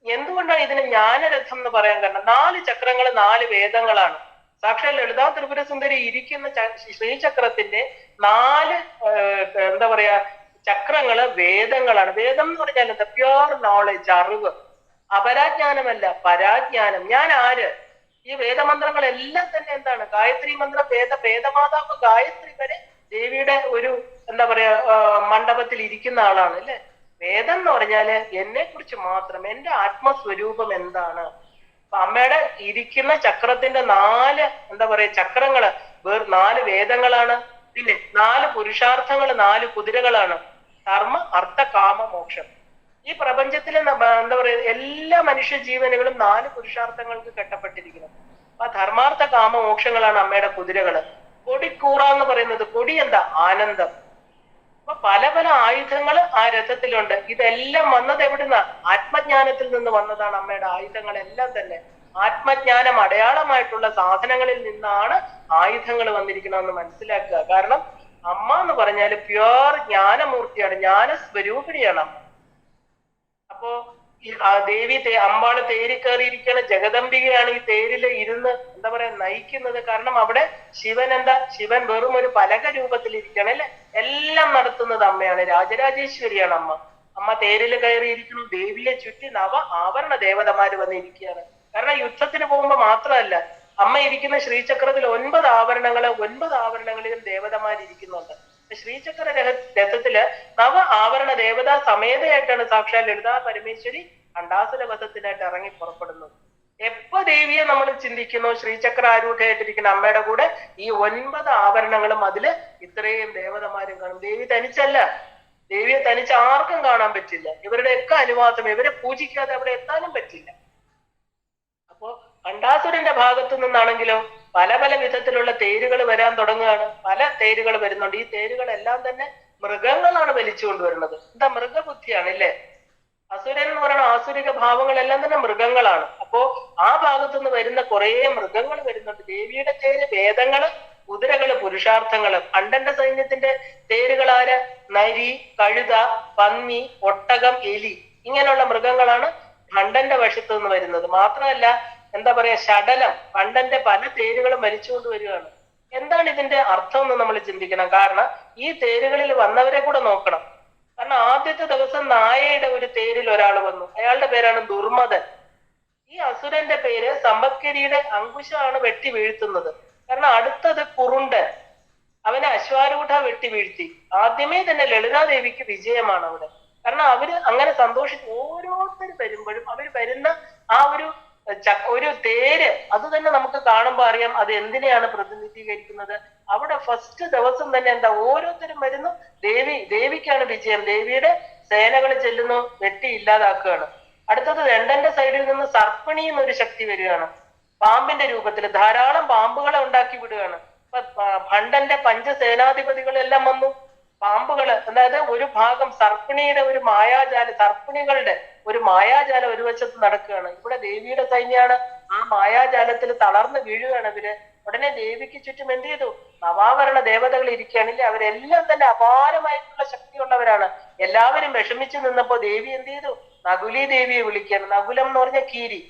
എന്തുകൊണ്ടാണ് ഇതിന് ജ്ഞാനരഥം എന്ന് പറയാൻ കാരണം? 4 ചക്രങ്ങൾ, 4 വേദങ്ങളാണ്. സാക്ഷാൽ ലളിതാ ത്രിപുര സുന്ദരി ഇരിക്കുന്ന ശ്രീചക്രത്തിന്റെ 4 എന്താ പറയാ ചക്രങ്ങള് വേദങ്ങളാണ്. വേദം എന്ന് പറഞ്ഞാൽ എന്താ? പ്യുവർ നോളജ്, അറിവ്. അപരാജ്ഞാനമല്ല, പരാജ്ഞാനം. ഞാൻ ആര്? ഈ വേദമന്ത്രങ്ങളെല്ലാം തന്നെ എന്താണ്? ഗായത്രി മന്ത്രം, വേദമാതാവ് ഗായത്രി വരെ ദേവിയുടെ ഒരു എന്താ പറയാ മണ്ഡപത്തിൽ ഇരിക്കുന്ന ആളാണ് അല്ലെ. വേദം എന്ന് പറഞ്ഞാല് എന്നെ കുറിച്ച് മാത്രം, എന്റെ ആത്മസ്വരൂപം എന്താണ്. അപ്പൊ അമ്മയുടെ ഇരിക്കുന്ന ചക്രത്തിന്റെ 4 എന്താ പറയാ ചക്രങ്ങള് 4 വേദങ്ങളാണ്. പിന്നെ 4 പുരുഷാർത്ഥങ്ങള്, 4 കുതിരകളാണ്. ധർമ്മ, അർത്ഥ, കാമ, മോക്ഷം. ഈ പ്രപഞ്ചത്തിലെ എന്താ പറയാ എല്ലാ മനുഷ്യ ജീവനുകളും 4 പുരുഷാർത്ഥങ്ങൾക്ക് കെട്ടപ്പെട്ടിരിക്കുന്നു. ആ ധർമാർത്ഥ കാമ മോക്ഷങ്ങളാണ് അമ്മയുടെ കുതിരകള്. കൊടിക്കൂറ എന്ന് പറയുന്നത്, കൊടി എന്താ? ആനന്ദം. അപ്പൊ പല പല ആയുധങ്ങള് ആ രഥത്തിലുണ്ട്. ഇതെല്ലാം വന്നത് എവിടുന്ന? ആത്മജ്ഞാനത്തിൽ നിന്ന് വന്നതാണ്. അമ്മയുടെ ആയുധങ്ങളെല്ലാം തന്നെ ആത്മജ്ഞാനം അടയാളമായിട്ടുള്ള സാധനങ്ങളിൽ നിന്നാണ് ആയുധങ്ങൾ വന്നിരിക്കണമെന്ന് മനസ്സിലാക്കുക. കാരണം അമ്മ എന്ന് പറഞ്ഞാല് പ്യുവർ ജ്ഞാനമൂർത്തിയാണ്, ജ്ഞാനസ്വരൂപിണിയാണ് അമ്മ. അപ്പോ ദേവി അമ്പാള് തേരി കയറിയിരിക്കുന്ന ജഗദംബികയാണ് ഈ തേരില് ഇരുന്ന് എന്താ പറയാ നയിക്കുന്നത്. കാരണം അവിടെ ശിവൻ വെറും ഒരു പലക രൂപത്തിലിരിക്കുകയാണ് അല്ലെ. എല്ലാം നടത്തുന്നത് അമ്മയാണ്, രാജരാജേശ്വരിയാണ് അമ്മ. അമ്മ തേരില് കയറിയിരിക്കുന്നു. ദേവിയെ ചുറ്റി നവ ആവരണ ദേവതമാര് വന്നിരിക്കുകയാണ്. കാരണം യുദ്ധത്തിന് പോകുമ്പോ മാത്രമല്ല, അമ്മ ഇരിക്കുന്ന ശ്രീചക്രത്തിൽ 9 ആവരണങ്ങളിലും ദേവതമാരിയ്ക്കുന്നുണ്ട്. ശ്രീചക്ര രഥത്തില് നവ ആവരണ ദേവതാ സമേതയായിട്ടാണ് സാക്ഷാൽ ലളിതാ പരമേശ്വരി അണ്ടാസുര വധത്തിനായിട്ട് ഇറങ്ങി പുറപ്പെടുന്നത്. എപ്പോ ദേവിയെ നമ്മൾ ചിന്തിക്കുന്നു, ശ്രീചക്ര ആരൂഢയായിട്ടിരിക്കുന്ന അമ്മയുടെ കൂടെ ഈ 9 ആവരണങ്ങളും അതില് ഇത്രയും ദേവതമാരും കാണും. ദേവി തനിച്ചല്ല, ദേവിയെ തനിച്ച് ആർക്കും കാണാൻ പറ്റില്ല. ഇവരുടെയൊക്കെ അനുവാദം, ഇവരെ പൂജിക്കാതെ അവിടെ എത്താനും പറ്റില്ല. അപ്പോ അണ്ടാസുരന്റെ ഭാഗത്തു നിന്നാണെങ്കിലോ പല പല വിധത്തിലുള്ള തേരുകൾ വരാൻ തുടങ്ങുകയാണ്. പല തേരുകൾ വരുന്നുണ്ട്. ഈ തേരുകളെല്ലാം തന്നെ മൃഗങ്ങളാണ് വലിച്ചു കൊണ്ടുവരുന്നത്. എന്താ മൃഗബുദ്ധിയാണ് അല്ലേ. അസുരൻ എന്ന് പറയുന്ന ആസുരിക ഭാവങ്ങളെല്ലാം തന്നെ മൃഗങ്ങളാണ്. അപ്പോ ആ ഭാഗത്തുനിന്ന് വരുന്ന കുറെ മൃഗങ്ങൾ വരുന്നുണ്ട്. ദേവിയുടെ തേര് വേദങ്ങള്, കുതിരകള്, പുരുഷാർത്ഥങ്ങള്. അണ്ടന്റെ സൈന്യത്തിന്റെ തേരുകളാര്? നരി, കഴുത, പന്നി, ഒട്ടകം, എലി, ഇങ്ങനെയുള്ള മൃഗങ്ങളാണ് ഭണ്ടന്റെ വശത്തു നിന്ന് വരുന്നത്. മാത്രമല്ല എന്താ പറയാ, ഷഡലം, ഭണ്ടന്റെ പല തേരുകളും വലിച്ചുകൊണ്ട് വരികയാണ്. എന്താണ് ഇതിന്റെ അർത്ഥം എന്ന് നമ്മൾ ചിന്തിക്കണം. കാരണം ഈ തേരുകളിൽ വന്നവരെ കൂടെ നോക്കണം. കാരണം ആദ്യത്തെ ദിവസം നായയുടെ ഒരു തേരിൽ ഒരാൾ വന്നു. അയാളുടെ പേരാണ് ദുർമദൻ. ഈ അസുരന്റെ പേര് സമ്പത്കരിയുടെ അങ്കുശമാണ് വെട്ടി വീഴ്ത്തുന്നത്. കാരണം അടുത്തത് കുറുണ്ടൻ, അവനെ അശ്വാരൂഢ വെട്ടി വീഴ്ത്തി. ആദ്യമേ തന്നെ ലളിതാദേവിക്ക് വിജയമാണ് അവിടെ. കാരണം അവര് അങ്ങനെ സന്തോഷിച്ച് ഓരോരുത്തർ വരുമ്പോഴും അവര് വരുന്ന ആ ഒരു തേര്, അത് തന്നെ നമുക്ക് കാണുമ്പോൾ അറിയാം അത് എന്തിനെയാണ് പ്രതിനിധീകരിക്കുന്നത്. അവിടെ ഫസ്റ്റ് ദിവസം തന്നെ എന്താ, ഓരോരുത്തരും വരുന്നു, ദേവിക്കാണ് വിജയം. ദേവിയുടെ സേനകൾ ചെല്ലുന്നു, വെട്ടി ഇല്ലാതാക്കുകയാണ്. അടുത്തത് രണ്ടന്റെ സൈഡിൽ നിന്ന് സർപ്പിണി എന്നൊരു ശക്തി വരികയാണ്. പാമ്പിന്റെ രൂപത്തിൽ ധാരാളം പാമ്പുകളെ ഉണ്ടാക്കി വിടുകയാണ്. ഭണ്ടന്റെ പഞ്ചസേനാധിപതികളെല്ലാം വന്നു. പാമ്പുകള്, അതായത് ഒരു ഭാഗം സർപ്പിണിയുടെ ഒരു മായാജാല, സർപ്പിണികളുടെ ഒരു മായാജാലം ഒരു വശത്ത് നടക്കുകയാണ്. ഇവിടെ ദേവിയുടെ സൈന്യമാണ്. ആ മായാജാലത്തിൽ തളർന്നു വീഴുകയാണ് ഇവര്. ഉടനെ ദേവിക്ക് ചുറ്റും എന്ത് ചെയ്തു, നവാവരണ ദേവതകൾ ഇരിക്കുകയാണില്ലേ. അവരെല്ലാം തന്നെ അപാരമായിട്ടുള്ള ശക്തിയുള്ളവരാണ്. എല്ലാവരും വിഷമിച്ചു നിന്നപ്പോ ദേവി എന്ത് ചെയ്തു, നകുലി ദേവിയെ വിളിക്കുകയാണ്. നകുലം എന്ന് പറഞ്ഞ കീരി.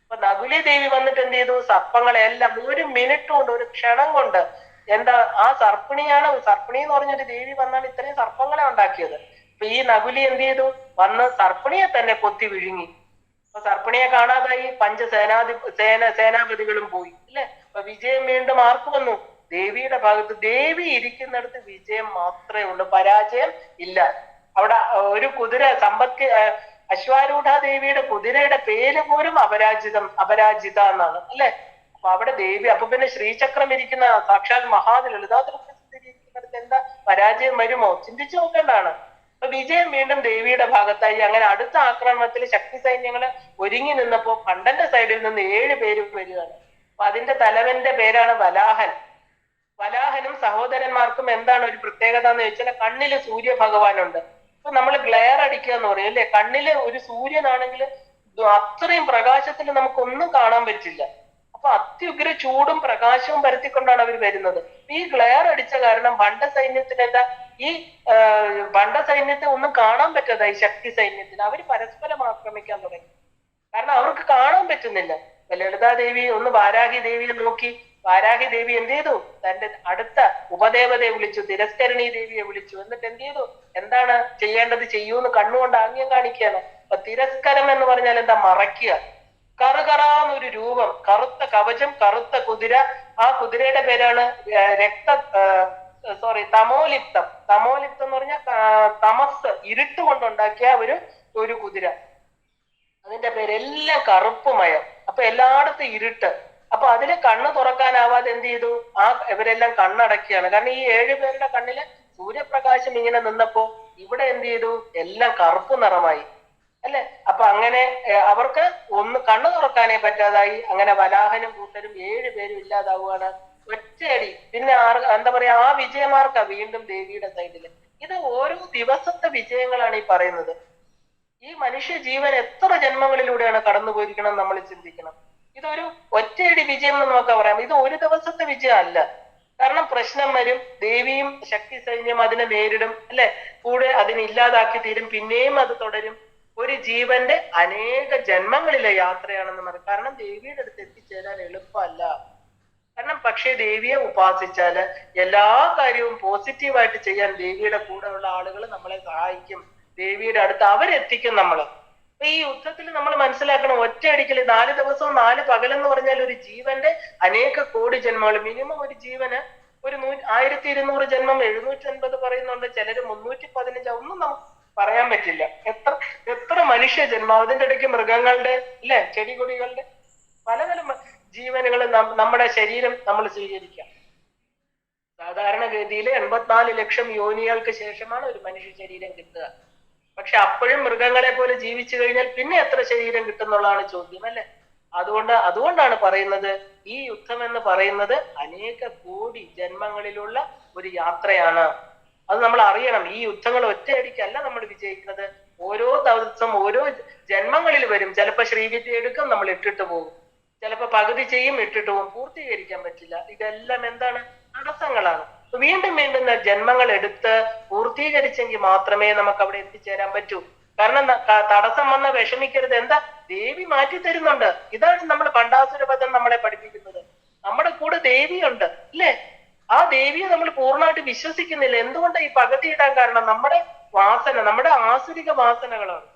അപ്പൊ നകുലി ദേവി വന്നിട്ട് എന്ത് ചെയ്തു, സർപ്പങ്ങളെ എല്ലാം ഒരു മിനിറ്റ് കൊണ്ട്, ഒരു ക്ഷണം കൊണ്ട്, എന്താ ആ സർപ്പിണി എന്ന് പറഞ്ഞൊരു ദേവി വന്നാണ് ഇത്രയും സർപ്പങ്ങളെ ഉണ്ടാക്കിയത്. അപ്പൊ ഈ നകുലി എന്ത് ചെയ്തു, വന്ന് സർപ്പിണിയെ തന്നെ കൊത്തി വിഴുങ്ങി. അപ്പൊ സർപ്പിണിയെ കാണാതായി. സേനാപതികളും പോയി അല്ലെ. അപ്പൊ വിജയം വീണ്ടും ആർക്ക് വന്നു, ദേവിയുടെ ഭാഗത്ത്. ദേവി ഇരിക്കുന്നിടത്ത് വിജയം മാത്രമേ ഉള്ളൂ, പരാജയം ഇല്ല. അവിടെ ഒരു കുതിര, അശ്വാരൂഢ ദേവിയുടെ കുതിരയുടെ പേര് പോലും അപരാജിത എന്നാണ് അല്ലെ. അപ്പൊ അവിടെ ദേവി, അപ്പൊ പിന്നെ ശ്രീചക്രം ഇരിക്കുന്ന സാക്ഷാൽ മഹാലളിതായിരിക്കുന്നിടത്ത് എന്താ പരാജയം വരുമോ, ചിന്തിച്ചു നോക്കേണ്ടതാണ്. അപ്പൊ വിജയം വീണ്ടും ദേവിയുടെ ഭാഗത്തായി. അങ്ങനെ അടുത്ത ആക്രമണത്തിൽ ശക്തി സൈന്യങ്ങള് ഒരുങ്ങി നിന്നപ്പോ ഭണ്ടന്റെ സൈഡിൽ നിന്ന് 7 പേര് വരികയാണ്. അപ്പൊ അതിന്റെ തലവന്റെ പേരാണ് വലാഹൻ. വലാഹനും സഹോദരന്മാർക്കും എന്താണ് ഒരു പ്രത്യേകത എന്ന് ചോദിച്ചാൽ, കണ്ണില് സൂര്യഭഗവാനുണ്ട്. ഇപ്പൊ നമ്മൾ ഗ്ലെയർ അടിക്കുക എന്ന് പറയും അല്ലെ. കണ്ണില് ഒരു സൂര്യനാണെങ്കിൽ അത്രയും പ്രകാശത്തിൽ നമുക്കൊന്നും കാണാൻ പറ്റില്ല. അപ്പൊ അത്യുഗ്ര ചൂടും പ്രകാശവും പരത്തിക്കൊണ്ടാണ് അവർ വരുന്നത്. ഈ ഗ്ലെയർ അടിച്ച കാരണം ഭണ്ട സൈന്യത്തിന് എന്താ, ഈ ഭണ്ട സൈന്യത്തെ ഒന്നും കാണാൻ പറ്റാതായി. ശക്തി സൈന്യത്തിന് അവര് പരസ്പരം ആക്രമിക്കാൻ തുടങ്ങി. കാരണം അവർക്ക് കാണാൻ പറ്റുന്നില്ല. ലളിതാദേവി ഒന്ന് വാരാഹി ദേവിയെ നോക്കി. വാരാഹി ദേവി എന്ത് ചെയ്തു, തന്റെ അടുത്ത ഉപദേവതയെ വിളിച്ചു, തിരസ്കരണി ദേവിയെ വിളിച്ചു. എന്നിട്ട് എന്ത് ചെയ്തു, എന്താണ് ചെയ്യേണ്ടത് ചെയ്യൂന്ന് കണ്ണുകൊണ്ട് ആംഗ്യം കാണിക്കുകയാണ്. അപ്പൊ തിരസ്കരം എന്ന് പറഞ്ഞാൽ എന്താ, മറയ്ക്കുക. കറുകറാന്നൊരു രൂപം, കറുത്ത കവചം, കറുത്ത കുതിര. ആ കുതിരയുടെ പേരാണ് തമോലിപ്തം. തമോലിപ്തം എന്ന് പറഞ്ഞാൽ തമസ്, ഇരുട്ട് കൊണ്ടുണ്ടാക്കിയ ഒരു കുതിര. അതിന്റെ പേരെല്ലാം കറുപ്പുമയം. അപ്പൊ എല്ലായിടത്തും ഇരുട്ട്. അപ്പൊ അതില് കണ്ണ് തുറക്കാനാവാതെ എന്ത് ചെയ്തു, ഇവരെല്ലാം കണ്ണടക്കുകയാണ്. കാരണം ഈ 7 പേരുടെ കണ്ണില് സൂര്യപ്രകാശം ഇങ്ങനെ നിന്നപ്പോ ഇവിടെ എന്ത് ചെയ്തു, എല്ലാം കറുപ്പ് നിറമായി അല്ലെ. അപ്പൊ അങ്ങനെ അവർക്ക് കണ്ണു തുറക്കാനേ പറ്റാതായി. അങ്ങനെ വലാഹനും കൂട്ടരും 7 പേരും ഇല്ലാതാവുകയാണ് ഒറ്റയടി. പിന്നെ എന്താ പറയാ, ആ വിജയമാർക്കാ വീണ്ടും ദേവിയുടെ സൈഡില്. ഇത് ഓരോ ദിവസത്തെ വിജയങ്ങളാണ് ഈ പറയുന്നത്. ഈ മനുഷ്യ ജീവൻ എത്ര ജന്മങ്ങളിലൂടെയാണ് കടന്നു പോയിരിക്കണം നമ്മൾ ചിന്തിക്കണം. ഇതൊരു ഒറ്റയടി വിജയം എന്ന് നമുക്ക് പറയാം. ഇത് ഒരു ദിവസത്തെ വിജയം അല്ല. കാരണം പ്രശ്നം വരും, ദേവിയും ശക്തി സൈന്യം അതിനെ നേരിടും അല്ലെ. കൂടെ അതിനെ ഇല്ലാതാക്കി തീരും, പിന്നെയും അത് തുടരും. ഒരു ജീവന്റെ അനേക ജന്മങ്ങളിലെ യാത്രയാണെന്ന് പറയും. കാരണം ദേവിയുടെ അടുത്ത് എത്തിച്ചേരാൻ എളുപ്പമല്ല. കാരണം പക്ഷേ ദേവിയെ ഉപാസിച്ചാല് എല്ലാ കാര്യവും പോസിറ്റീവായിട്ട് ചെയ്യാൻ ദേവിയുടെ കൂടെയുള്ള ആളുകൾ നമ്മളെ സഹായിക്കും. ദേവിയുടെ അടുത്ത് അവരെത്തിക്കും നമ്മള്. അപ്പൊ ഈ യുദ്ധത്തിൽ നമ്മൾ മനസ്സിലാക്കണം, ഒറ്റയടിക്കല് 4 ദിവസവും 4 പകലെന്ന് പറഞ്ഞാൽ ഒരു ജീവന്റെ അനേക കോടി ജന്മങ്ങൾ. മിനിമം ഒരു ജീവന് ഒരു 1200 ജന്മം, 750 പറയുന്നുണ്ട്, ചിലര് 315, ഒന്നും നമുക്ക് പറയാൻ പറ്റില്ല. എത്ര മനുഷ്യ ജന്മം, അതിന്റെ ഇടയ്ക്ക് മൃഗങ്ങളുടെ അല്ലെ, ചെടികൊടികളുടെ പല പല ജീവനുകൾ നമ്മുടെ ശരീരം നമ്മൾ സ്വീകരിക്കാം. സാധാരണഗതിയിൽ 84 ലക്ഷം യോനികൾക്ക് ശേഷമാണ് ഒരു മനുഷ്യ ശരീരം കിട്ടുക. പക്ഷെ അപ്പോഴും മൃഗങ്ങളെ പോലെ ജീവിച്ചു കഴിഞ്ഞാൽ പിന്നെ എത്ര ശരീരം കിട്ടുന്നുള്ളതാണ് ചോദ്യം, അല്ലെ? അതുകൊണ്ടാണ് പറയുന്നത് ഈ യുദ്ധം എന്ന് പറയുന്നത് അനേക കോടി ജന്മങ്ങളിലുള്ള ഒരു യാത്രയാണ്. അത് നമ്മൾ അറിയണം. ഈ യുദ്ധങ്ങൾ ഒറ്റയടിക്കല്ല നമ്മൾ വിജയിക്കുന്നത്. ഓരോ ദിവസം ഓരോ ജന്മങ്ങളിൽ വരും. ചിലപ്പോ ശ്രീവിദ്യ എടുക്കും, നമ്മൾ ഇട്ടിട്ട് പോകും. ചിലപ്പോ പകുതി ചെയ്യും, ഇട്ടിട്ട് പോകും, പൂർത്തീകരിക്കാൻ പറ്റില്ല. ഇതെല്ലാം എന്താണ്? തടസ്സങ്ങളാണ്. വീണ്ടും വീണ്ടും ജന്മങ്ങൾ എടുത്ത് പൂർത്തീകരിച്ചെങ്കിൽ മാത്രമേ നമുക്ക് അവിടെ എത്തിച്ചേരാൻ പറ്റൂ. കാരണം തടസ്സം വന്ന വിഷമിക്കരുത്. എന്താ? ദേവി മാറ്റി തരുന്നുണ്ട്. ഇതാണ് നമ്മൾ ഭണ്ഡാസുരവധം നമ്മളെ പഠിപ്പിക്കുന്നത്. നമ്മുടെ കൂടെ ദേവിയുണ്ട്, അല്ലേ? ആ ദേവിയെ നമ്മൾ പൂർണ്ണമായിട്ട് വിശ്വസിക്കുന്നില്ല. എന്തുകൊണ്ടാണ് ഈ പകുതി ഇടാൻ കാരണം? നമ്മുടെ വാസന, നമ്മുടെ ആസുരിക വാസനകളാണ്.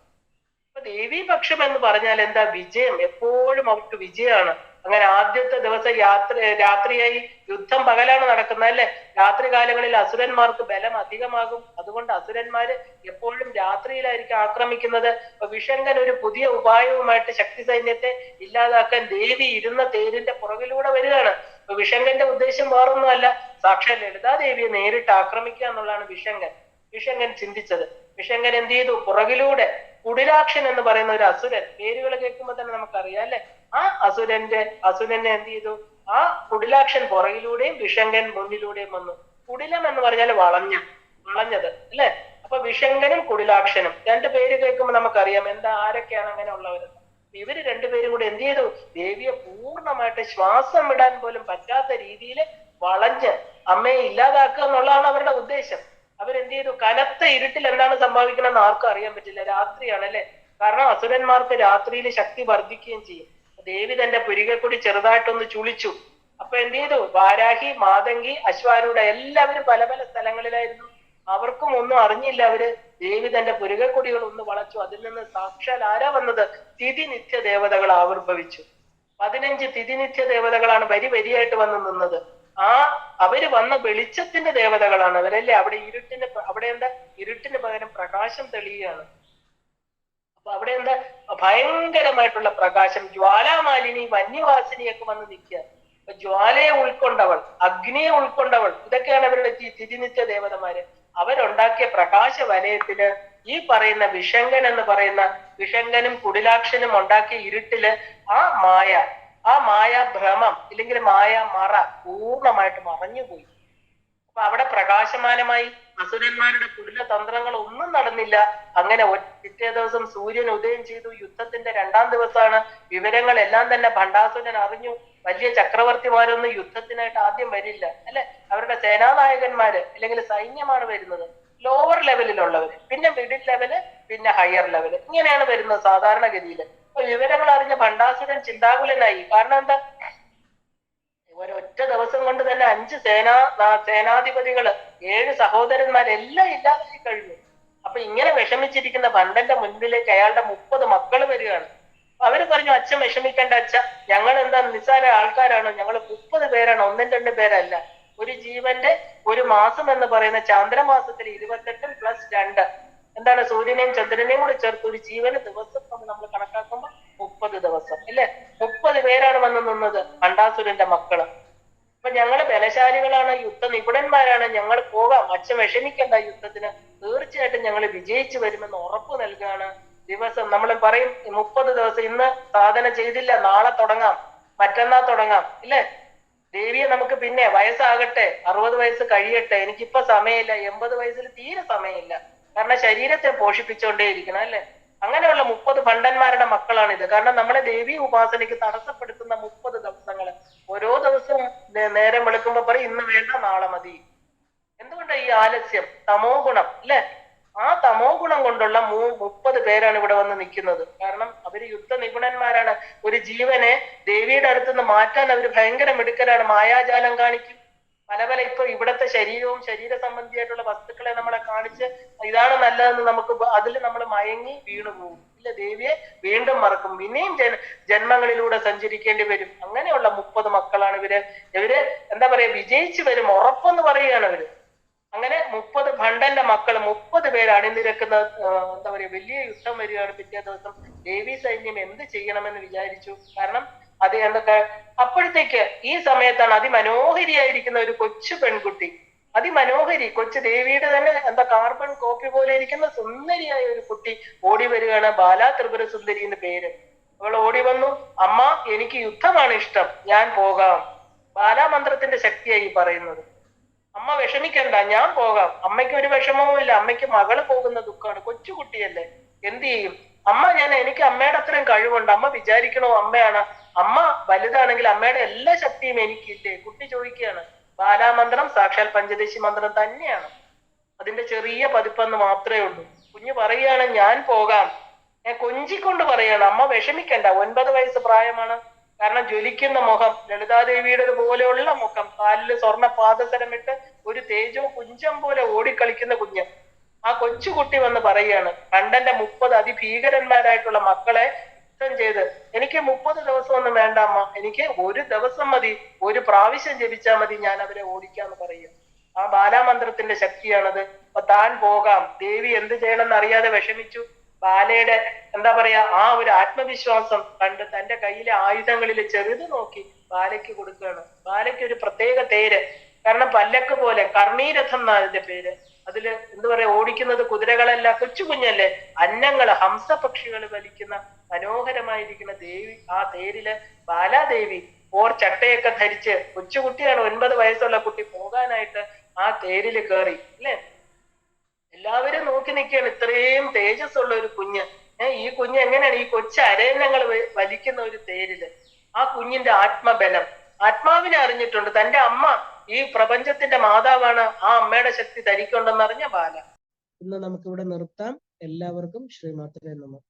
അപ്പൊ ദേവീപക്ഷം എന്ന് പറഞ്ഞാൽ എന്താ? വിജയം. എപ്പോഴും അവർക്ക് വിജയമാണ്. അങ്ങനെ ആദ്യത്തെ ദിവസം രാത്രിയായി യുദ്ധം പകലാണ് നടക്കുന്നത്, അല്ലെ? രാത്രി കാലങ്ങളിൽ അസുരന്മാർക്ക് ബലം അധികമാകും. അതുകൊണ്ട് അസുരന്മാര് എപ്പോഴും രാത്രിയിലായിരിക്കും ആക്രമിക്കുന്നത്. അപ്പൊ വിഷങ്കൻ ഒരു പുതിയ ഉപായവുമായിട്ട് ശക്തി സൈന്യത്തെ ഇല്ലാതാക്കാൻ ദേവി ഇരുന്ന തേരിന്റെ പുറകിലൂടെ വരികയാണ്. അപ്പൊ വിഷങ്കന്റെ ഉദ്ദേശം വേറൊന്നുമല്ല, സാക്ഷാൽ ലളിതാദേവിയെ നേരിട്ട് ആക്രമിക്കുക എന്നുള്ളതാണ് വിഷങ്കൻ ചിന്തിച്ചത്. വിഷങ്കൻ എന്ത് ചെയ്തു? പുറകിലൂടെ കുടിലാക്ഷൻ എന്ന് പറയുന്ന ഒരു അസുരൻ, പേരുകൾ കേൾക്കുമ്പോൾ തന്നെ നമുക്കറിയാം, അല്ലെ? ആ അസുരനെ എന്ത് ചെയ്തു? ആ കുടിലാക്ഷൻ പുറകിലൂടെയും വിഷങ്കൻ മുന്നിലൂടെയും വന്നു. കുടിലം എന്ന് പറഞ്ഞാൽ വളഞ്ഞത്, അല്ലെ? അപ്പൊ വിഷങ്കനും കുടിലാക്ഷനും 2 പേര് കേൾക്കുമ്പോൾ നമുക്കറിയാം എന്താ, ആരൊക്കെയാണ് അങ്ങനെ ഉള്ളവർ. ഇവര് 2 പേരും കൂടെ എന്ത് ചെയ്തു? ദേവിയെ പൂർണ്ണമായിട്ട് ശ്വാസം വിടാൻ പോലും പറ്റാത്ത രീതിയിൽ വളഞ്ഞ് അമ്മയെ ഇല്ലാതാക്കുക എന്നുള്ളതാണ് അവരുടെ ഉദ്ദേശം. അവരെന്ത് ചെയ്തു? കനത്ത ഇരുട്ടിൽ എന്താണ് സംഭവിക്കണമെന്ന് ആർക്കും അറിയാൻ പറ്റില്ല. രാത്രിയാണ്, അല്ലെ? കാരണം അസുരന്മാർക്ക് രാത്രിയിൽ ശക്തി വർദ്ധിക്കുകയും ചെയ്യും. ദേവി തന്റെ പുരികെ കൂടി ചെറുതായിട്ടൊന്ന് ചുളിച്ചു. അപ്പൊ എന്ത് ചെയ്തു? വാരാഹി, മാതങ്കി, അശ്വാരൂഢ എല്ലാവരും പല പല സ്ഥലങ്ങളിലായിരുന്നു. അവർക്കും ഒന്നും അറിഞ്ഞില്ല. അവര് ദേവി തന്റെ പുരികെ കൊടികൾ ഒന്ന് വളച്ചു. അതിൽ നിന്ന് സാക്ഷാൽ ആരാ വന്നത്? തിഥിനിത്യ ദേവതകൾ ആവിർഭവിച്ചു. 15 തിഥിനിത്യ ദേവതകളാണ് വരിയായിട്ട് വന്ന് നിന്നത്. അവര് വന്ന വെളിച്ചത്തിന്റെ ദേവതകളാണ് അവരല്ലേ. അവിടെ എന്താ? ഇരുട്ടിന് പകരം പ്രകാശം തെളിയുകയാണ്. അപ്പൊ അവിടെ എന്താ? ഭയങ്കരമായിട്ടുള്ള പ്രകാശം. ജ്വാലാമാലിനി, വന്യവാസിനിയൊക്കെ വന്ന് നിൽക്കുക. അപ്പൊ ജ്വാലയെ ഉൾക്കൊണ്ടവൾ, അഗ്നിയെ ഉൾക്കൊണ്ടവൾ, ഇതൊക്കെയാണ് അവരുടെ തിഥിനിത്യ ദേവതമാര്. അവരുണ്ടാക്കിയ പ്രകാശ വലയത്തില് ഈ പറയുന്ന വിഷങ്കൻ എന്ന് പറയുന്ന വിഷങ്കനും കുടിലാക്ഷനും ഉണ്ടാക്കിയ ഇരുട്ടില് ആ മായാഭ്രമം ഇല്ലെങ്കിൽ മറ പൂർണ്ണമായിട്ട് മറഞ്ഞുപോയി. അപ്പൊ അവിടെ പ്രകാശമാനമായി അസുരന്മാരുടെ കുടില തന്ത്രങ്ങൾ ഒന്നും നടന്നില്ല. അങ്ങനെ പിറ്റേ ദിവസം സൂര്യൻ ഉദയം ചെയ്തു. യുദ്ധത്തിന്റെ 2ാം ദിവസമാണ്. വിവരങ്ങളെല്ലാം തന്നെ ഭണ്ഡാസുരൻ അറിഞ്ഞു. വലിയ ചക്രവർത്തിമാരൊന്നും യുദ്ധത്തിനായിട്ട് ആദ്യം വരില്ല, അല്ലെ? അവരുടെ സേനാനായകന്മാര് അല്ലെങ്കിൽ സൈന്യമാണ് വരുന്നത്. ലോവർ ലെവലിലുള്ളവര്, പിന്നെ മിഡിൽ ലെവല്, പിന്നെ ഹയർ ലെവല്, ഇങ്ങനെയാണ് വരുന്നത് സാധാരണഗതിയിൽ. അപ്പൊ വിവരങ്ങൾ അറിഞ്ഞ ഭണ്ഡാസുരൻ ചിന്താകുലനായി. കാരണം എന്താ? ഒരൊറ്റ ദിവസം കൊണ്ട് തന്നെ 5 സേനാധിപതികള്, 7 സഹോദരന്മാരെല്ലാം ഇല്ലാതായി കഴിഞ്ഞു. അപ്പൊ ഇങ്ങനെ വിഷമിച്ചിരിക്കുന്ന ഭണ്ഡന്റെ മുൻപിലേക്ക് അയാളുടെ 30 മക്കള് വരികയാണ്. അവര് പറഞ്ഞു, അച്ഛൻ വിഷമിക്കേണ്ട അച്ഛ, ഞങ്ങൾ എന്താ നിസ്സാര ആൾക്കാരാണോ? ഞങ്ങൾ 30 പേരാണ്, 1-2 പേരല്ല. ഒരു ജീവന്റെ ഒരു മാസം എന്ന് പറയുന്ന ചാന്ദ്രമാസത്തിൽ 28 + 2 എന്താണ്? സൂര്യനെയും ചന്ദ്രനെയും കൂടി ചേർത്ത് ഒരു ജീവന് ദിവസം നമ്മൾ കണക്കാക്കുമ്പോൾ 30 ദിവസം, അല്ലെ? 30 പേരാണ് വന്ന് നിന്നത് ഭണ്ഡാസുരന്റെ മക്കള്. അപ്പൊ ഞങ്ങള് ബലശാലികളാണ്, യുദ്ധ നിപുണന്മാരാണ്, ഞങ്ങൾ പോകാം, അച്ഛൻ വിഷമിക്കേണ്ട, യുദ്ധത്തിന് തീർച്ചയായിട്ടും ഞങ്ങൾ വിജയിച്ചു വരുമെന്ന് ഉറപ്പ് നൽകുകയാണ്. ദിവസം നമ്മൾ പറയും 30 ദിവസം, ഇന്ന് സാധന ചെയ്തില്ല, നാളെ തുടങ്ങാം, മറ്റന്നാൾ തുടങ്ങാം, ഇല്ലേ? ദേവിയെ നമുക്ക് പിന്നെ വയസ്സാകട്ടെ, 60 വയസ്സ് കഴിയട്ടെ, എനിക്കിപ്പോ സമയമില്ല, 80 വയസ്സിൽ തീരെ സമയമില്ല, കാരണം ശരീരത്തെ പോഷിപ്പിച്ചുകൊണ്ടേ ഇരിക്കണം, അല്ലെ? അങ്ങനെയുള്ള 30 ഭണ്ഡന്മാരുടെ മക്കളാണിത്. കാരണം നമ്മളെ ദേവി ഉപാസനയ്ക്ക് തടസ്സപ്പെടുത്തുന്ന 30 ദിവസങ്ങള്. ഓരോ ദിവസവും നേരം വെളുക്കുമ്പോ പറയും ഇന്ന് വേണ്ട നാളെ മതി. എന്തുകൊണ്ടാണ് ഈ ആലസ്യം? തമോ ഗുണം, അല്ലെ? ആ തമോ ഗുണം കൊണ്ടുള്ള 30 പേരാണ് ഇവിടെ വന്ന് നിൽക്കുന്നത്. കാരണം അവര് യുദ്ധ നിപുണന്മാരാണ്. ഒരു ജീവനെ ദേവിയുടെ അടുത്തുനിന്ന് മാറ്റാൻ അവർ ഭയങ്കര മിടുക്കരാണ്. മായാജാലം കാണിക്കും. പല ഇപ്പൊ ഇവിടത്തെ ശരീരവും ശരീര സംബന്ധിയായിട്ടുള്ള വസ്തുക്കളെ നമ്മളെ കാണിച്ച് ഇതാണ് നല്ലതെന്ന് നമുക്ക് അതിൽ നമ്മൾ മയങ്ങി വീണു പോകും. ഇല്ല, ദേവിയെ വീണ്ടും മറക്കും. പിന്നെയും ജന്മങ്ങളിലൂടെ സഞ്ചരിക്കേണ്ടി വരും. അങ്ങനെയുള്ള 30 മക്കളാണ് ഇവര്. എന്താ പറയാ, വിജയിച്ചു വരും ഉറപ്പെന്ന് പറയുകയാണ് അവര്. അങ്ങനെ 30 ഭണ്ടന്റെ മക്കൾ 30 പേര് അണിനിരക്കുന്ന എന്താ പറയാ വലിയ യുദ്ധം വരികയാണ്. പിറ്റേ ദിവസം ദേവി സൈന്യം എന്ത് ചെയ്യണമെന്ന് വിചാരിച്ചു. കാരണം അത് എന്തൊക്കെ അപ്പോഴത്തേക്ക് ഈ സമയത്താണ് അതിമനോഹരിയായിരിക്കുന്ന ഒരു കൊച്ചു പെൺകുട്ടി, അതിമനോഹരി കൊച്ചു ദേവിയുടെ തന്നെ എന്താ കാർബൺ കോപ്പി പോലെ ഇരിക്കുന്ന സുന്ദരിയായ ഒരു കുട്ടി ഓടി വരികയാണ്. ബാലാ ത്രിപുര സുന്ദരി എന്ന് പേര്. അവൾ ഓടി വന്നു, അമ്മ എനിക്ക് യുദ്ധമാണ് ഇഷ്ടം, ഞാൻ പോകാം. ബാലാമന്ത്രത്തിന്റെ ശക്തിയായി പറയുന്നത്. അമ്മ വിഷമിക്കണ്ട, ഞാൻ പോകാം. അമ്മയ്ക്ക് ഒരു വിഷമവും ഇല്ല. അമ്മയ്ക്ക് മകള് പോകുന്ന ദുഃഖമാണ്. കൊച്ചുകുട്ടിയല്ലേ, എന്ത് ചെയ്യും? അമ്മ എനിക്ക് അമ്മയുടെ അത്രയും കഴിവുണ്ട്. അമ്മ വിചാരിക്കണോ അമ്മയാണ്. അമ്മ വലുതാണെങ്കിൽ അമ്മയുടെ എല്ലാ ശക്തിയും എനിക്കില്ലേ? കുട്ടി ചോദിക്കുകയാണ്. ബാലാമന്ത്രം സാക്ഷാൽ പഞ്ചദശി മന്ത്രം തന്നെയാണ്. അതിന്റെ ചെറിയ പതിപ്പെന്ന് മാത്രമേ ഉള്ളൂ. കുഞ്ഞ് പറയുകയാണ്, ഞാൻ പോകാം. കൊഞ്ചിക്കൊണ്ട് പറയാണ്, അമ്മ വിഷമിക്കണ്ട, 9 വയസ്സ് പ്രായമാണ്. കാരണം ജ്വലിക്കുന്ന മുഖം, ലളിതാദേവിയുടെ പോലെയുള്ള മുഖം, കാലില് സ്വർണ്ണ പാദസരമിട്ട് ഒരു തേജോ കുഞ്ചം പോലെ ഓടിക്കളിക്കുന്ന കുഞ്ഞ്. ആ കൊച്ചുകുട്ടി വന്ന് പറയുകയാണ്, കണ്ടന്റെ 30 അതിഭീകരന്മാരായിട്ടുള്ള മക്കളെ യുദ്ധം ചെയ്ത് എനിക്ക് 30 ദിവസമൊന്നും വേണ്ട അമ്മ, എനിക്ക് ഒരു ദിവസം മതി, ഒരു പ്രാവശ്യം ജപിച്ചാൽ മതി, ഞാൻ അവരെ ഓടിക്കാന്ന് പറയുക. ആ ബാലാമന്ത്രത്തിന്റെ ശക്തിയാണത്. അപ്പൊ താൻ പോകാം. ദേവി എന്ത് ചെയ്യണമെന്ന് അറിയാതെ വിഷമിച്ചു. ബാലയുടെ എന്താ പറയാ ആ ഒരു ആത്മവിശ്വാസം കണ്ട് തന്റെ കയ്യിലെ ആയുധങ്ങളിൽ ചെറുത് നോക്കി ബാലയ്ക്ക് കൊടുക്കുകയാണ്. ബാലയ്ക്ക് ഒരു പ്രത്യേക തേര്, കാരണം പല്ലക്ക് പോലെ കർണീരഥം എന്നാ അതിന്റെ പേര്. അതില് എന്താ പറയാ ഓടിക്കുന്നത് കുതിരകളല്ല, കൊച്ചു കുഞ്ഞല്ലേ, അന്നങ്ങള് ഹംസപക്ഷികൾ വലിക്കുന്ന മനോഹരമായിരിക്കുന്ന ദേവി. ആ തേരില് ബാലാദേവി ചട്ടയൊക്കെ ധരിച്ച്, കൊച്ചുകുട്ടിയാണ്, 9 വയസ്സുള്ള കുട്ടി, പോകാനായിട്ട് ആ തേരില് കയറി. അല്ലേ, എല്ലാവരും നോക്കി നിൽക്കുകയാണ്. ഇത്രയും തേജസ് ഉള്ള ഒരു കുഞ്ഞ്. ഈ കുഞ്ഞ് എങ്ങനെയാണ് ഈ കൊച്ചു അരയന്നങ്ങൾ വലിക്കുന്ന ഒരു തേരില്? ആ കുഞ്ഞിന്റെ ആത്മബലം, ആത്മാവിനെ അറിഞ്ഞിട്ടുണ്ട്. തന്റെ അമ്മ ഈ പ്രപഞ്ചത്തിന്റെ മാതാവാണ്. ആ അമ്മയുടെ ശക്തി തനിക്കുണ്ടെന്നറിഞ്ഞ ബാല. ഇന്ന് നമുക്കിവിടെ നിർത്താം. എല്ലാവർക്കും ശ്രീമാത്രേ നമഃ.